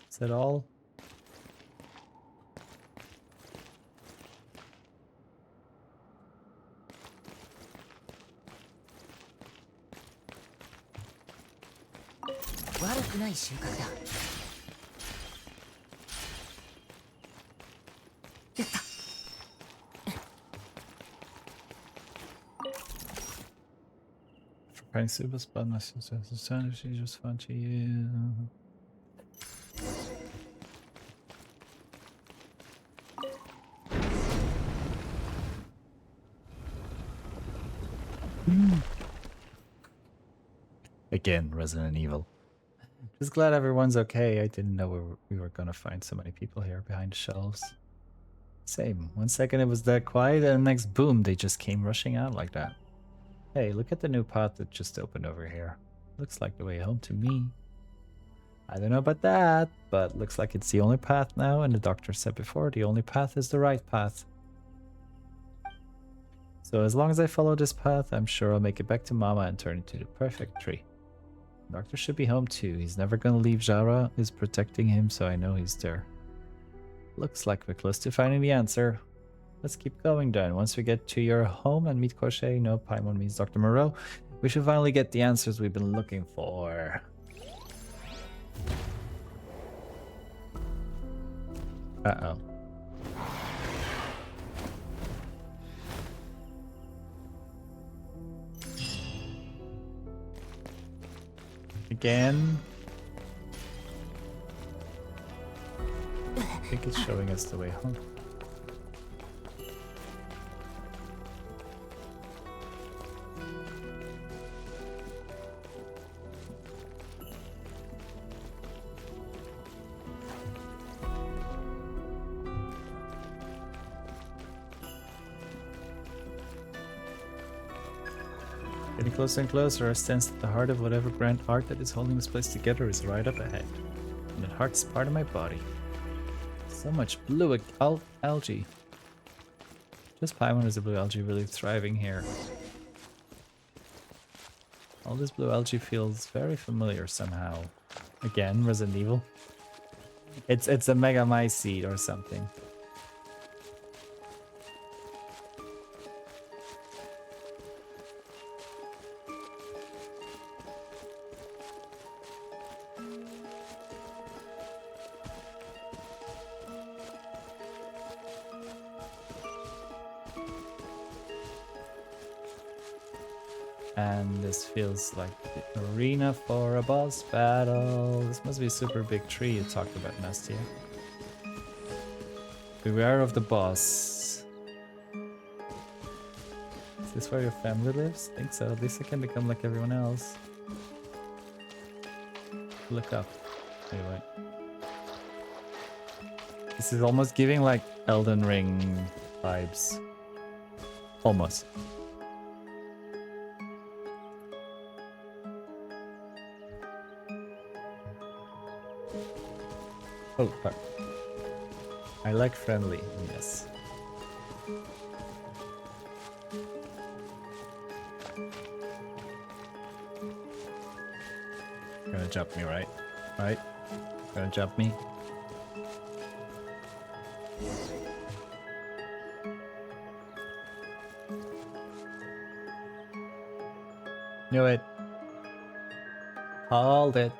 Is that all? Frying super spot, my sister, she just fun to you. Again, Resident Evil. Just glad everyone's okay. I didn't know we were gonna find so many people here behind the shelves. Same. 1 second it was that quiet, and the next boom, they just came rushing out like that. Hey, look at the new path that just opened over here. Looks like the way home to me. I don't know about that, but looks like it's the only path now, and the doctor said before, the only path is the right path. So as long as I follow this path, I'm sure I'll make it back to Mama and turn into the perfect tree. The doctor should be home too. He's never gonna leave. Jara is protecting him, so I know he's there. Looks like we're close to finding the answer. Let's keep going then. Once we get to your home and meet Crochet, no, Paimon means Dr. Moreau, we should finally get the answers we've been looking for. Uh-oh. Again? I think it's showing us the way home. Getting closer and closer, I sense that the heart of whatever grand art that is holding this place together is right up ahead. And that heart is part of my body. So much blue algae. Just Paimon is the blue algae really thriving here. All this blue algae feels very familiar somehow. Again, Resident Evil. It's a Mega Mycete or something. And this feels like the arena for a boss battle. This must be a super big tree you talked about, Nastia. Beware of the boss. Is this where your family lives? Think so. At least I can become like everyone else. Look up. Anyway. This is almost giving like Elden Ring vibes. Almost. Oh, fuck. I like friendly, yes. Gonna jump me, right? Right? Gonna jump me? Knew it. Called it.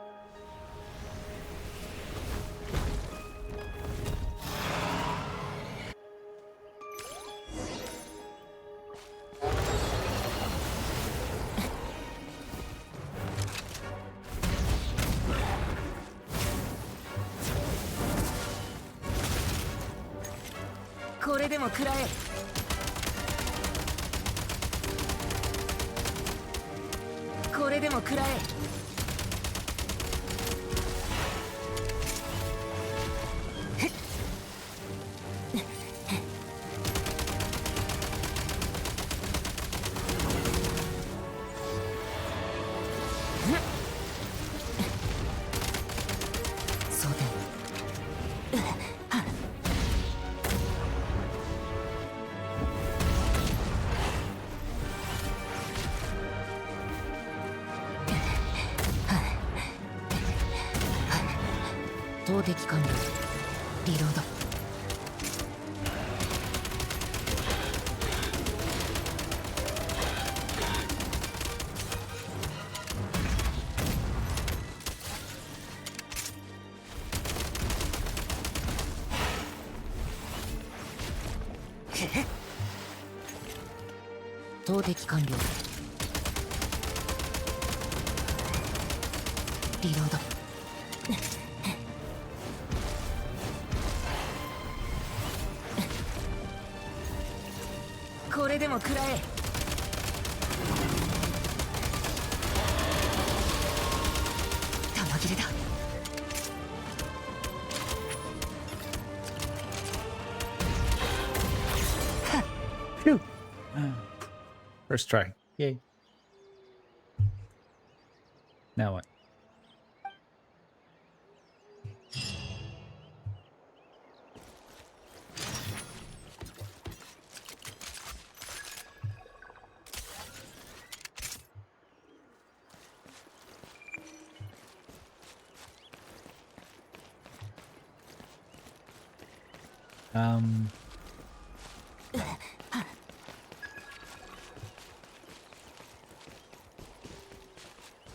Phew. First try. Yay. Now what?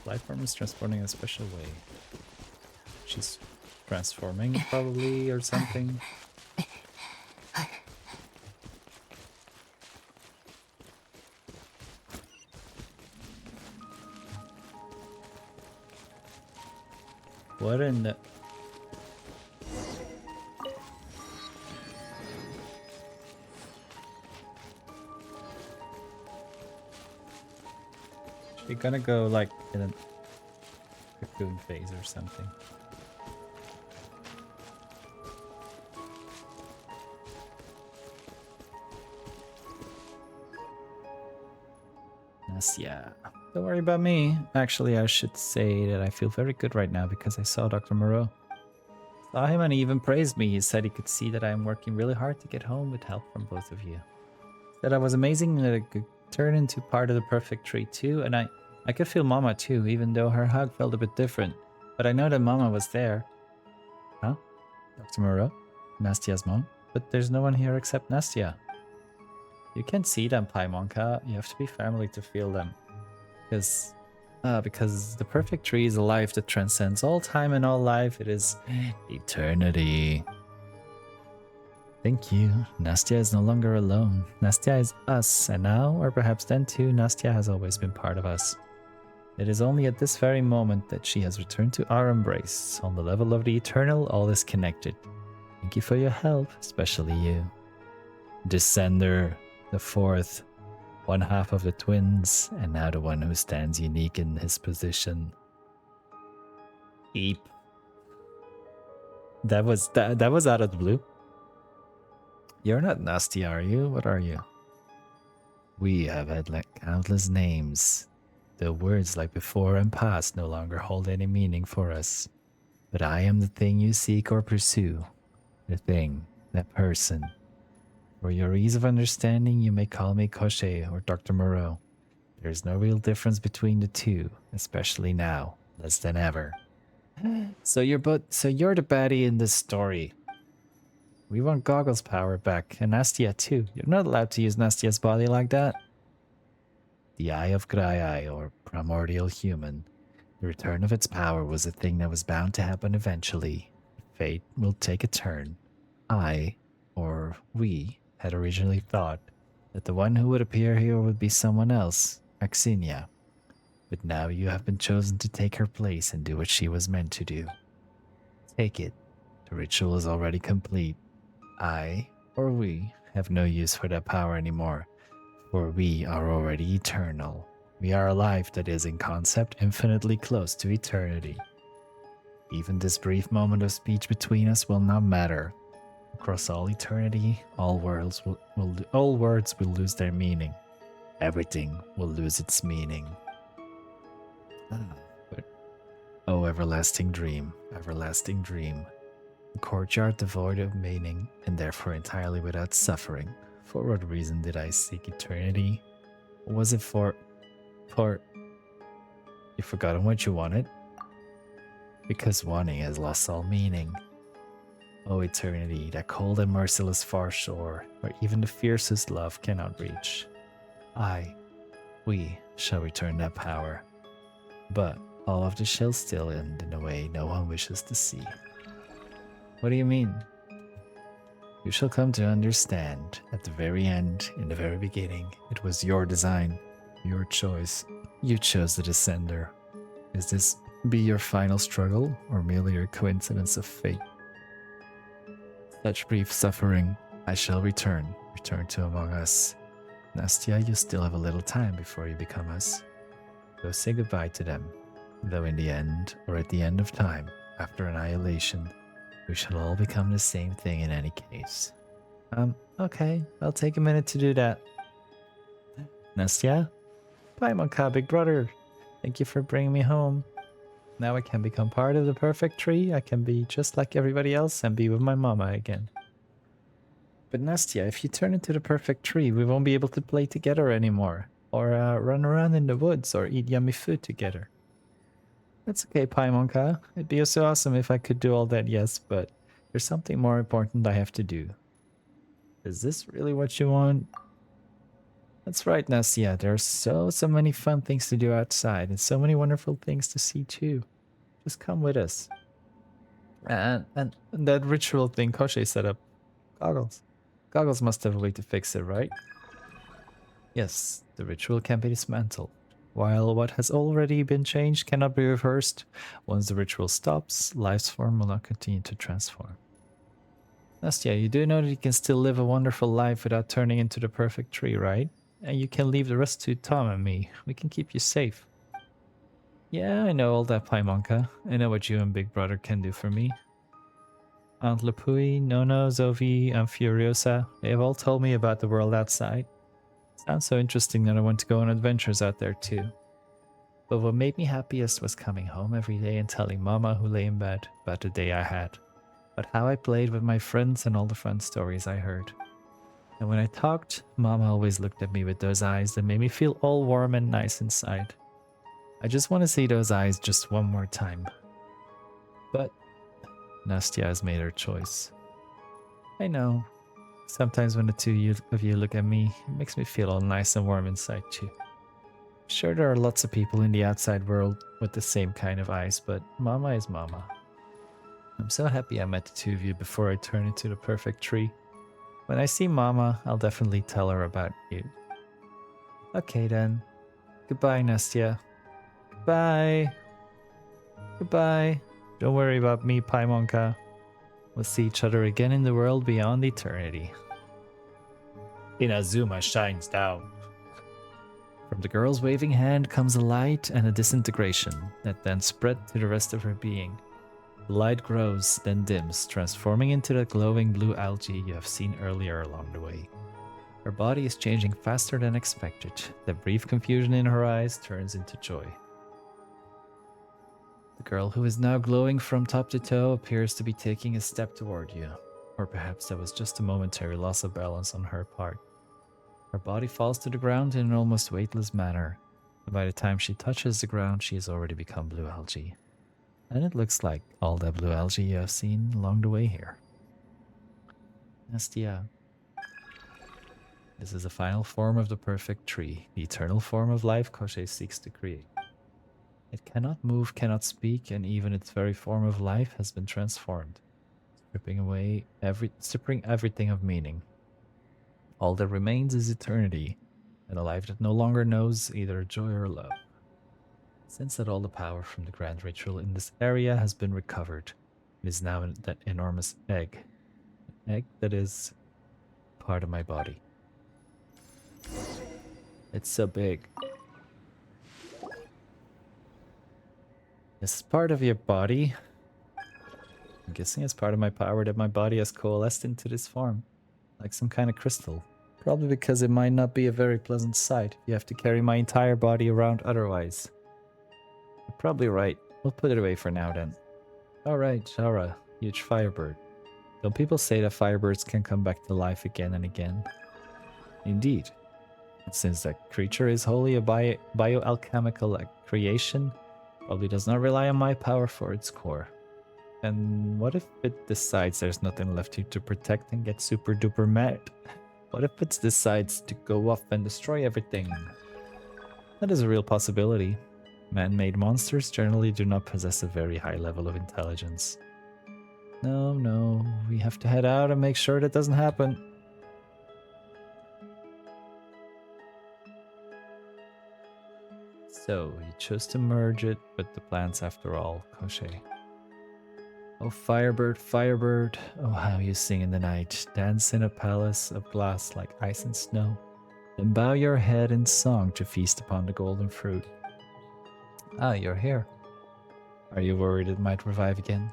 Life form is transporting in a special way. She's transforming probably or something. What in the... She's gonna go like in a cocoon phase or something. Yes, yeah. Don't worry about me. Actually, I should say that I feel very good right now because I saw Dr. Moreau. Saw him and he even praised me. He said he could see that I am working really hard to get home with help from both of you. That I was amazing and that I could turn into part of the perfect tree too, and I could feel Mama too, even though her hug felt a bit different. But I know that Mama was there. Huh? Dr. Moreau? Nastia's mom? But there's no one here except Nastia. You can't see them, Paimonka. You have to be family to feel them. Because the perfect tree is a life that transcends all time and all life. It is eternity. Thank you. Nastia is no longer alone. Nastia is us, and now, or perhaps then too, Nastia has always been part of us. It is only at this very moment that she has returned to our embrace. On the level of the eternal, all is connected. Thank you for your help, especially you. Descender, the fourth, one half of the twins, and now the one who stands unique in his position. Eep. That was out of the blue. You're not nasty, are you? What are you? We have had countless names. The words like before and past no longer hold any meaning for us. But I am the thing you seek or pursue. The thing, that person. For your ease of understanding, you may call me Koshei or Dr. Moreau. There is no real difference between the two, especially now, less than ever. So you're the baddie in this story. We want Goggle's power back, and Nastia too. You're not allowed to use Nastia's body like that. The Eye of Graiai, or primordial human. The return of its power was a thing that was bound to happen eventually. Fate will take a turn. We, had originally thought that the one who would appear here would be someone else, Axinia. But now you have been chosen to take her place and do what she was meant to do. Take it. The ritual is already complete. We, have no use for that power anymore, for we are already eternal. We are a life that is in concept infinitely close to eternity. Even this brief moment of speech between us will not matter. Across all eternity, all words will lose their meaning. Everything will lose its meaning. Oh, everlasting dream, everlasting dream. A courtyard devoid of meaning and therefore entirely without suffering. For what reason did I seek eternity? Was it for... You've forgotten what you wanted? Because wanting has lost all meaning. Oh, eternity, that cold and merciless far shore, where even the fiercest love cannot reach. We shall return that power. But all of this shall still end in a way no one wishes to see. What do you mean? You shall come to understand, at the very end, in the very beginning, it was your design, your choice. You chose the Descender. Is this be your final struggle, or merely a coincidence of fate? Such brief suffering, I shall return to among us. Nastia, you still have a little time before you become us. Go say goodbye to them, though in the end, or at the end of time, after annihilation, we shall all become the same thing in any case. Okay, I'll take a minute to do that. Nastia? Paimonka, big brother. Thank you for bringing me home. Now I can become part of the perfect tree. I can be just like everybody else and be with my mama again. But Nastia, if you turn into the perfect tree, we won't be able to play together anymore. Or run around in the woods or eat yummy food together. That's okay, Paimonka. It'd be so awesome if I could do all that, yes, but there's something more important I have to do. Is this really what you want? That's right, Nastia. There are so many fun things to do outside and so many wonderful things to see too. Just come with us. And that ritual thing Koshei set up. Goggles. Goggles must have a way to fix it, right? Yes, the ritual can be dismantled. While what has already been changed cannot be reversed, once the ritual stops, life's form will not continue to transform. Nastia, you do know that you can still live a wonderful life without turning into the perfect tree, right? And you can leave the rest to Tom and me. We can keep you safe. Yeah, I know all that, Paimonka. I know what you and Big Brother can do for me. Aunt Lapui, Nono, Zovi, and Furiosa, they have all told me about the world outside. Sounds so interesting that I want to go on adventures out there too. But what made me happiest was coming home every day and telling Mama, who lay in bed, about the day I had. but how I played with my friends and all the fun stories I heard. And when I talked, Mama always looked at me with those eyes that made me feel all warm and nice inside. I just want to see those eyes just one more time. But Nastya has made her choice. I know. Sometimes when the two of you look at me, it makes me feel all nice and warm inside too. Sure, there are lots of people in the outside world with the same kind of eyes, but Mama is Mama. I'm so happy I met the two of you before I turn into the perfect tree. When I see Mama, I'll definitely tell her about you. Okay then. Goodbye, Nastya. Goodbye. Goodbye. Don't worry about me, Paimonka. We'll see each other again in the world beyond eternity. Inazuma shines down. From the girl's waving hand comes a light and a disintegration that then spread to the rest of her being. The light grows, then dims, transforming into the glowing blue algae you have seen earlier along the way. Her body is changing faster than expected. The brief confusion in her eyes turns into joy. The girl who is now glowing from top to toe appears to be taking a step toward you. Or perhaps that was just a momentary loss of balance on her part. Her body falls to the ground in an almost weightless manner, and by the time she touches the ground, she has already become blue algae. And it looks like all that blue algae you have seen along the way here. Nastya. This is the final form of the perfect tree, the eternal form of life Koschei seeks to create. It cannot move, cannot speak, and even its very form of life has been transformed, stripping everything of meaning. All that remains is eternity, and a life that no longer knows either joy or love. Since that all the power from the grand ritual in this area has been recovered, it is now in that enormous egg. An egg that is part of my body. It's so big. This is part of your body. I'm guessing it's part of my power that my body has coalesced into this form. Like some kind of crystal. Probably because it might not be a very pleasant sight. You have to carry my entire body around otherwise. You're probably right. We'll put it away for now then. Alright, Jara, huge firebird. Don't people say that firebirds can come back to life again and again? Indeed. And since that creature is wholly a bioalchemical creation, probably does not rely on my power for its core. And what if it decides there's nothing left here to protect and get super duper mad? What if it decides to go off and destroy everything? That is a real possibility. Man-made monsters generally do not possess a very high level of intelligence. No, we have to head out and make sure that doesn't happen. So, you chose to merge it with the plants after all, Koschei. Oh, Firebird, Firebird, oh how you sing in the night, dance in a palace of glass like ice and snow, then bow your head in song to feast upon the golden fruit. Ah, you're here. Are you worried it might revive again?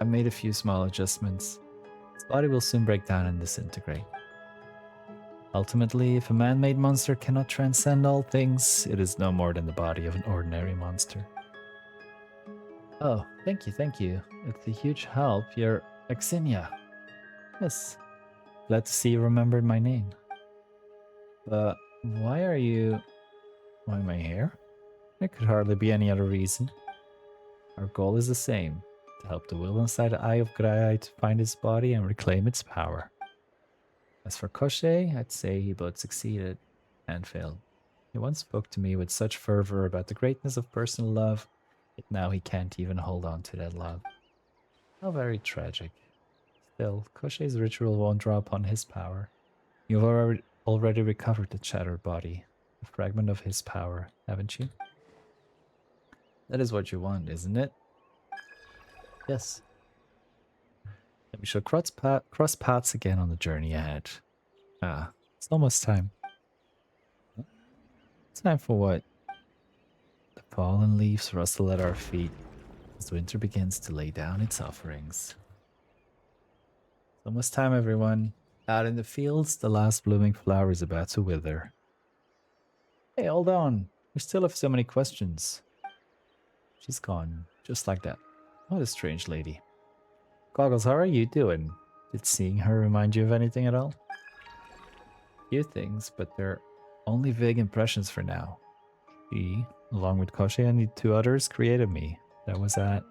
I made a few small adjustments. Its body will soon break down and disintegrate. Ultimately, if a man-made monster cannot transcend all things, it is no more than the body of an ordinary monster. Oh, thank you. It's a huge help. You're Axinia. Yes. Glad to see you remembered my name. But why am I here? There could hardly be any other reason. Our goal is the same, to help the will inside the Eye of Graiai to find its body and reclaim its power. As for Koschei, I'd say he both succeeded and failed. He once spoke to me with such fervor about the greatness of personal love, yet now he can't even hold on to that love. How very tragic. Still, Koschei's ritual won't draw upon his power. You've already recovered the shattered body, a fragment of his power, haven't you? That is what you want, isn't it? Yes. Then we shall cross paths again on the journey ahead. Ah, it's almost time. Time for what? The fallen leaves rustle at our feet as winter begins to lay down its offerings. It's almost time, everyone. Out in the fields, the last blooming flower is about to wither. Hey, hold on. We still have so many questions. She's gone, just like that. What a strange lady. Goggles, how are you doing? Did seeing her remind you of anything at all? Few things, but they're only vague impressions for now. She, along with Koshi and the two others, created me. That was at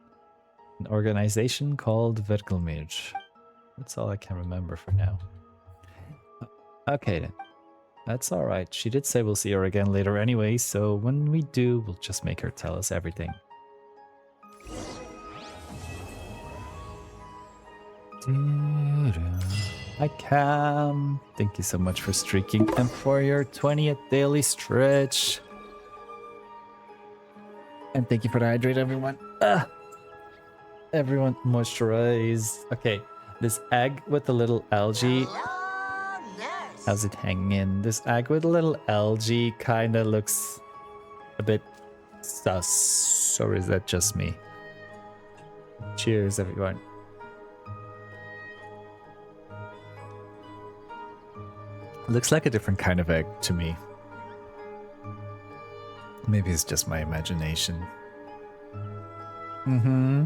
an organization called Verkelmirj. That's all I can remember for now. Okay then. That's alright. She did say we'll see her again later anyway, so when we do, we'll just make her tell us everything. Hi Cam. Thank you so much for streaking and for your 20th daily stretch. And thank you for the hydrate, everyone. Everyone moisturize. Okay, this egg with the little algae. How's it hanging in? This egg with a little algae kind of looks a bit sus. Or is that just me? Cheers, everyone. Looks like a different kind of egg to me. Maybe it's just my imagination. Mm-hmm.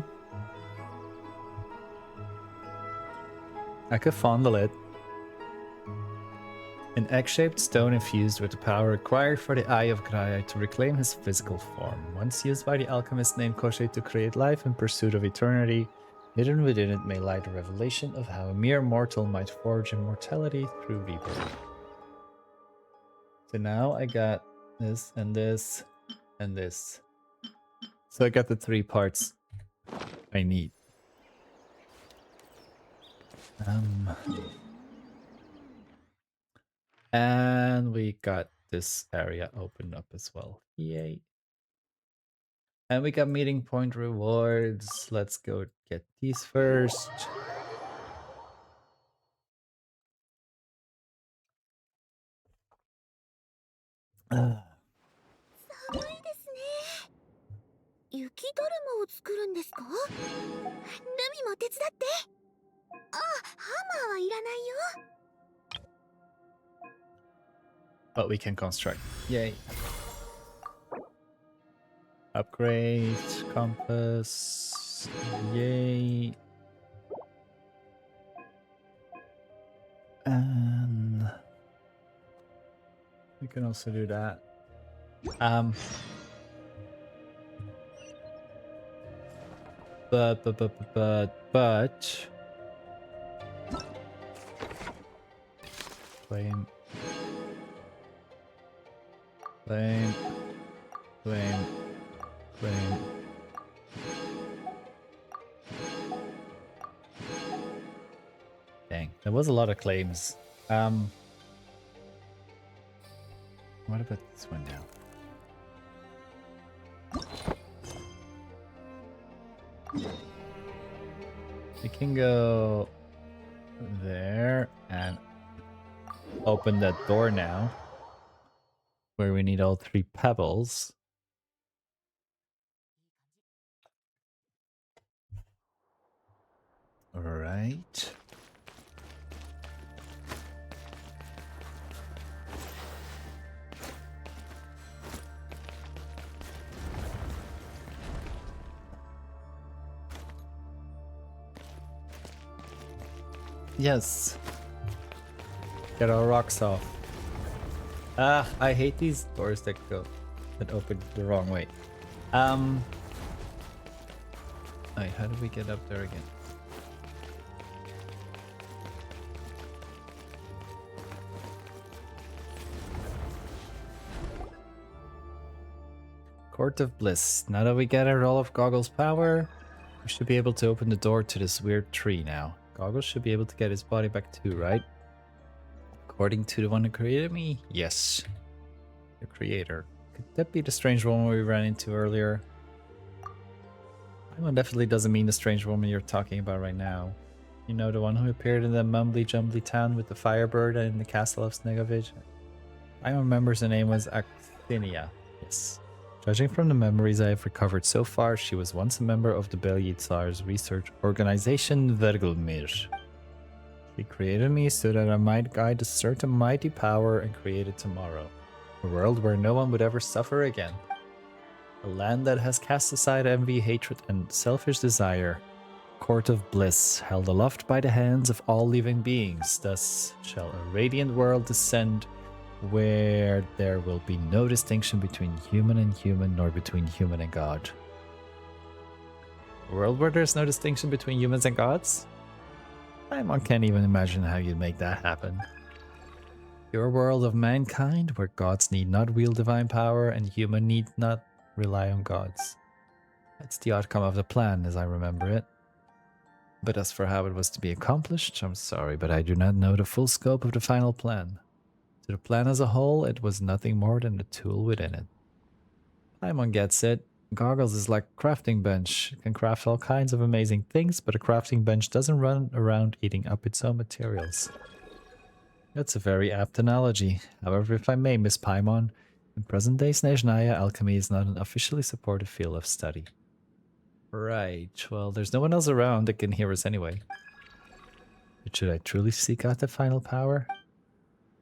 I could fondle it. An egg-shaped stone infused with the power required for the Eye of Graia to reclaim his physical form. Once used by the alchemist named Koshe to create life in pursuit of eternity, hidden within it may lie the revelation of how a mere mortal might forge immortality through rebirth. So now I got this and this and this. So I got the 3 parts I need. And we got this area opened up as well. Yay. And we got meeting point rewards. Let's go get these first. Uh, 寒いですね。雪だるまを作るんですか？ルミも手伝って。あ、ハンマーはいらないよ。 but we can construct. Yay. Upgrade, compass. Yay. And we can also do that. But flame. Flame. Flame. Flame. Dang, there was a lot of claims. What about this one now? We can go there and open that door now, where we need all 3 pebbles. All right. Yes. Get our rocks off. Ah, I hate these doors that open the wrong way. Wait, how do we get up there again? Court of Bliss. Now that we gathered all of Goggle's power, we should be able to open the door to this weird tree now. Goggles should be able to get his body back too, right? According to the one who created me? Yes. The creator. Could that be the strange woman we ran into earlier? That one definitely doesn't mean the strange woman you're talking about right now. You know, the one who appeared in the mumbly-jumbly town with the firebird and in the castle of Snegovich? I remember her name was Actinia. Yes. Judging from the memories I have recovered so far, she was once a member of the Belyitsar's research organization Vergelmir. She created me so that I might guide a certain mighty power and created tomorrow. A world where no one would ever suffer again. A land that has cast aside envy, hatred, and selfish desire. Court of bliss, held aloft by the hands of all living beings. Thus shall a radiant world descend, where there will be no distinction between human and human, nor between human and God. A world where there's no distinction between humans and gods? I can't even imagine how you'd make that happen. Your world of mankind, where gods need not wield divine power and human need not rely on gods. That's the outcome of the plan, as I remember it. But as for how it was to be accomplished, I'm sorry, but I do not know the full scope of the final plan. To the plan as a whole, it was nothing more than the tool within it. Paimon gets it. Goggles is like a crafting bench. It can craft all kinds of amazing things, but a crafting bench doesn't run around eating up its own materials. That's a very apt analogy. However, if I may, Miss Paimon, in present-day Snezhnaya, alchemy is not an officially supported field of study. Right, well, there's no one else around that can hear us anyway. But should I truly seek out the final power?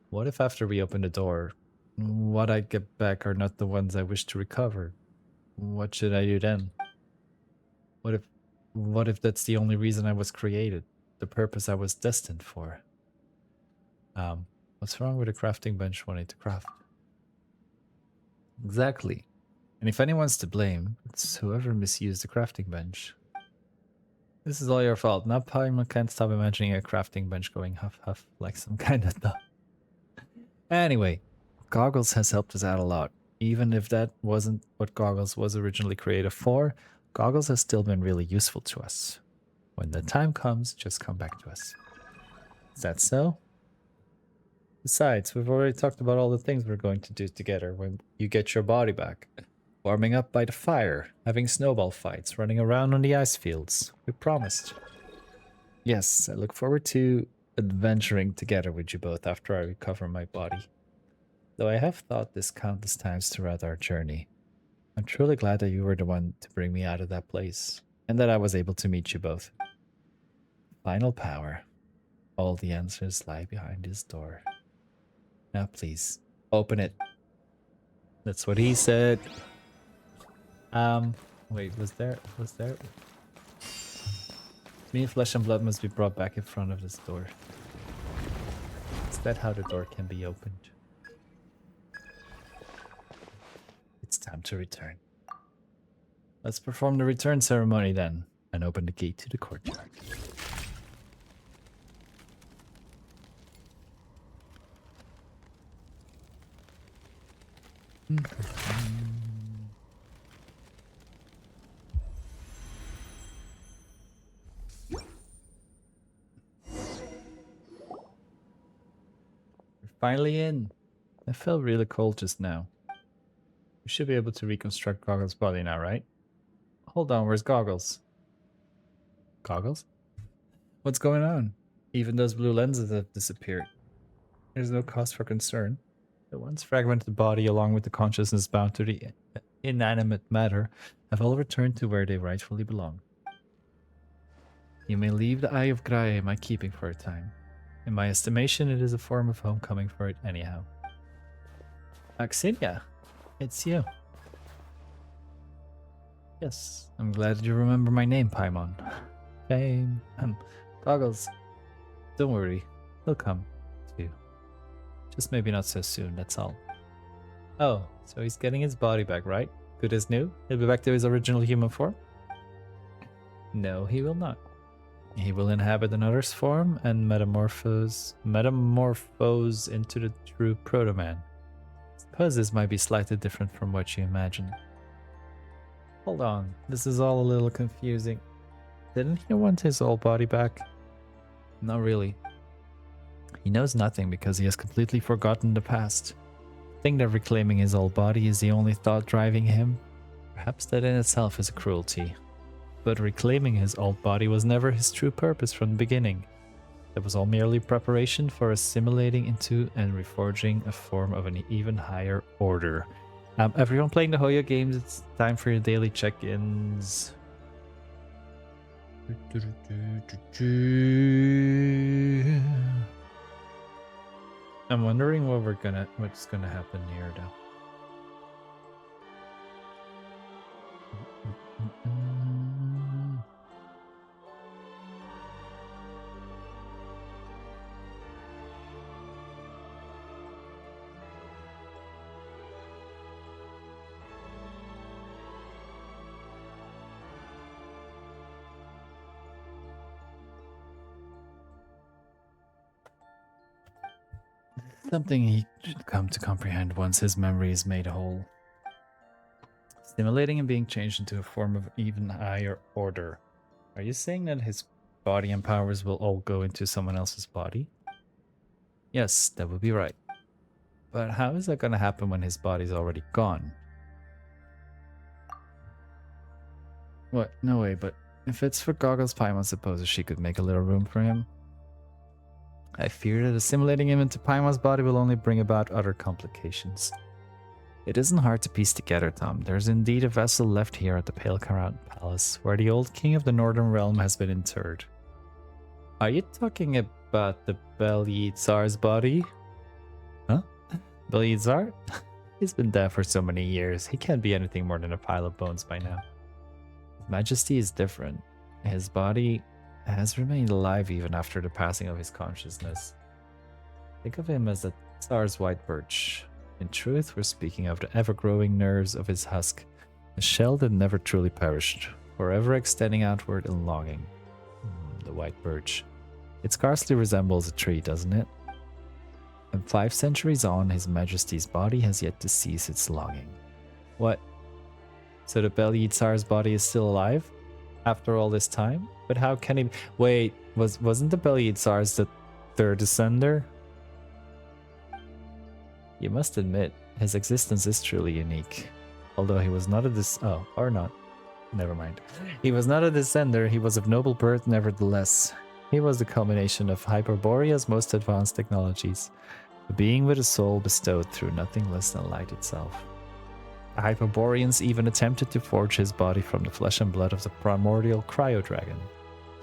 What if after we open the door, what I get back are not the ones I wish to recover? What should I do then? What if that's the only reason I was created? The purpose I was destined for? What's wrong with a crafting bench wanting to craft? Exactly. And if anyone's to blame, it's whoever misused the crafting bench. This is all your fault. Now Paimon can't stop imagining a crafting bench going huff huff like some kind of dog. Anyway, Goggles has helped us out a lot. Even if that wasn't what Goggles was originally created for, Goggles has still been really useful to us. When the time comes, just come back to us. Is that so? Besides, we've already talked about all the things we're going to do together when you get your body back. Warming up by the fire, having snowball fights, running around on the ice fields. We promised. Yes, I look forward to adventuring together with you both after I recover my body. Though I have thought this countless times throughout our journey, I'm truly glad that you were the one to bring me out of that place, and that I was able to meet you both. Final power. All the answers lie behind this door. Now please, open it. That's what he said. Wait, was there? Me, flesh and blood must be brought back in front of this door. Is that how the door can be opened? It's time to return. Let's perform the return ceremony then, and open the gate to the courtyard. We're finally in. I felt really cold just now. We should be able to reconstruct Goggles' body now, right? Hold on, where's Goggles? Goggles? What's going on? Even those blue lenses have disappeared. There's no cause for concern. The once fragmented body, along with the consciousness bound to the inanimate matter, have all returned to where they rightfully belong. You may leave the Eye of Grae in my keeping for a time. In my estimation, it is a form of homecoming for it anyhow. Axinia, it's you. Yes, I'm glad you remember my name, Paimon. Shame. Goggles. Don't worry, he'll come, too. Just maybe not so soon, that's all. Oh, so he's getting his body back, right? Good as new? He'll be back to his original human form? No, he will not. He will inhabit another's form and metamorphose into the true Proto-Man. Suppose this might be slightly different from what you imagine. Hold on, this is all a little confusing. Didn't he want his old body back? Not really. He knows nothing because he has completely forgotten the past. The thing that reclaiming his old body is the only thought driving him. Perhaps that in itself is a cruelty. But reclaiming his old body was never his true purpose from the beginning. It was all merely preparation for assimilating into and reforging a form of an even higher order. Everyone playing the Hoyo games, it's time for your daily check-ins. I'm wondering what's gonna happen here though. Something he should come to comprehend once his memory is made whole. Stimulating and being changed into a form of even higher order. Are you saying that his body and powers will all go into someone else's body? Yes, that would be right. But how is that going to happen when his body's already gone? What? No way, but if it's for Goggles Paimon supposes she could make a little room for him. I fear that assimilating him into Paimon's body will only bring about other complications. It isn't hard to piece together, Tom. There's indeed a vessel left here at the Pale Karat Palace, where the old king of the Northern Realm has been interred. Are you talking about the Bel-Yi Tsar's body? Huh? Bel-Yi Tsar? He's been dead for so many years. He can't be anything more than a pile of bones by now. His Majesty is different. His body has remained alive even after the passing of his consciousness. Think of him as the Tsar's white birch. In truth, we're speaking of the ever-growing nerves of his husk, a shell that never truly perished, forever extending outward in longing. The white birch. It scarcely resembles a tree, doesn't it? And 5 centuries on, His Majesty's body has yet to cease its longing. What? So the Bel-Yi Tsar's body is still alive? After all this time? But how can he... Wait, wasn't the Bel-Yi Tsar's the third descender? You must admit, his existence is truly unique. Although he was not a Oh, or not. Never mind. He was not a descender, he was of noble birth nevertheless. He was the culmination of Hyperborea's most advanced technologies, a being with a soul bestowed through nothing less than light itself. The Hyperboreans even attempted to forge his body from the flesh and blood of the primordial cryo-dragon,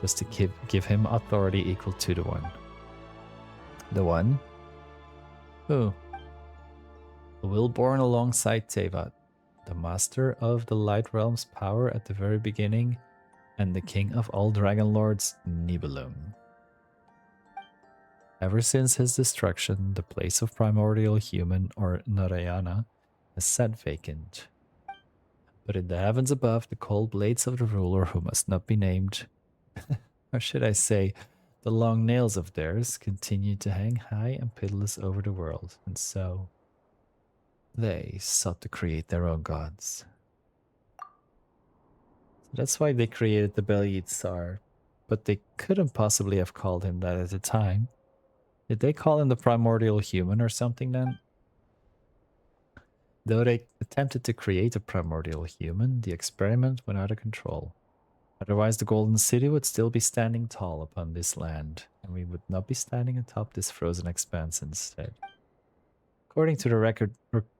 just to give him authority equal to the One. The One? Who? The will born alongside Tevat, the master of the Light Realm's power at the very beginning, and the king of all Dragon Lords, Nibelung. Ever since his destruction, the place of primordial human, or Narayana, has sat vacant. But in the heavens above, the cold blades of the ruler who must not be named, or should I say, the long nails of theirs, continue to hang high and pitiless over the world, and so they sought to create their own gods. That's why they created the Bel-Yi Tsar, but they couldn't possibly have called him that at the time. Did they call him the primordial human or something then? Though they attempted to create a primordial human, the experiment went out of control. Otherwise the Golden City would still be standing tall upon this land, and we would not be standing atop this frozen expanse instead. According to the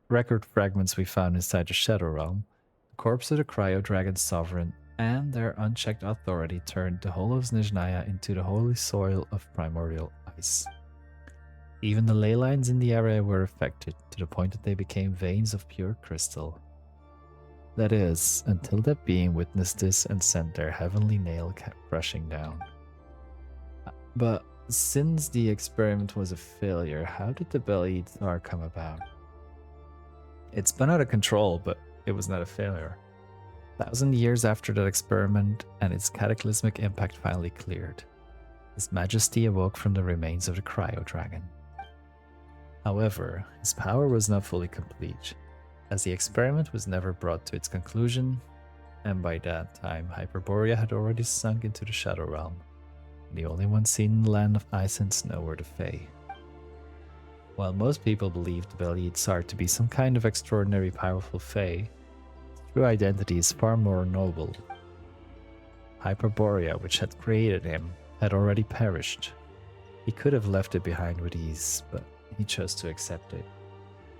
record fragments we found inside the Shadow Realm, the corpse of the Cryo Dragon Sovereign and their unchecked authority turned the whole of Snezhnaya into the holy soil of primordial ice. Even the ley lines in the area were affected, to the point that they became veins of pure crystal. That is, until that being witnessed this and sent their heavenly nail crushing down. But since the experiment was a failure, how did the Bel-Yi Tsar come about? It spun out of control, but it was not a failure. 1,000 years after that experiment and its cataclysmic impact finally cleared, His Majesty awoke from the remains of the Cryo Dragon. However, his power was not fully complete, as the experiment was never brought to its conclusion, and by that time Hyperborea had already sunk into the Shadow Realm, and the only ones seen in the land of ice and snow were the Fae. While most people believed Bel-Yi Tsar to be some kind of extraordinary powerful Fae, his true identity is far more noble. Hyperborea, which had created him, had already perished. He could have left it behind with ease, but he chose to accept it.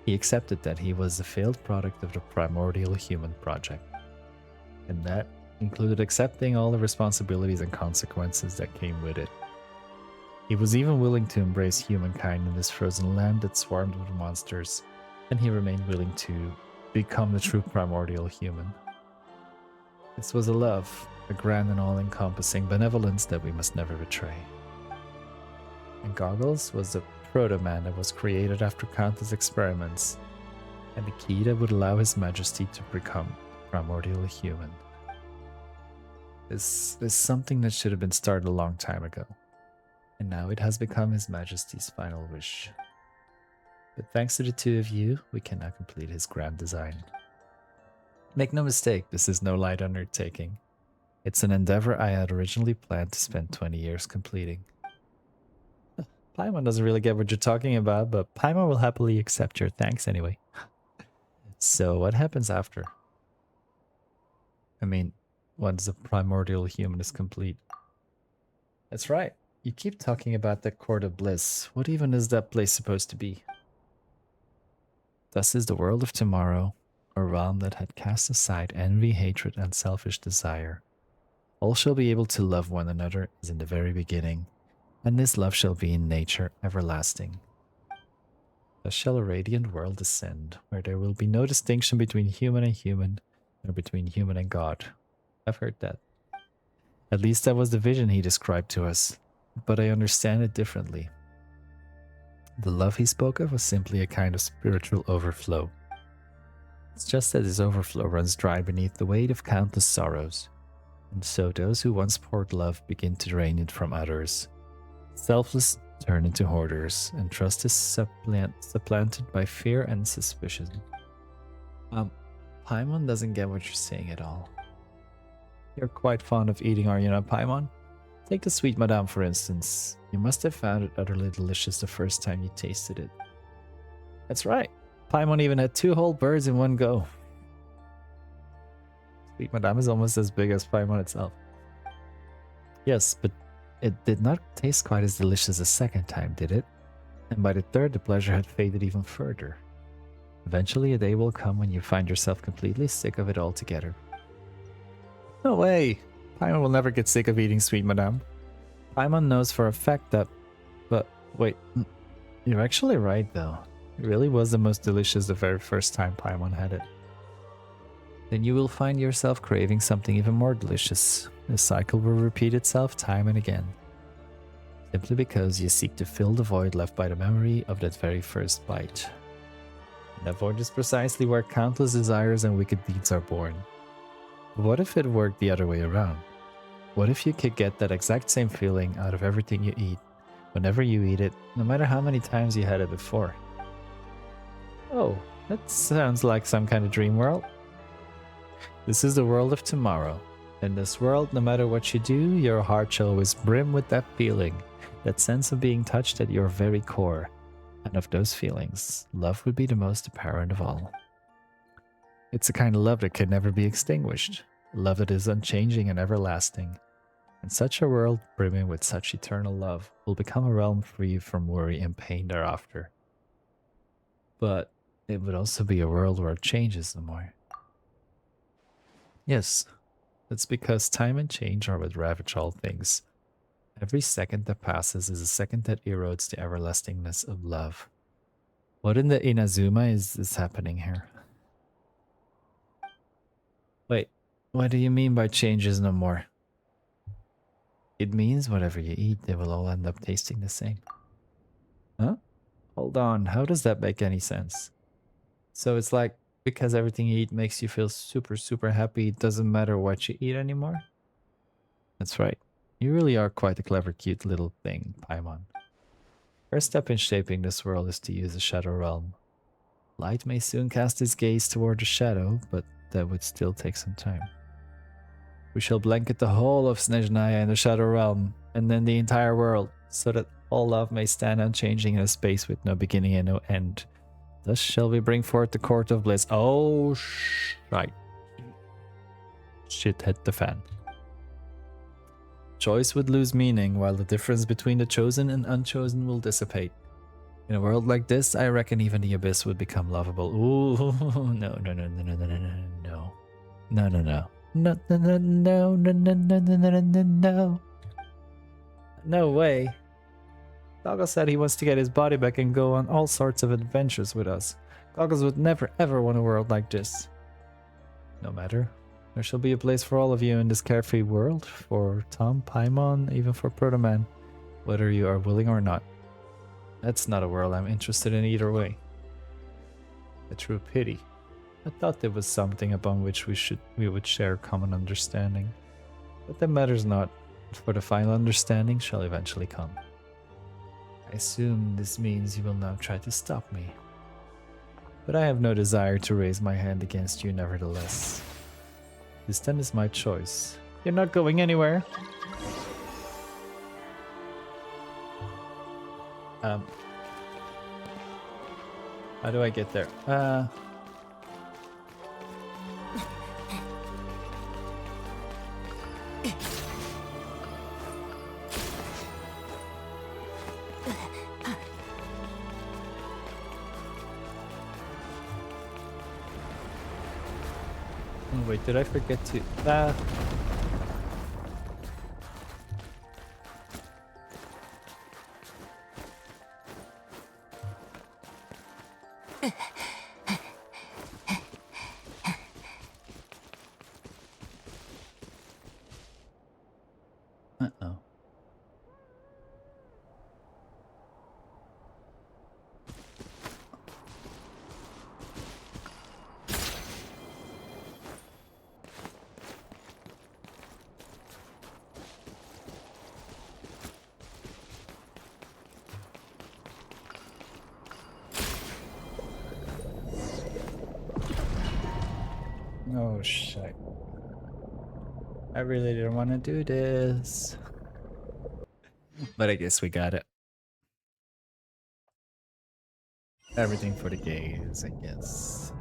He accepted that he was the failed product of the primordial human project, and that included accepting all the responsibilities and consequences that came with it. He was even willing to embrace humankind in this frozen land that swarmed with monsters, and he remained willing to become the true primordial human. This was a love, a grand and all-encompassing benevolence that we must never betray. And Goggles was the proto-man that was created after countless experiments, and the key that would allow His Majesty to become primordial human. This is something that should have been started a long time ago, and now it has become His Majesty's final wish. But thanks to the two of you, we can now complete his grand design. Make no mistake, this is no light undertaking. It's an endeavor I had originally planned to spend 20 years completing. Paimon doesn't really get what you're talking about, but Paimon will happily accept your thanks anyway. So what happens after? I mean, once the primordial human is complete? That's right. You keep talking about the court of bliss. What even is that place supposed to be? Thus is the world of tomorrow, a realm that had cast aside envy, hatred, and selfish desire. All shall be able to love one another as in the very beginning, and this love shall be in nature everlasting. Thus shall a radiant world descend, where there will be no distinction between human and human, nor between human and God. I've heard that. At least that was the vision he described to us, but I understand it differently. The love he spoke of was simply a kind of spiritual overflow. It's just that this overflow runs dry beneath the weight of countless sorrows, and so those who once poured love begin to drain it from others. Selfless turn into hoarders, and trust is supplanted by fear and suspicion. Paimon doesn't get what you're saying at all. You're quite fond of eating, are you not, Paimon? Take the sweet madame, for instance. You must have found it utterly delicious the first time you tasted it. That's right. Paimon even had 2 whole birds in one go. Sweet madame is almost as big as Paimon itself. Yes, but it did not taste quite as delicious the second time, did it? And by the third, the pleasure had faded even further. Eventually, a day will come when you find yourself completely sick of it altogether. No way! Paimon will never get sick of eating sweet madame. Paimon knows for a fact that... But, wait. You're actually right, though. It really was the most delicious the very first time Paimon had it. Then you will find yourself craving something even more delicious. The cycle will repeat itself time and again. Simply because you seek to fill the void left by the memory of that very first bite. And that void is precisely where countless desires and wicked deeds are born. But what if it worked the other way around? What if you could get that exact same feeling out of everything you eat, whenever you eat it, no matter how many times you had it before? Oh, that sounds like some kind of dream world. This is the world of tomorrow. In this world, no matter what you do, your heart shall always brim with that feeling, that sense of being touched at your very core. And of those feelings, love would be the most apparent of all. It's a kind of love that can never be extinguished, a love that is unchanging and everlasting. And such a world, brimming with such eternal love, will become a realm free from worry and pain thereafter. But it would also be a world where change is no more. Yes, that's because time and change are what ravage all things. Every second that passes is a second that erodes the everlastingness of love. What in the Inazuma is happening here? Wait, what do you mean by changes no more? It means whatever you eat, they will all end up tasting the same. Huh? Hold on, how does that make any sense? So it's like, because everything you eat makes you feel super happy, it doesn't matter what you eat anymore? That's right. You really are quite a clever, cute little thing, Paimon. First step in shaping this world is to use the Shadow Realm. Light may soon cast its gaze toward the shadow, but that would still take some time. We shall blanket the whole of Snezhnaya in the Shadow Realm, and then the entire world, so that all love may stand unchanging in a space with no beginning and no end. Thus shall we bring forth the court of bliss. Oh, right. Shit hit the fan. Choice would lose meaning, while the difference between the chosen and unchosen will dissipate. In a world like this, I reckon even the abyss would become lovable. Ooh, no. No way. Goggles said he wants to get his body back and go on all sorts of adventures with us. Goggles would never ever want a world like this. No matter. There shall be a place for all of you in this carefree world, for Tom, Paimon, even for Protoman, whether you are willing or not. That's not a world I'm interested in either way. A true pity. I thought there was something upon which we would share common understanding. But that matters not, for the final understanding shall eventually come. I assume this means you will now try to stop me. But I have no desire to raise my hand against you nevertheless. This then is my choice. You're not going anywhere. How do I get there? Oh wait, did I forget to... Uh-oh. Oh shit. I really didn't want to do this. But I guess we got it. Everything for the gays, I guess.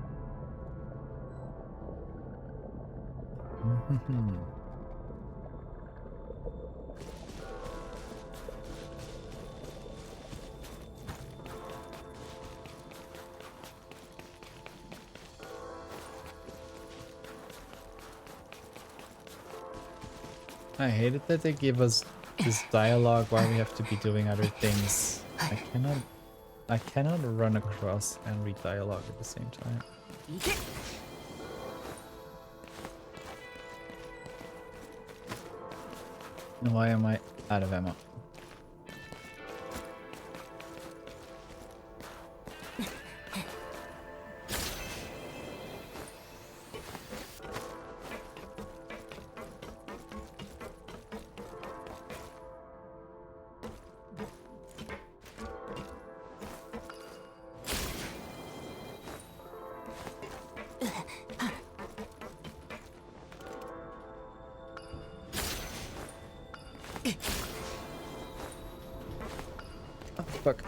I hate it that they give us this dialogue while we have to be doing other things. I cannot run across and read dialogue at the same time. And why am I out of ammo? Oh, fuck.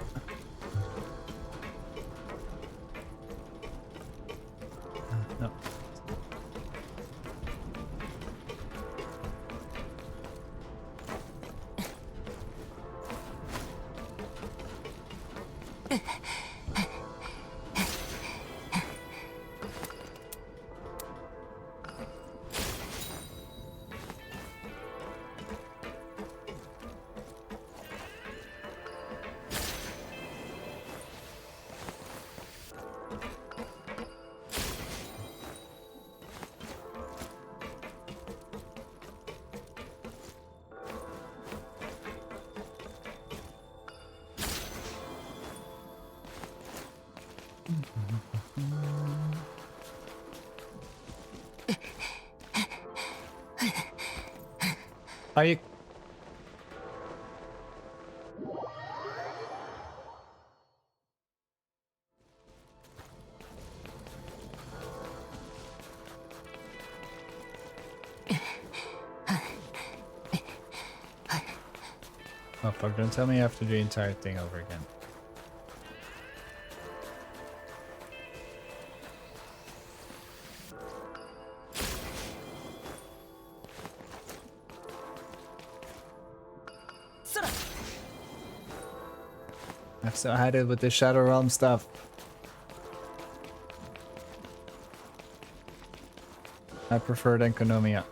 No. Are you... Oh fuck, don't tell me I have to do the entire thing over again. I've so had it with the Shadow Realm stuff. I preferred Enkonomia.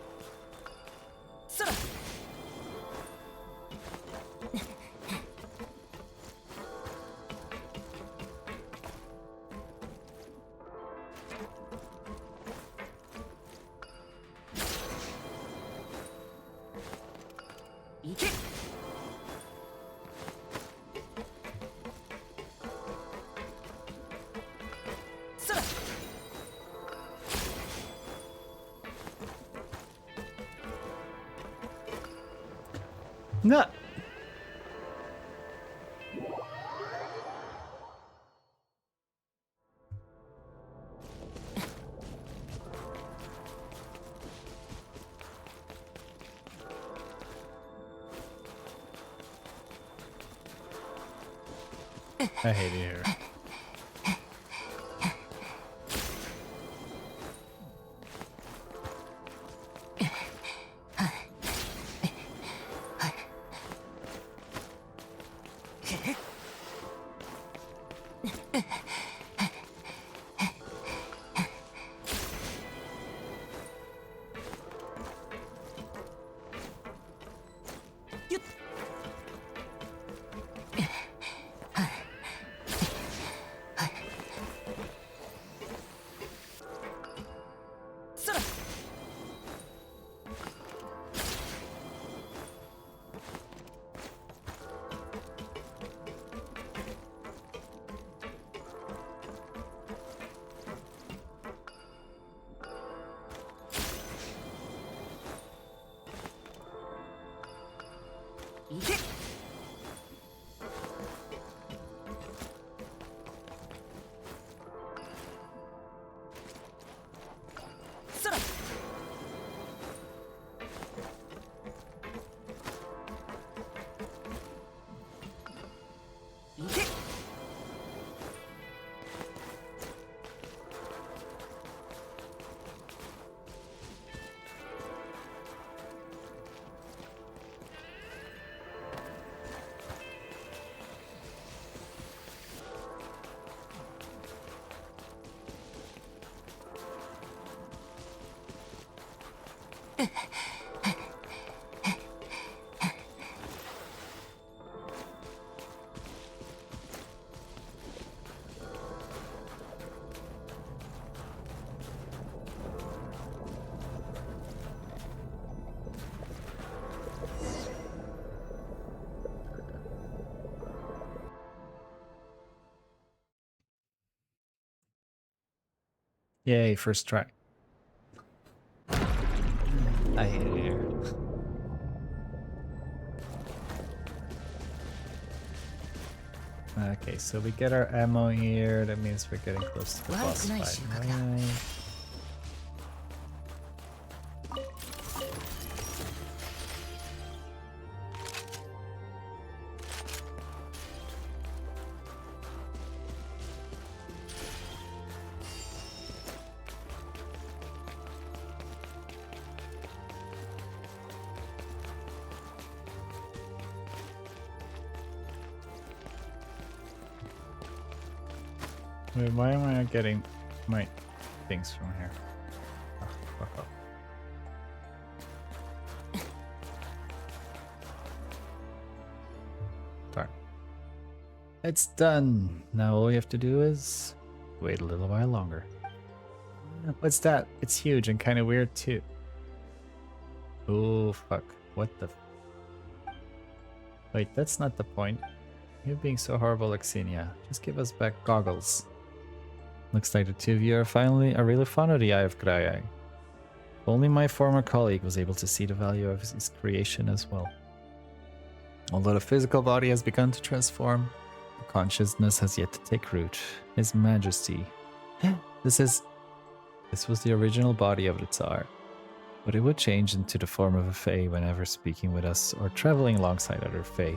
No. I hate it here. Yay, first try. I hate it here. Okay, so we get our ammo here. That means we're getting close to the boss fight. Right? Wait, why am I not getting my things from here? Oh, fuck off. Darn. It's done. Now all we have to do is wait a little while longer. What's that? It's huge and kind of weird too. Oh, fuck. What the... Wait, that's not the point. You're being so horrible, Xenia. Just give us back goggles. Looks like the two of you are really fond of the Eye of Graiai. Only my former colleague was able to see the value of his creation as well. Although the physical body has begun to transform, the consciousness has yet to take root. His Majesty. This was the original body of the Tsar, but it would change into the form of a Fae whenever speaking with us or traveling alongside other Fae.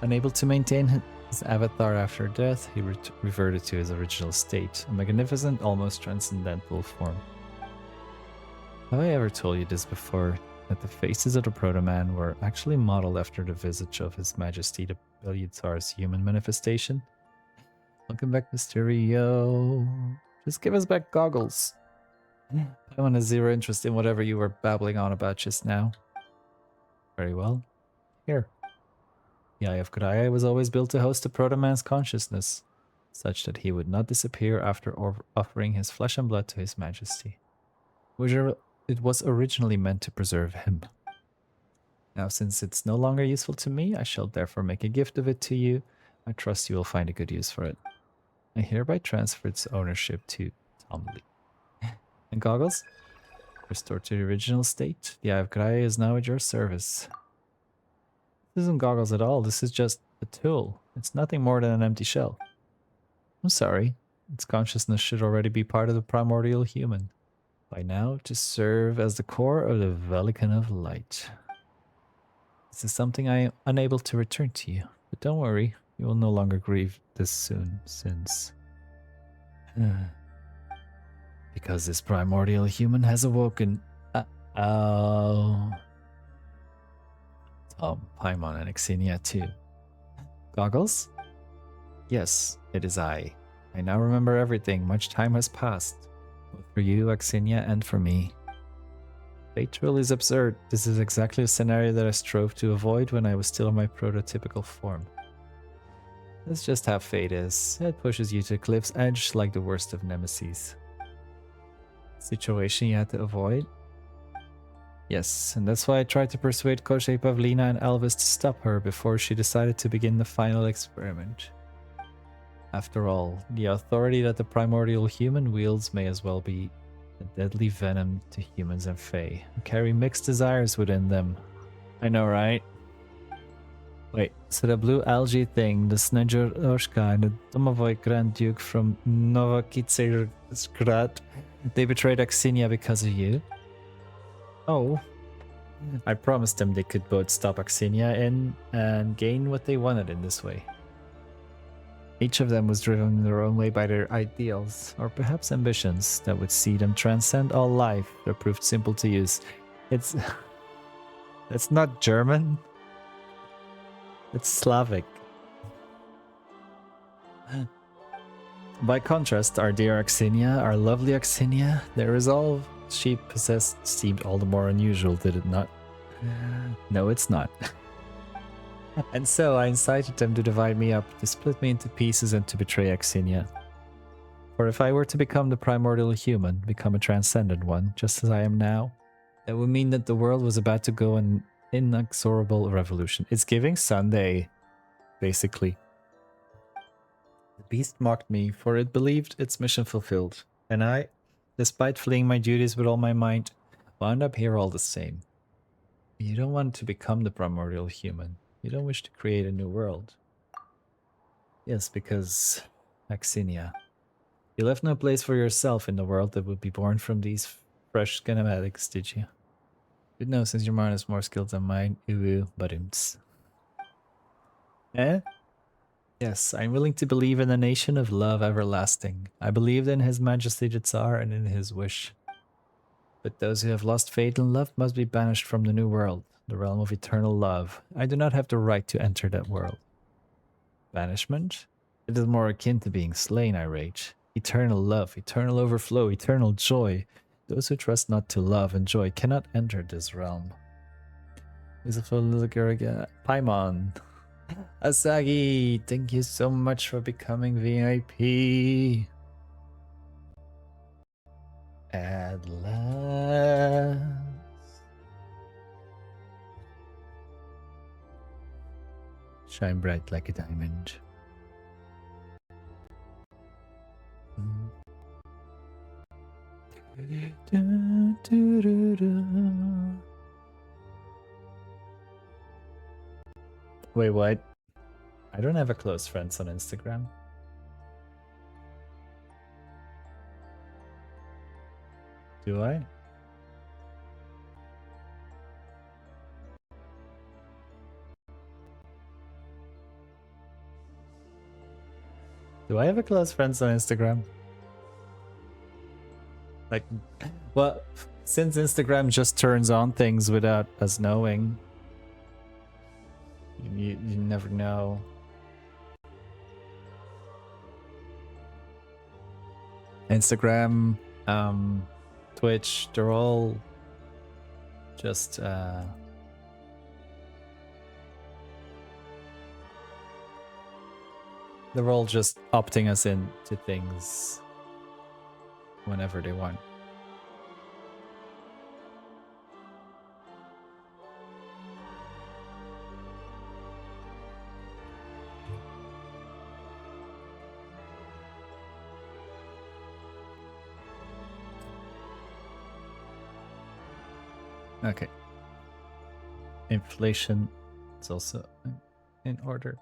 Unable to maintain his avatar after death, he reverted to his original state, a magnificent, almost transcendental form. Have I ever told you this before, that the faces of the Proto-Man were actually modeled after the visage of His Majesty the Belyutzar's human manifestation? Welcome back, Mysterio. Just give us back goggles. I want zero interest in whatever you were babbling on about just now. Very well. Here. The Eye of Graiai was always built to host the Proto-Man's consciousness, such that he would not disappear after offering his flesh and blood to His Majesty. It was originally meant to preserve him. Now, since it's no longer useful to me, I shall therefore make a gift of it to you. I trust you will find a good use for it. I hereby transfer its ownership to Tom Lee. And goggles? Restored to the original state, the Eye of Graiai is now at your service. This isn't goggles at all, this is just a tool. It's nothing more than an empty shell. I'm sorry, its consciousness should already be part of the primordial human. By now, to serve as the core of the Velican of Light. This is something I am unable to return to you, but don't worry, You will no longer grieve this soon, since... because this primordial human has awoken. Oh. Paimon and Xenia too. Goggles? Yes, it is I. I now remember everything. Much time has passed. Both for you, Xenia, and for me. Fate truly is absurd. This is exactly a scenario that I strove to avoid when I was still in my prototypical form. That's just how fate is. It pushes you to a cliff's edge like the worst of nemesis. Situation you had to avoid? Yes, and that's why I tried to persuade Koschei, Pavlina, and Elvis to stop her before she decided to begin the final experiment. After all, the authority that the primordial human wields may as well be a deadly venom to humans and fae, who carry mixed desires within them. I know, right? Wait, so the blue algae thing, the Snejoroshka and the Domovoy Grand Duke from Novokitsirgrad, they betrayed Axinia because of you? Oh. I promised them they could both stop Axinia in and gain what they wanted in this way. Each of them was driven in their own way by their ideals, or perhaps ambitions, that would see them transcend all life that proved simple to use. It's... It's not German. It's Slavic. By contrast, our dear Axinia, our lovely Axinia, their resolve she possessed seemed all the more unusual, did it not? No, it's not. And so I incited them to divide me up, to split me into pieces and to betray Axinia. For if I were to become the primordial human, become a transcendent one, just as I am now, that would mean that the world was about to go an inexorable revolution. It's giving Sunday, basically. The beast mocked me, for it believed its mission fulfilled, and I, despite fleeing my duties with all my might, wound up here all the same. You don't want to become the primordial human. You don't wish to create a new world. Yes, because... Axinia. You left no place for yourself in the world that would be born from these fresh kinematics, did you? Good know, since your mind has more skills than mine. Ooh, but Eh? Yes, I'm willing to believe in a nation of love everlasting. I believed in His Majesty the Tsar and in his wish. But those who have lost faith in love must be banished from the new world, the realm of eternal love. I do not have the right to enter that world. Banishment? It is more akin to being slain, I rage. Eternal love, eternal overflow, eternal joy. Those who trust not to love and joy cannot enter this realm. Is it for little girl again? Paimon. Asagi, thank you so much for becoming VIP. At last. Shine bright like a diamond. Wait, what? I don't have a close friends on Instagram. Do I? Do I have a close friends on Instagram? Like, well, since Instagram just turns on things without us knowing, you never know. Instagram, Twitch, they're all just they're all just opting us into things whenever they want. Okay. Inflation is also in order.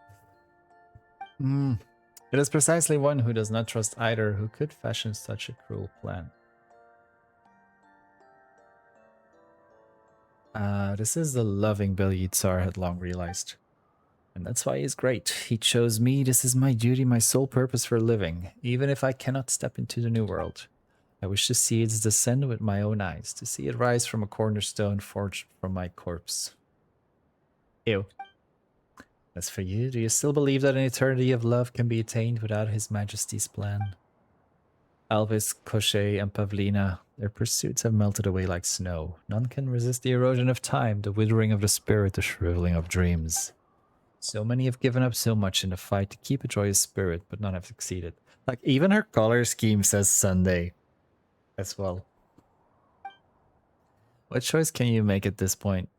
It is precisely one who does not trust either who could fashion such a cruel plan. This is the loving Belyy Tsar had long realized. And that's why he's great. He chose me. This is my duty, my sole purpose for living, even if I cannot step into the new world. I wish to see its descent with my own eyes, to see it rise from a cornerstone forged from my corpse. Ew. As for you, do you still believe that an eternity of love can be attained without His Majesty's plan? Alvis, Koshé, and Pavlina, their pursuits have melted away like snow. None can resist the erosion of time, the withering of the spirit, the shriveling of dreams. So many have given up so much in the fight to keep a joyous spirit, but none have succeeded. Like, even her color scheme says Sunday as well. What choice can you make at this point?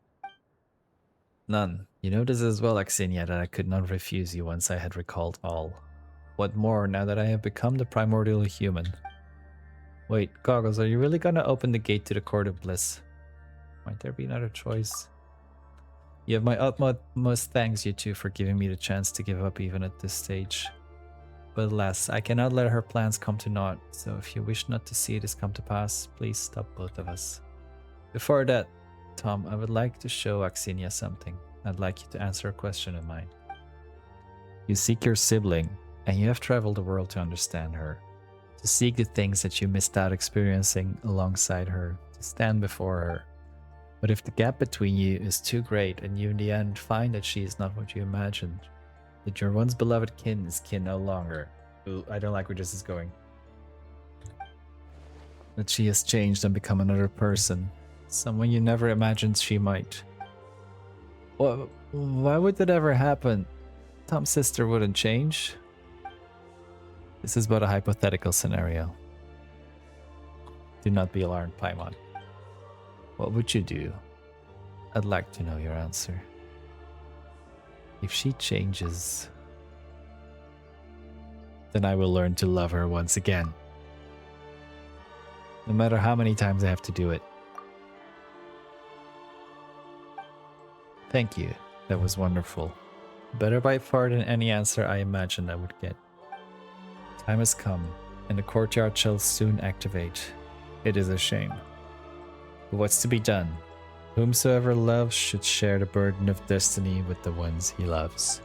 None. You know this as well, Axinia, that I could not refuse you once I had recalled all. What more, now that I have become the primordial human? Wait, Goggles, are you really gonna open the gate to the Court of Bliss? Might there be another choice? You have my utmost thanks, you two, for giving me the chance to give up even at this stage. But alas, I cannot let her plans come to naught, so if you wish not to see this come to pass, please stop both of us. Before that, Tom, I would like to show Axinia something. I'd like you to answer a question of mine. You seek your sibling, and you have traveled the world to understand her. To seek the things that you missed out experiencing alongside her, to stand before her. But if the gap between you is too great, and you in the end find that she is not what you imagined, that your once beloved kin is kin no longer. Ooh, I don't like where this is going. That she has changed and become another person. Someone you never imagined she might. Well, why would that ever happen? Tom's sister wouldn't change. This is but a hypothetical scenario. Do not be alarmed, Paimon. What would you do? I'd like to know your answer. If she changes, then I will learn to love her once again. No matter how many times I have to do it. Thank you. That was wonderful. Better by far than any answer I imagined I would get. Time has come, and the courtyard shall soon activate. It is a shame. But what's to be done? Whomsoever loves should share the burden of destiny with the ones he loves.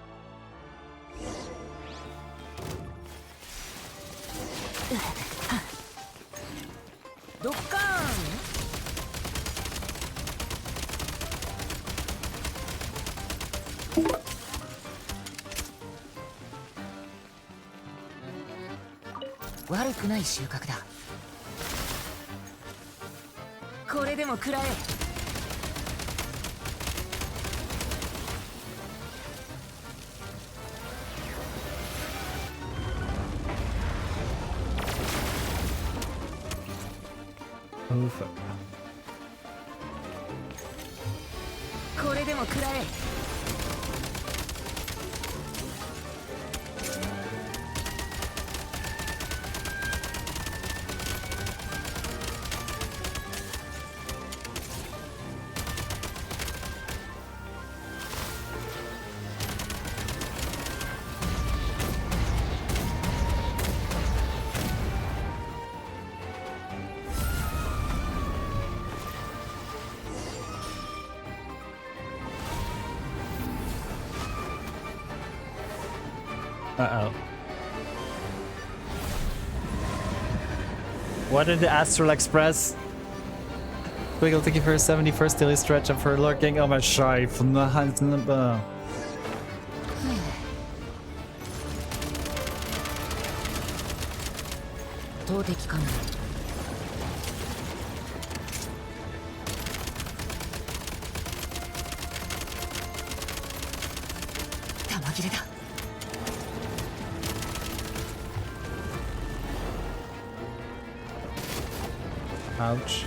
Oh fuck. Uh-oh. What did the Astral Express? Twiggle, thank you for a 71st daily stretch and for lurking. Oh my shy from the hands in the Ouch.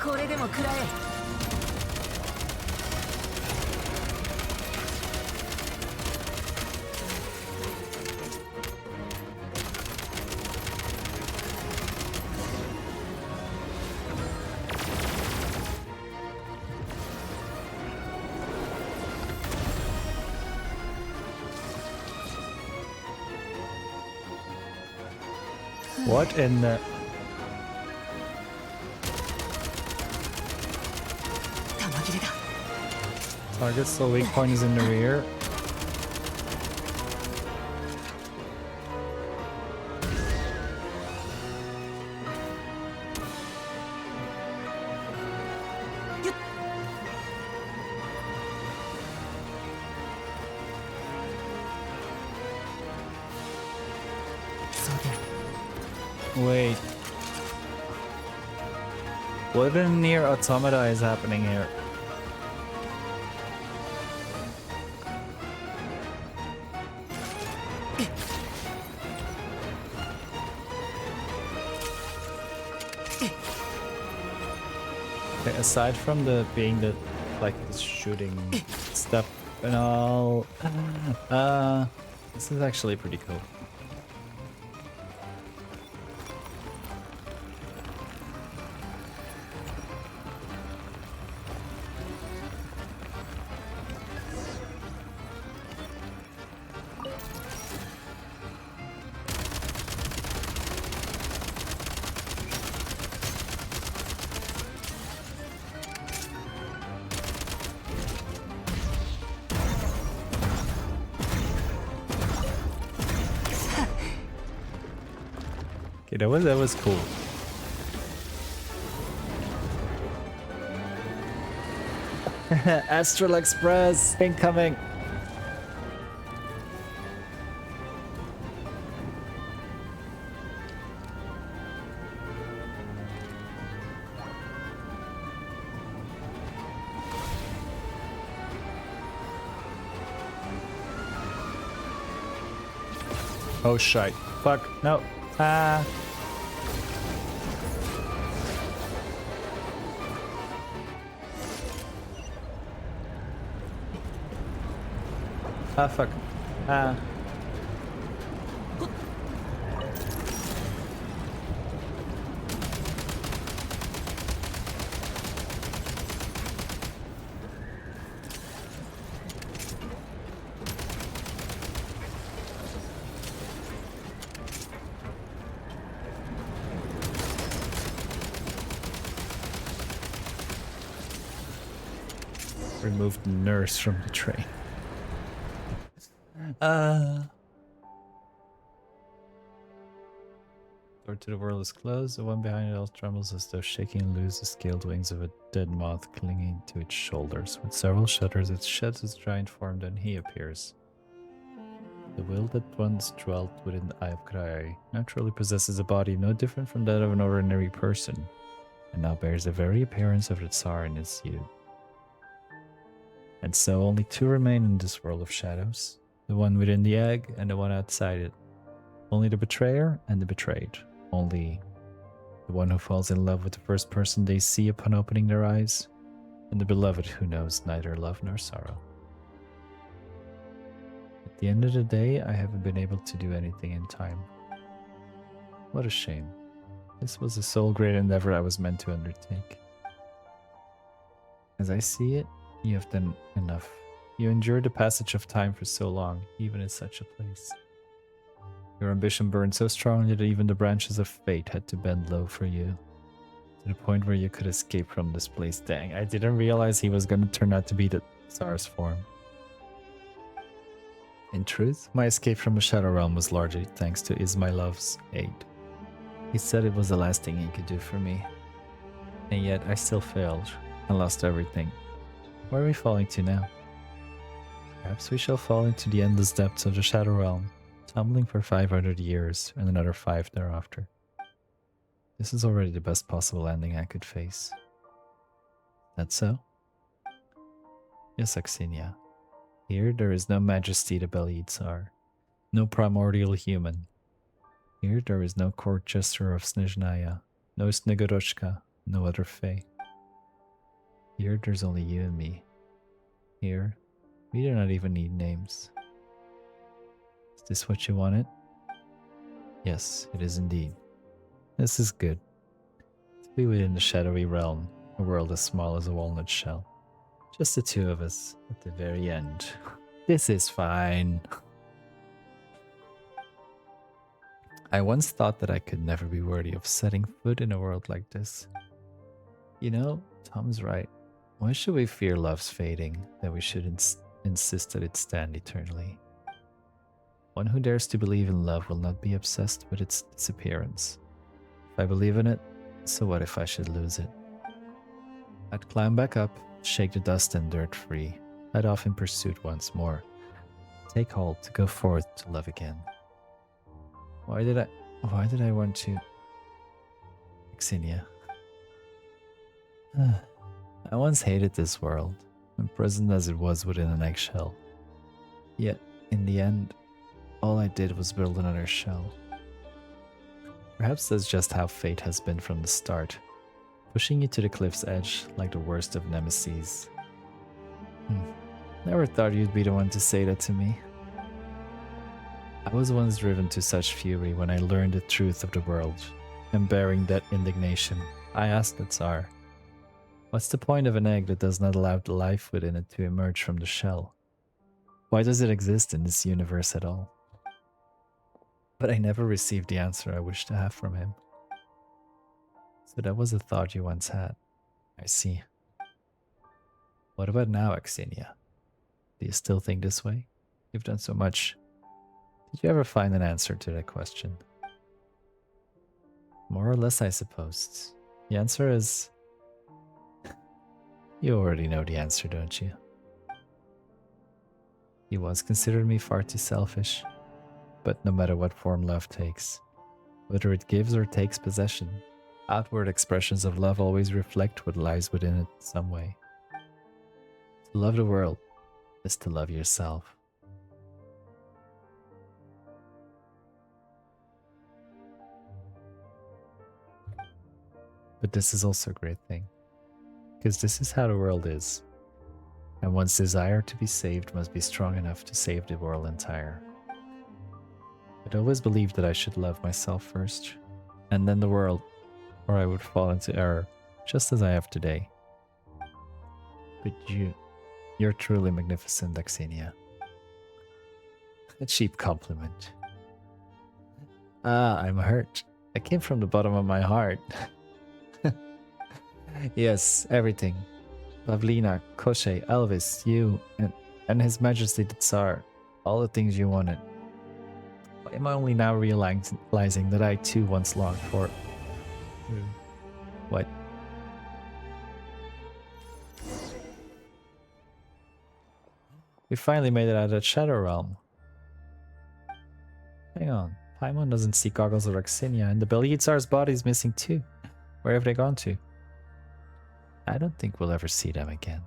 これでも食らえ。 What in the... Target's the weak point is in the rear. Wait. What in near automata is happening here? Okay, aside from the being the like the shooting stuff and all, this is actually pretty cool. Okay, that was cool. Astral Express incoming. Oh shite. Fuck. No. Ah. Ah, fuck. Ah. Removed the nurse from the train. Door to the world is closed. The one behind it all trembles as though shaking loose the scaled wings of a dead moth clinging to its shoulders. With several shudders, it sheds its giant form, then he appears. The will that once dwelt within the eye of Krai naturally possesses a body no different from that of an ordinary person, and now bears the very appearance of the Tsar in its youth. And so only two remain in this world of shadows. The one within the egg and the one outside it. Only the betrayer and the betrayed. Only the one who falls in love with the first person they see upon opening their eyes, and the beloved who knows neither love nor sorrow. At the end of the day, I haven't been able to do anything in time. What a shame. This was the sole great endeavor I was meant to undertake. As I see it, you have done enough. You endured the passage of time for so long, even in such a place. Your ambition burned so strongly that even the branches of fate had to bend low for you. To the point where you could escape from this place. Dang, I didn't realize he was gonna turn out to be the Tsar's form. In truth, my escape from the Shadow Realm was largely thanks to Ismailov's aid. He said it was the last thing he could do for me. And yet I still failed. I lost everything. Where are we falling to now? Perhaps we shall fall into the endless depths of the Shadow Realm, tumbling for 500 years and another 5 thereafter. This is already the best possible ending I could face. That so? Yes, Axinia. Here there is no majesty to Belied Tsar, no primordial human. Here there is no court jester of Snezhnaya, no Snegoroshka, no other fae. Here, there's only you and me. Here, we do not even need names. Is this what you wanted? Yes, it is indeed. This is good. To be within the shadowy realm, a world as small as a walnut shell. Just the two of us at the very end. This is fine. I once thought that I could never be worthy of setting foot in a world like this. You know, Tom's right. Why should we fear love's fading, that we should insist that it stand eternally? One who dares to believe in love will not be obsessed with its disappearance. If I believe in it, so what if I should lose it? I'd climb back up, shake the dust and dirt free, head off in pursuit once more, take hold to go forth to love again. Why did I want to... Xenia. I once hated this world, imprisoned as it was within an eggshell. Yet, in the end, all I did was build another shell. Perhaps that's just how fate has been from the start, pushing you to the cliff's edge like the worst of nemesis. Never thought you'd be the one to say that to me. I was once driven to such fury when I learned the truth of the world, and bearing that indignation, I asked the Tsar, what's the point of an egg that does not allow the life within it to emerge from the shell? Why does it exist in this universe at all? But I never received the answer I wished to have from him. So that was a thought you once had. I see. What about now, Xenia? Do you still think this way? You've done so much. Did you ever find an answer to that question? More or less, I suppose. The answer is... You already know the answer, don't you? You once considered me far too selfish. But no matter what form love takes, whether it gives or takes possession, outward expressions of love always reflect what lies within it in some way. To love the world is to love yourself. But this is also a great thing, because this is how the world is, and one's desire to be saved must be strong enough to save the world entire. I'd always believed that I should love myself first, and then the world, or I would fall into error, just as I have today. But you're truly magnificent, Xenia. A cheap compliment. Ah, I'm hurt. It came from the bottom of my heart. Yes, everything. Pavlina, Koshei, Elvis, you, and His Majesty the Tsar. All the things you wanted. Why am I only now realizing that I too once longed for... What? We finally made it out of that Shadow Realm. Hang on. Paimon doesn't see Goggles or Xenia, and the Bellied Tsar's body is missing too. Where have they gone to? I don't think we'll ever see them again.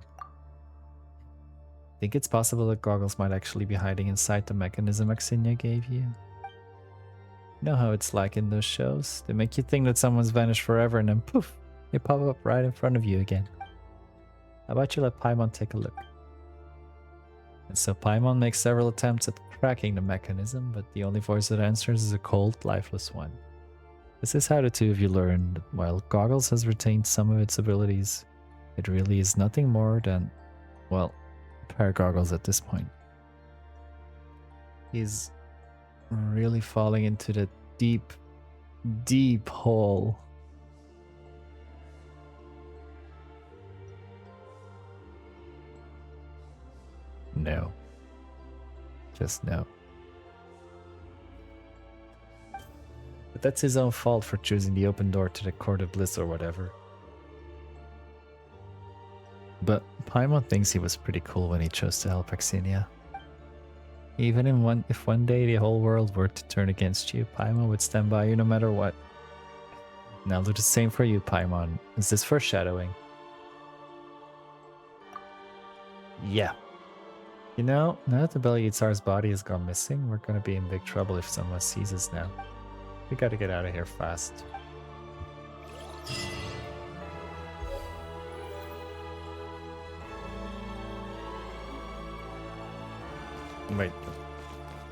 Think it's possible that Goggles might actually be hiding inside the mechanism Xenia gave you? You know how it's like in those shows? They make you think that someone's vanished forever and then poof, they pop up right in front of you again. How about you let Paimon take a look? And so Paimon makes several attempts at cracking the mechanism, but the only voice that answers is a cold, lifeless one. This is how the two of you learn that while Goggles has retained some of its abilities, it really is nothing more than, well, Paragoggles at this point. He's really falling into the deep, deep hole. No. Just no. But that's his own fault for choosing the open door to the Court of Bliss or whatever. But Paimon thinks he was pretty cool when he chose to help Xenia. Even if one day the whole world were to turn against you, Paimon would stand by you no matter what. And I'll do the same for you, Paimon. Is this foreshadowing? Yeah. You know, now that the Bellied Tsar's body has gone missing, we're gonna be in big trouble if someone sees us now. We gotta get out of here fast. Wait,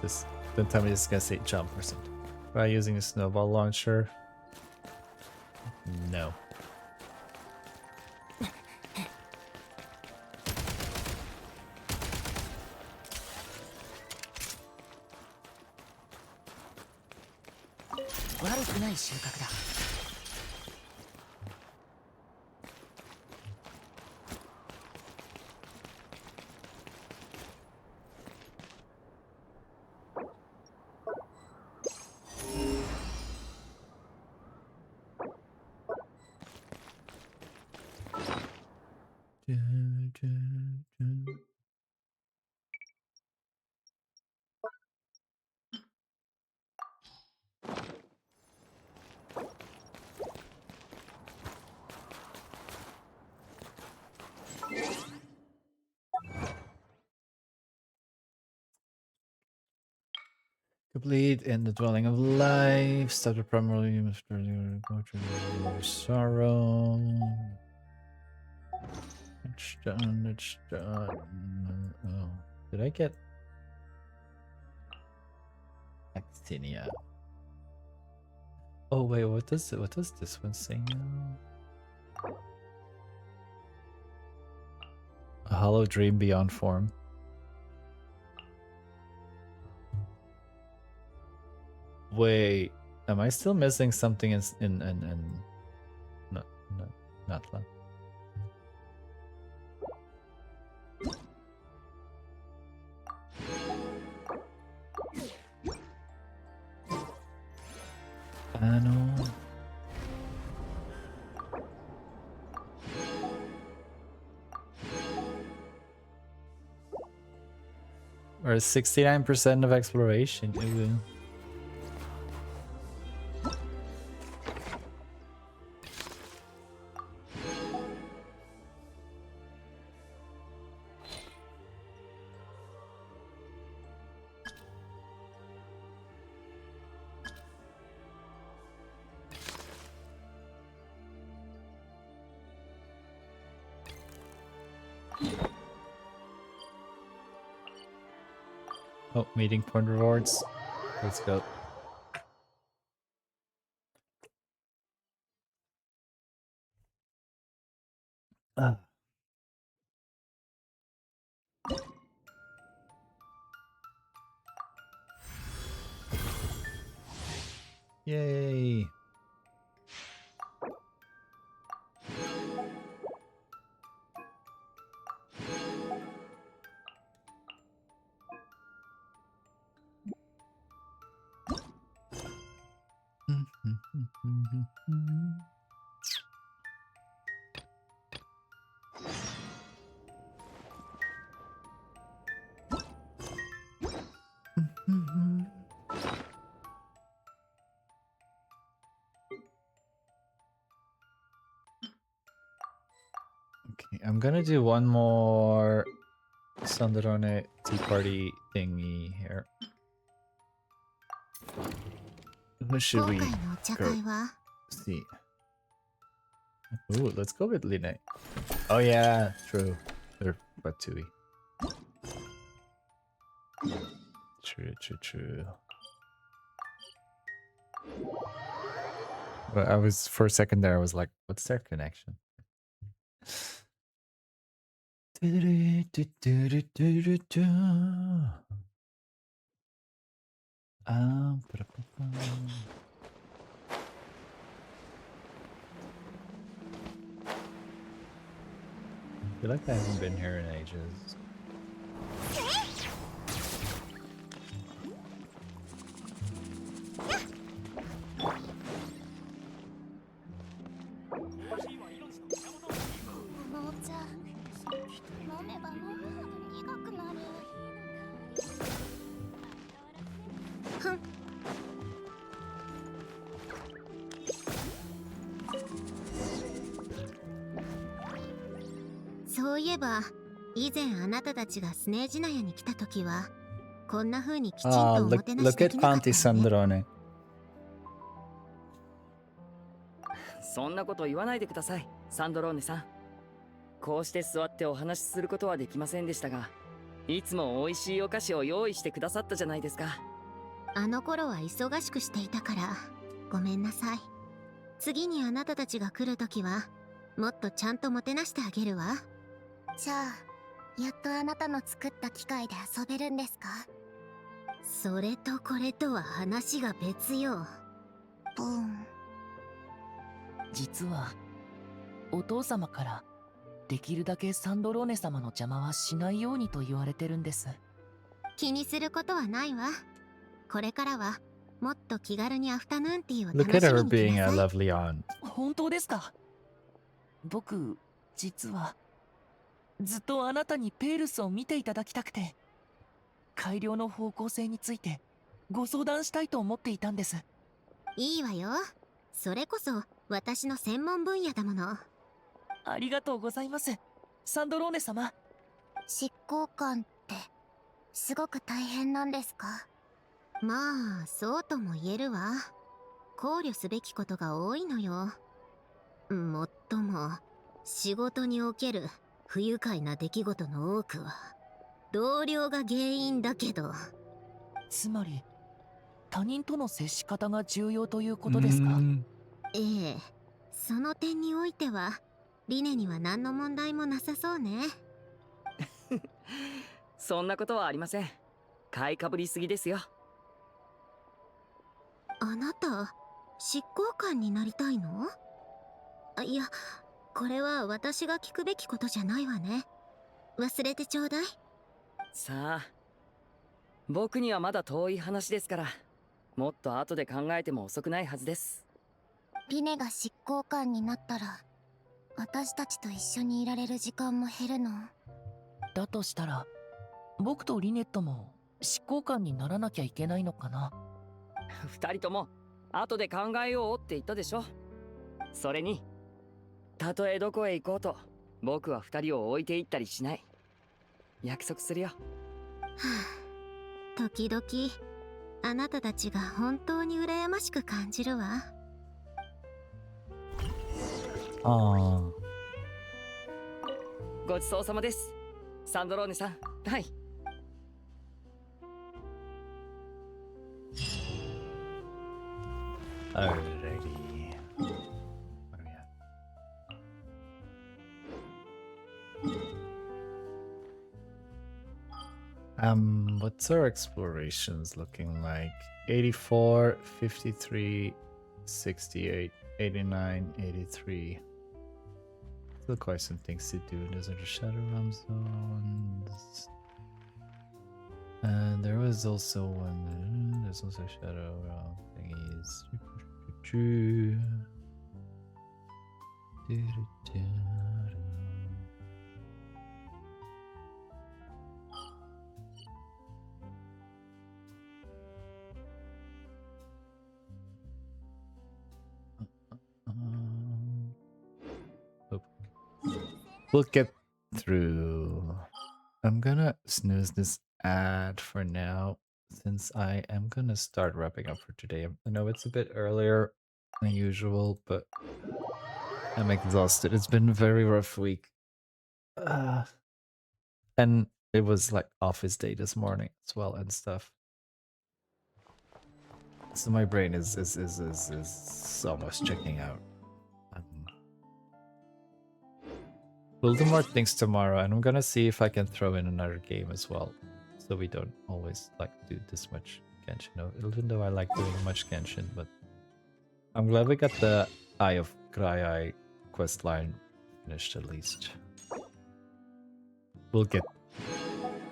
this. Don't tell me this is gonna say jump or something. By using a snowball launcher. No. Complete in the dwelling of life. Stop the primary you must go through the sorrow. It's done, it's done. Oh. Did I get Actinia? Oh wait, what does this one say now? A hollow dream beyond form. Wait, am I still missing something in no, not that. I know. Or 69% of exploration. Ew. Oh, meeting point rewards. Let's go. Yay. Okay, I'm gonna do one more Sanderone tea party thingy here. Who should we 今回のお茶会は see? Ooh, let's go with Line. Oh yeah, true. Or Batui. True. But I was for a second there. I was like, "What's their connection?" I feel like I haven't been here in ages.そういえば以前あなたたちがスネージナヤに来た時はこんな風にきちんとおも look, てなし look で at きなかった Auntie よね。 Sandrone. そんなこと言わないでください、サンドローネさん。こうして座ってお話しすることはできませんでしたが、いつも美味しいお菓子を用意してくださったじゃないですか。あの頃は忙しくしていたからごめんなさい。次にあなたたちが来るときはもっとちゃんともてなしてあげるわ。じゃあやっとあなたの作った機械で遊べるんですか？それとこれとは話が別よ。ブーン。実はお父様からできるだけサンドローネ様の邪魔はしないようにと言われてるんです。気にすることはないわ。これからはもっと気軽にアフタヌーンティーを Look 楽 at し her みに来 being な a さい。 lovely aunt. 本当ですか？僕実はずっとあなたにペールスを見ていただきたくて、改良の方向性についてご相談したいと思っていたんです。いいわよ。それこそ私の専門分野だもの。ありがとうございます、サンドローネ様。執行官ってすごく大変なんですか？まあそうとも言えるわ。考慮すべきことが多いのよ。もっとも仕事における不愉快な出来事の多くは同僚が原因だけど。つまり他人との接し方が重要ということですか？ええ、その点においてはリネには何の問題もなさそうね。そんなことはありません。買いかぶりすぎですよ。あなた執行官になりたいの？いや、これは私が聞くべきことじゃないわね。忘れてちょうだい。さあ、僕にはまだ遠い話ですから、もっと後で考えても遅くないはずです。リネが執行官になったら私たちと一緒にいられる時間も減るの？だとしたら僕とリネットも執行官にならなきゃいけないのかな。二人とも後で考えようって言ったでしょ。それにたとえどこへ行こうと僕は二人を置いていったりしない。約束するよ。はあ、時々あなたたちが本当に羨ましく感じるわ。Aww. ごちそうさまです、サンドローネさん。はい。Alrighty. What do we have? What's our explorations looking like? 84, 53, 68, 89, 83. Still quite some things to do. Those are the Shadow Realm zones. There was also one. There's also Shadow Realm thingies. We'll get through. I'm gonna snooze this ad for now since I am gonna start wrapping up for today. I know it's a bit earlier than usual, but I'm exhausted. It's been a very rough week. And it was like office day this morning as well and stuff. So my brain is almost checking out. We'll do more things tomorrow, and I'm gonna see if I can throw in another game as well, so we don't always like do this much Genshin. No, even though I like doing much Genshin, but I'm glad we got the Eye of Graiai quest line finished at least. We'll get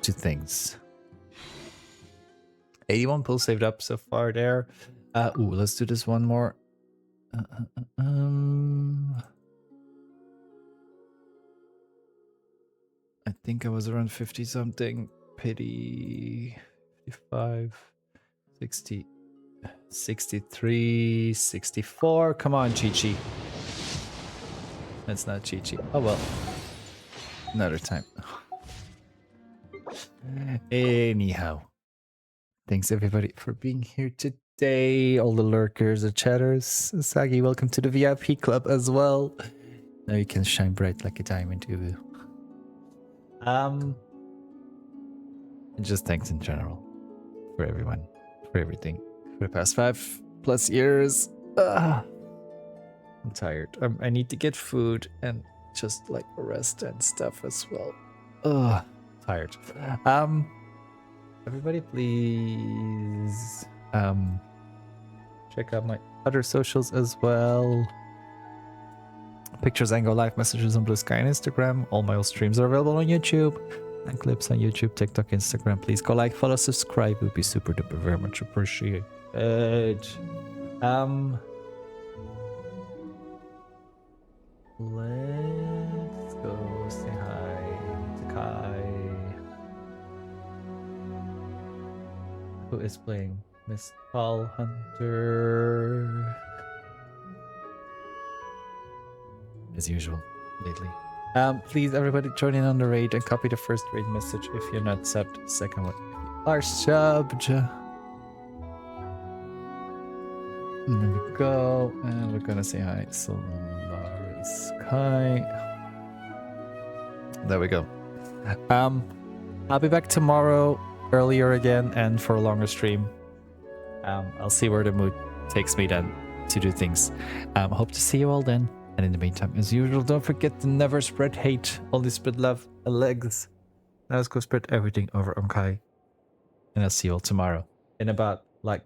to things. 81 pulls saved up so far there. Ooh, let's do this one more. I think I was around 50 something. Pity 55, 60, 63, 64. Come on, Chi-Chi. That's not Chi-Chi. Oh well. Another time. Anyhow. Thanks everybody for being here today. All the lurkers, the chatters. Sagi, welcome to the VIP club as well. Now you can shine bright like a diamond, Ubu. And just thanks in general for everyone, for everything, for the past 5+ years. Ugh. I'm tired. I need to get food and just like rest and stuff as well. Ugh, tired. Everybody, please check out my other socials as well. Pictures, Angle, live messages on Blue Sky and Instagram. All my old streams are available on YouTube and clips on YouTube, TikTok, Instagram. Please go like, follow, subscribe. It would be super duper very much appreciated. Let's go say hi to Kai, who is playing Miss Paul Hunter as usual lately. Please everybody join in on the raid and copy the first raid message if you're not subbed. Second one, if you are subbed. And there we go, and we're gonna say hi. Solaris Kai. There we go. I'll be back tomorrow earlier again and for a longer stream. I'll see where the mood takes me then to do things. Hope to see you all then. And in the meantime, as usual, don't forget to never spread hate, only spread love and legs. Now let's go spread everything over on Kai. And I'll see you all tomorrow in about like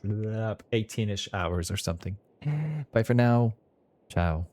18-ish hours or something. Bye for now. Ciao.